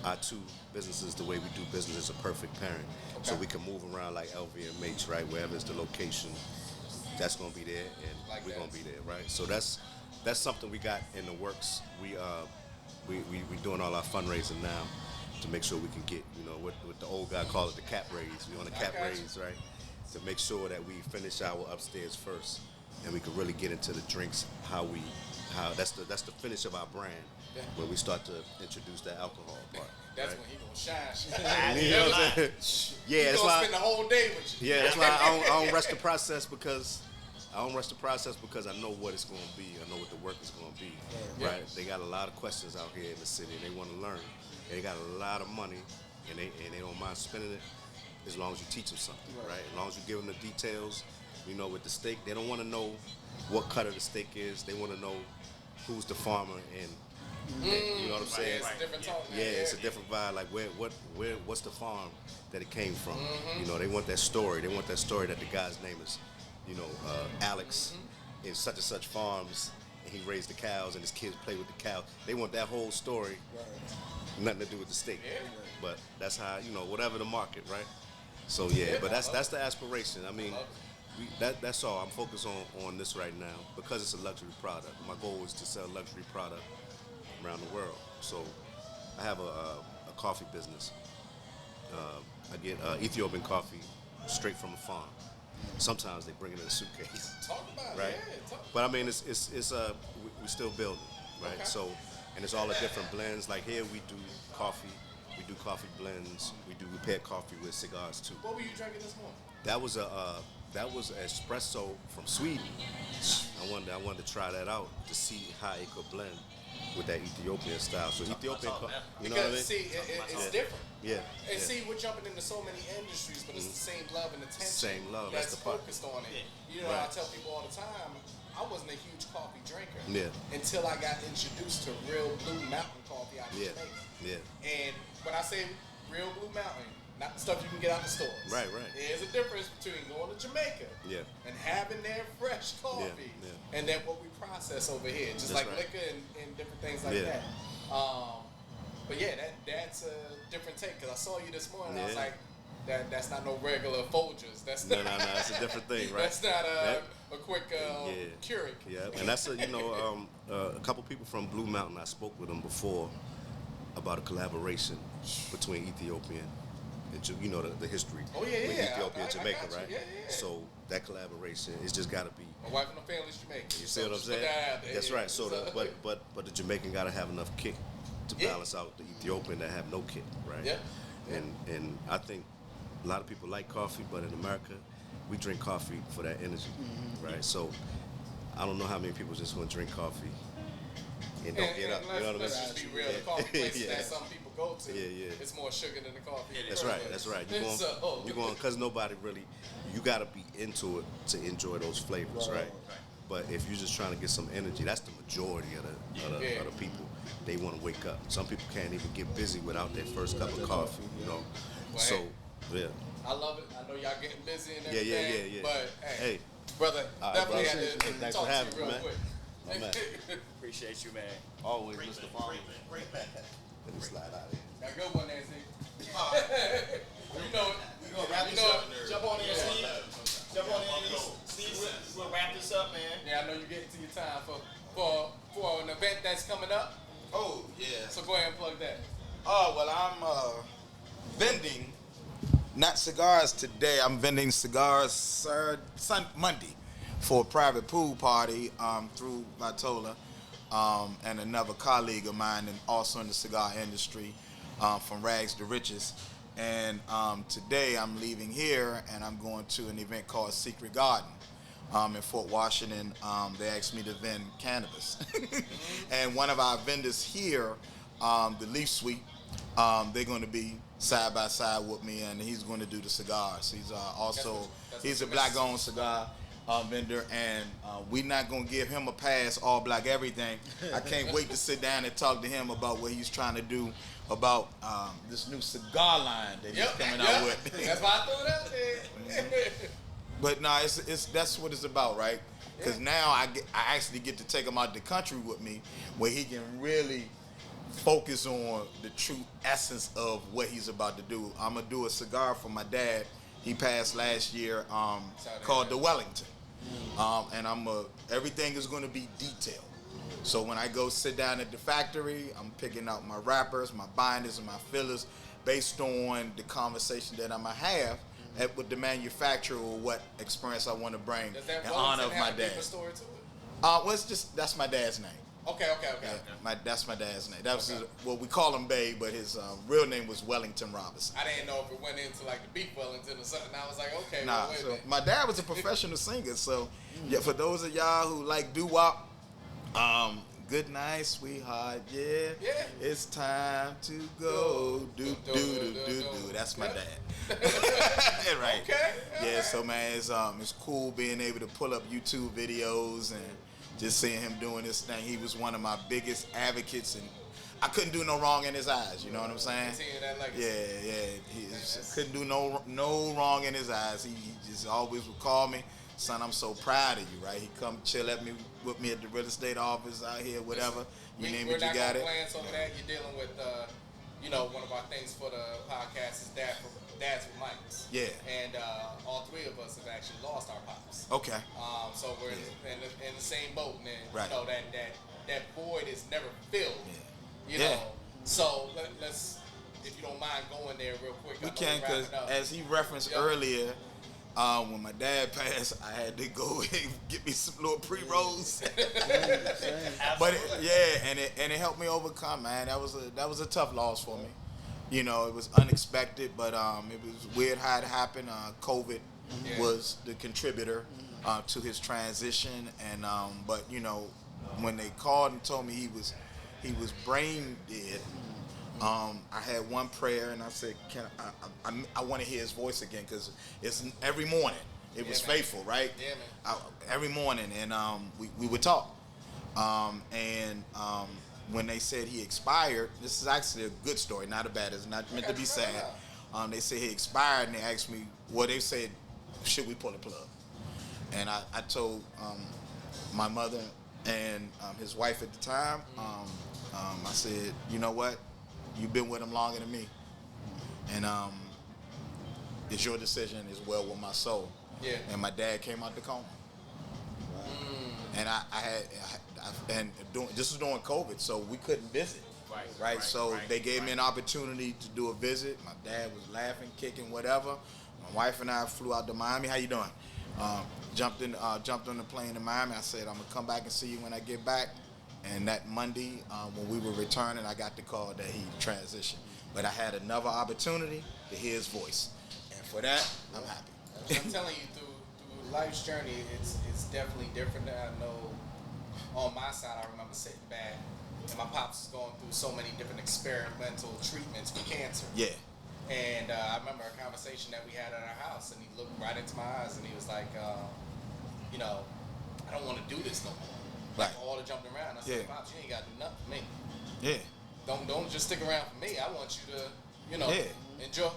our two businesses, the way we do business, is a perfect pairing. So Okay. we can move around like LVMH, right? Wherever it's the location, that's gonna be there, and Like we're that. gonna be there, right? So that's something we got in the works. We doing all our fundraising now to make sure we can get, you know, what the old guy called it, the cap raise. We on the cap got you. raise, right? To make sure that we finish our upstairs first, and we can really get into the drinks. How that's the finish of our brand. Yeah. When we start to introduce that alcohol part. That's right? when he gonna shine. You know what I'm saying? Yeah, He that's gonna why. spend the whole day with you. Yeah, that's why I don't rush the process because I know what it's going to be. I know what the work is going to be. Yeah. Right? They got a lot of questions out here in the city. They want to learn. They got a lot of money, and they don't mind spending it. as long as you teach them something, right? As long as you give them the details, you know, with the steak, they don't want to know what cut of the steak is. They want to know who's the farmer and you know what I'm saying? It's a different talk. Yeah, it's a different vibe. Like what's the farm that it came from? You know, they want that story. They want that story that the guy's name is, you know, Alex in such and such farms, and he raised the cows and his kids play with the cows. They want that whole story. Nothing to do with the steak. But that's how, you know, whatever the market, right? So yeah, but that's the aspiration. I mean, that's all. I'm focused on this right now because it's a luxury product. My goal is to sell luxury product around the world. So I have a coffee business. I get Ethiopian coffee straight from a farm. Sometimes they bring it in a suitcase. Talk about right? it. Yeah, but I mean, we're still building, right? Okay. So, and it's all the different blends. Like here, we do coffee. We do coffee blends. We pair coffee with cigars too. What were you drinking this morning? That was espresso from Sweden. I wanted to try that out to see how it could blend with that Ethiopian style. So Ethiopian, you know what I mean? See, it's different. Yeah. And see, we're jumping into so many industries, but it's the same love and attention. Same love. That's the part. focused on it. You know, I tell people all the time, I wasn't a huge coffee drinker until I got introduced to real Blue Mountain coffee out of Jamaica. Yeah. And when I say real Blue Mountain, not the stuff you can get out the stores. Right. There's a difference between going to Jamaica and having their fresh coffee and then what we process over here, just like liquor and different things like that. But yeah, that's a different take because I saw you this morning. I was like, that's not no regular Folgers. That's no, it's a different thing, right? That's not a quick Keurig. Yeah, and that's a couple people from Blue Mountain. I spoke with them before about a collaboration between Ethiopian and the history with Ethiopia and Jamaica, right? Yeah. So that collaboration, it's just got to be. My wife and my family's Jamaican. You see what I'm saying? That's right. So but the Jamaican got to have enough kick to balance out the Ethiopian that have no kick, right? Yeah. And I think a lot of people like coffee, but in America, we drink coffee for that energy, right? So I don't know how many people just want to drink coffee and don't get up. You know what I mean? Let's just be real. The coffee places that some people go to, it's more sugar than the coffee. That's right. You're going because nobody really. You got to be into it to enjoy those flavors, right? But if you're just trying to get some energy, that's the majority of the people. They want to wake up. Some people can't even get busy without their first cup of coffee, you know. Well, so, yeah. I love it. I know y'all getting busy and everything. Yeah. But hey, brother, definitely had to talk to you real quick. Appreciate you, man. Always, great Mr. Man, Farmer. great man. Let me slide out of here. Got a good one there, Z. You know it. We're going to wrap this up. Jump on in, Steve. Jump on in, Steve. We'll wrap this up, man. Yeah, I know you're getting to your time for an event that's coming up. Oh, yeah. So go ahead and plug that. Oh, well, I'm vending, not cigars today. I'm vending cigars Monday for a private pool party through Vitola and another colleague of mine and also in the cigar industry from rags to riches. And today I'm leaving here and I'm going to an event called Secret Garden. In Fort Washington, they asked me to vend cannabis. And one of our vendors here, the Leaf Suite, they're going to be side by side with me, and he's going to do the cigars. He's he's a black-owned cigar vendor, and we're not going to give him a pass, all black everything. I can't wait to sit down and talk to him about what he's trying to do about this new cigar line that he's coming out with. That's why I threw it out there. But no, that's what it's about, right? Because now I actually get to take him out the country with me, where he can really focus on the true essence of what he's about to do. I'm gonna do a cigar for my dad. He passed last year, called the Wellington, and everything is gonna be detailed. So when I go sit down at the factory, I'm picking out my wrappers, my binders, and my fillers based on the conversation that I'm gonna have with the manufacturer or what experience I want to bring in honor of my dad. Story to it? Well, that's my dad's name. Okay. That's my dad's name. That was we call him Bay, but his real name was Wellington Robinson. I didn't know if it went into like the beef Wellington or something. I was like, okay. Nah, wait a so minute. my dad was a professional singer, so yeah. For those of y'all who like doo-wop, good night, sweetheart. Yeah. Yeah. It's time to go. Do. That's my dad. Right. Okay. Yeah. So man, it's cool being able to pull up YouTube videos and just seeing him doing this thing. He was one of my biggest advocates, and I couldn't do no wrong in his eyes. You know what I'm saying? Continue that legacy. Yeah. He couldn't do no wrong in his eyes. He just always would call me, son, I'm so proud of you, right? He come chill with me at the real estate office out here, whatever. You name it, you got it. We're not going to glance over that. You're dealing with, one of our things for the podcast is Dads with Mics. Yeah. And all three of us have actually lost our pops. Okay. So we're in the same boat, and right. That void is never filled. Yeah. So let's, if you don't mind going there real quick. We can, because as he referenced earlier, when my dad passed, I had to go and get me some little pre-rolls. But it helped me overcome, man. That was a tough loss for me. You know, it was unexpected, but it was weird how it happened. COVID was the contributor to his transition, and but you know, when they called and told me he was brain dead, I had one prayer, and I said, I want to hear his voice again, because it's every morning. It was faithful, right? Yeah, man. Every morning, and we would talk. When they said he expired, this is actually a good story, not a bad. It's not meant to be sad. They said he expired, and they asked me, they said, should we pull the plug? And I told my mother and his wife at the time, I said, you know what? You've been with him longer than me, and it's your decision as well with my soul. Yeah. And my dad came out the coma, and this was during COVID, so we couldn't visit. Right. So they gave me an opportunity to do a visit. My dad was laughing, kicking, whatever. My wife and I flew out to Miami. How you doing? Jumped on the plane to Miami. I said, I'm gonna come back and see you when I get back. And that Monday, when we were returning, I got the call that he transitioned. But I had another opportunity to hear his voice, and for that, I'm happy. I'm telling you, through life's journey, it's definitely different. I know on my side, I remember sitting back, and my pops was going through so many different experimental treatments for cancer. Yeah. And I remember a conversation that we had at our house, and he looked right into my eyes, and he was like, I don't want to do this no more. Like all the jumping around. I said, Pops, you ain't got to do nothing for me. Yeah. Don't just stick around for me. I want you to, enjoy.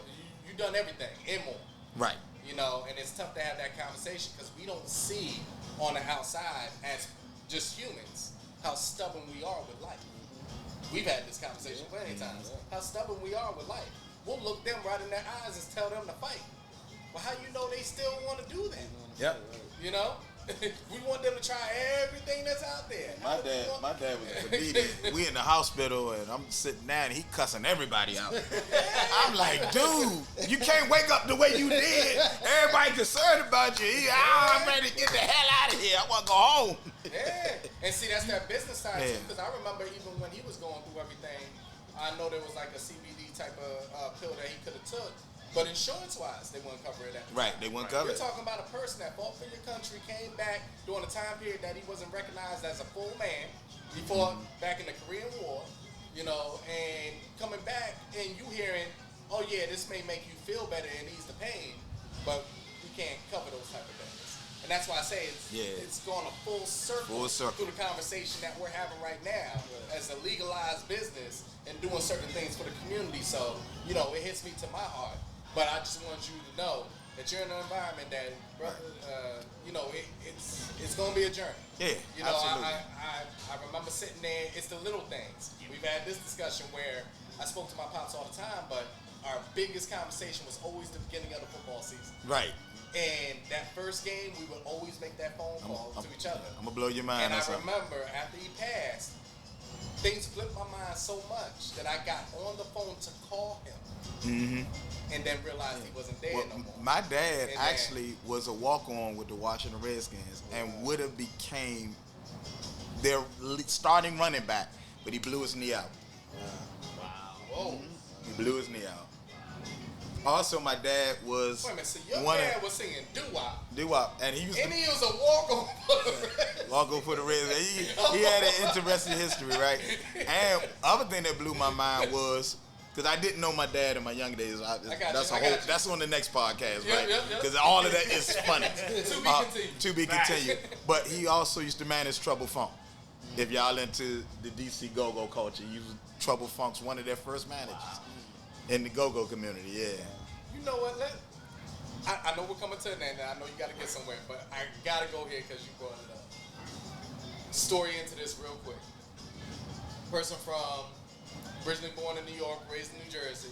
You done everything and more. Right. And it's tough to have that conversation because we don't see on the outside as just humans how stubborn we are with life. We've had this conversation plenty of times. How stubborn we are with life. We'll look them right in their eyes and tell them to fight. Well, how you know they still want to do that? Yep. We want them to try everything that's out there. My dad was a comedian. We in the hospital, and I'm sitting down, and he cussing everybody out. I'm like, dude, you can't wake up the way you did. Everybody concerned about you. I'm ready to get the hell out of here. I want to go home. Yeah. And see, that's that business side, too, because I remember even when he was going through everything, I know there was like a CBD type of pill that he could have took. But insurance-wise, they wouldn't cover it. Right, they wouldn't cover it. You're talking about a person that fought for your country, came back during a time period that he wasn't recognized as a full man. He fought back in the Korean War, and coming back, and you hearing, oh yeah, this may make you feel better and ease the pain, but we can't cover those type of things. And that's why I say it's gone a full circle through the conversation that we're having right now as a legalized business and doing certain things for the community. So, it hits me to my heart. But I just want you to know that you're in an environment that, brother, it's going to be a journey. Yeah, absolutely. I remember sitting there. It's the little things. We've had this discussion where I spoke to my pops all the time, but our biggest conversation was always the beginning of the football season. Right. And that first game, we would always make that phone call to each other. I'm going to blow your mind. And I remember after he passed, things flipped my mind so much that I got on the phone to call him. Mm-hmm. And then realized he wasn't there no more. My dad actually was a walk-on with the Washington Redskins and would have became their starting running back, but he blew his knee out. Wow. Whoa. He blew his knee out. Also, my dad was Wait a minute, so your dad was singing doo-wop. Doo-wop, and he was he was a walk-on. Walk over for the Reds. He had an interesting history, right? And other thing that blew my mind was, because I didn't know my dad in my young days. That's on the next podcast, right? Because all of that is funny. To be continued. But he also used to manage Trouble Funk. If y'all into the DC go-go culture, Trouble Funk's one of their first managers in the go-go community, yeah. You know what? I know we're coming to an end, and I know you got to get somewhere, but I got to go here because you brought it up. Story into this real quick. Person from originally born in New York, raised in New Jersey,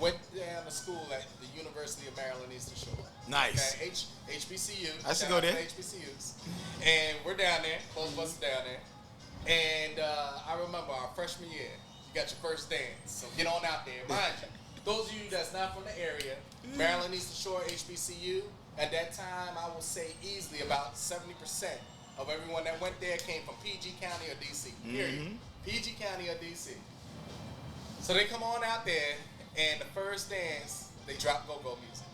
went down to school at the University of Maryland Eastern Shore. Nice. Okay, HBCU. I should go there. HBCUs. And we're down there. Both of us are down there. And I remember our freshman year, you got your first dance. So get on out there. Mind you, those of you that's not from the area, Maryland Eastern Shore HBCU, at that time, I will say easily about 70% of everyone that went there came from PG County or DC. Period. PG County or DC. So they come on out there, and the first dance, they drop go-go music.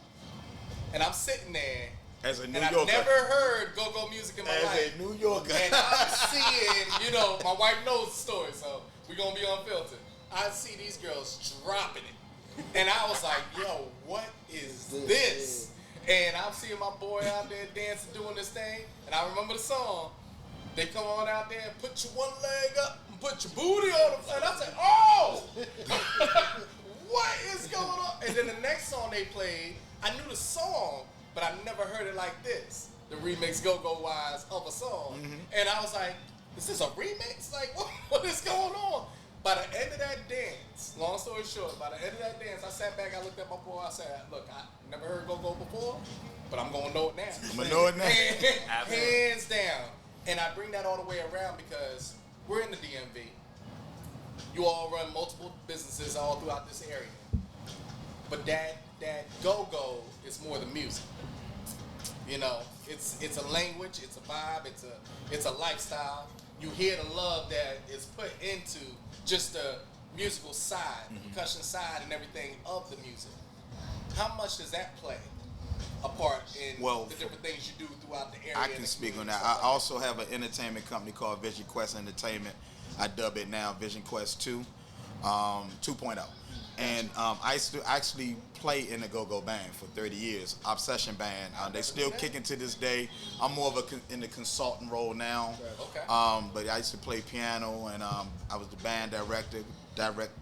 And I'm sitting there, as a New and Yorker. I've never heard go-go music in my life. As a New Yorker. And I'm seeing, my wife knows the story, so we're going to be unfiltered. I see these girls dropping it. And I was like, yo, what is this? And I'm seeing my boy out there dancing, doing this thing. And I remember the song. They come on out there and put your one leg up and put your booty on the floor. And I said, oh! What is going on? And then the next song they played, I knew the song, but I never heard it like this. The remix go-go wise of a song. And I was like, is this a remix? Like, what is going on? By the end of that dance, long story short, by the end of that dance, I sat back, I looked at my boy, I said, look, I never heard go-go before, but I'm going to know it now. I'm going to know it now. Hands down. And I bring that all the way around because we're in the DMV. You all run multiple businesses all throughout this area. But that go-go is more than music. It's a language, it's a vibe, it's a lifestyle. You hear the love that is put into just the musical side, the percussion side and everything of the music. How much does that play a part in the different things you do throughout the area? I can speak on that. I also have an entertainment company called Vision Quest Entertainment. I dub it now Vision Quest 2, 2.0. And I used to actually play in a go-go band for 30 years, Obsession Band. They still kicking to this day. I'm more of in the consultant role now. Okay. But I used to play piano, and I was the band director, direct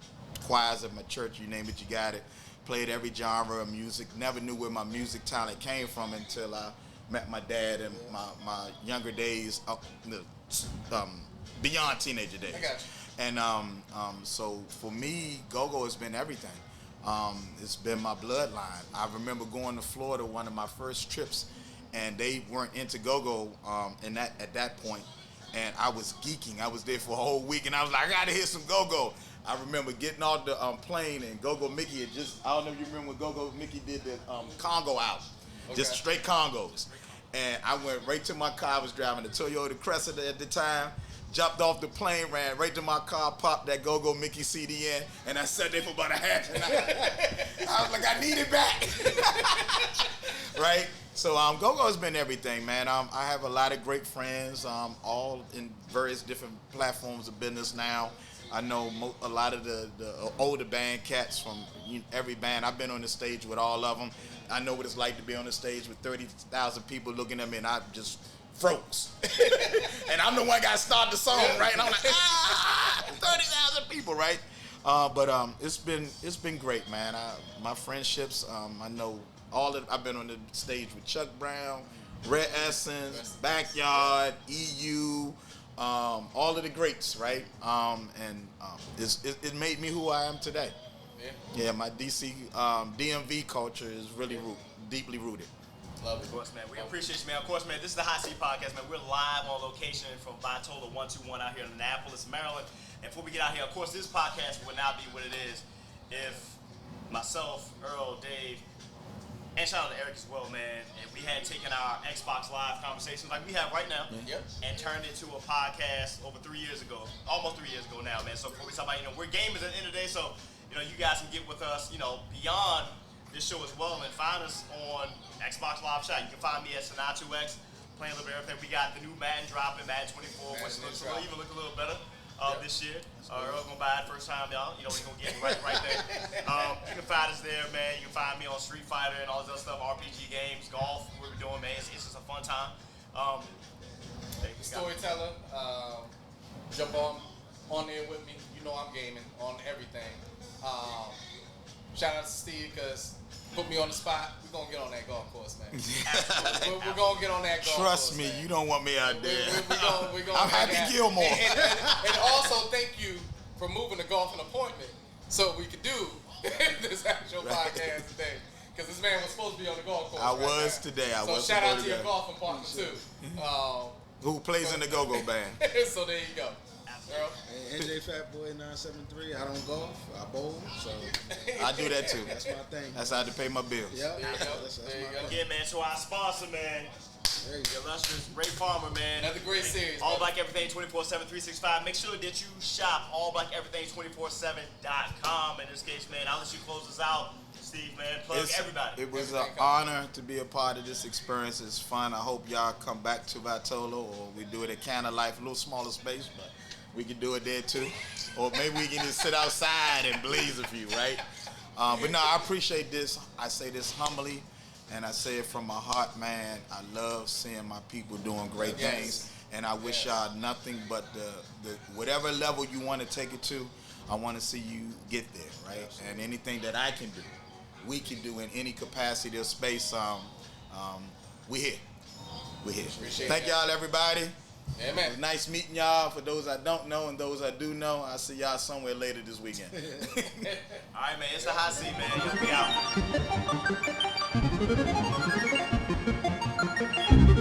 choirs at my church, you name it, you got it. Played every genre of music. Never knew where my music talent came from until I met my dad in my younger days, beyond teenager days. I got you. And so for me, go-go has been everything. It's been my bloodline. I remember going to Florida one of my first trips, and they weren't into go-go at that point, and I was geeking. I was there for a whole week, and I was like, I gotta hear some go-go. I remember getting off the plane, and Go-Go Mickey had I don't know if you remember when Go-Go Mickey did the Congo album, just straight Congos. And I went right to my car. I was driving the Toyota Cressida at the time. Jumped off the plane, ran right to my car, popped that Go-Go Mickey CD in, and I sat there for about a half an hour. I was like, I need it back. Right? So go-go has been everything, man. I have a lot of great friends, all in various different platforms of business now. I know a lot of the older band cats from every band. I've been on the stage with all of them. I know what it's like to be on the stage with 30,000 people looking at me, and I just froze. And I'm the one got to start the song, right? And I'm like, 30,000 people, right? But it's been great, man. My friendships, I know I've been on the stage with Chuck Brown, Red Essence, Backyard, EU, all of the greats, right? It made me who I am today. Yeah, my DC DMV culture is really deeply rooted. Love it. Of course, man. We appreciate you, man. Of course, man, this is the Hot Seat Podcast, man. We're live on location from Vitola 121 out here in Annapolis, Maryland. And before we get out here, of course, this podcast would not be what it is if myself, Earl, Dave, and shout out to Eric as well, man, and we had taken our Xbox Live conversations like we have right now and turned it to a podcast over 3 years ago, almost 3 years ago now, man. So before we talk about, we're gamers at the end of the day, so, you guys can get with us, beyond this show as well, and find us on Xbox Live Chat. You can find me at Sinatra2X, playing a little bit of everything. We got the new Madden dropping, Madden 24, which looks even look a little better this year. Earl gonna buy it first time, y'all. You know we're gonna get it right there. You can find us there, man. You can find me on Street Fighter and all this other stuff, RPG games, golf. What we're doing, man. It's just a fun time. Storyteller, jump on there with me. You know I'm gaming on everything. Shout out to Steve because put me on the spot. We're gonna get on that golf course, man. we're gonna get on that golf course. Trust me, man. You don't want me out there. We're gonna I'm Happy Gilmore. And also thank you for moving the golf an appointment so we could do this actual podcast today. Because this man was supposed to be on the golf course. I was today. So shout out to your golfing partner too. Who plays in the go-go band. So there you go. Earl? Hey, NJ Fat Boy 973. I don't golf. I bowl. So I do that too. that's my thing. That's how to pay my bills. Yeah. There you go. That's There you my go. thing. Again, man, to our sponsor, man. There you The go. illustrious Ray Farmer, man. Another great series. All Black Everything 24/7, 365. Make sure that you shop allblackeverything247.com. In this case, man, I'll let you close us out. Steve, man, plug everybody. It was an honor to be a part of this experience. It's fun. I hope y'all come back to Vitola, or we do it at Can of Life, a little smaller space, but we can do it there too. Or maybe we can just sit outside and blaze a few, right? But no, I appreciate this. I say this humbly, and I say it from my heart, man. I love seeing my people doing great things, and I wish y'all nothing but the whatever level you want to take it to. I want to see you get there, right? And anything that I can do, we can do in any capacity or space. We're here. We're here. Thank y'all, everybody. Yeah, man. It was nice meeting y'all. For those I don't know and those I do know, I'll see y'all somewhere later this weekend. All right, man. It's the hot seat, man. You'll be out.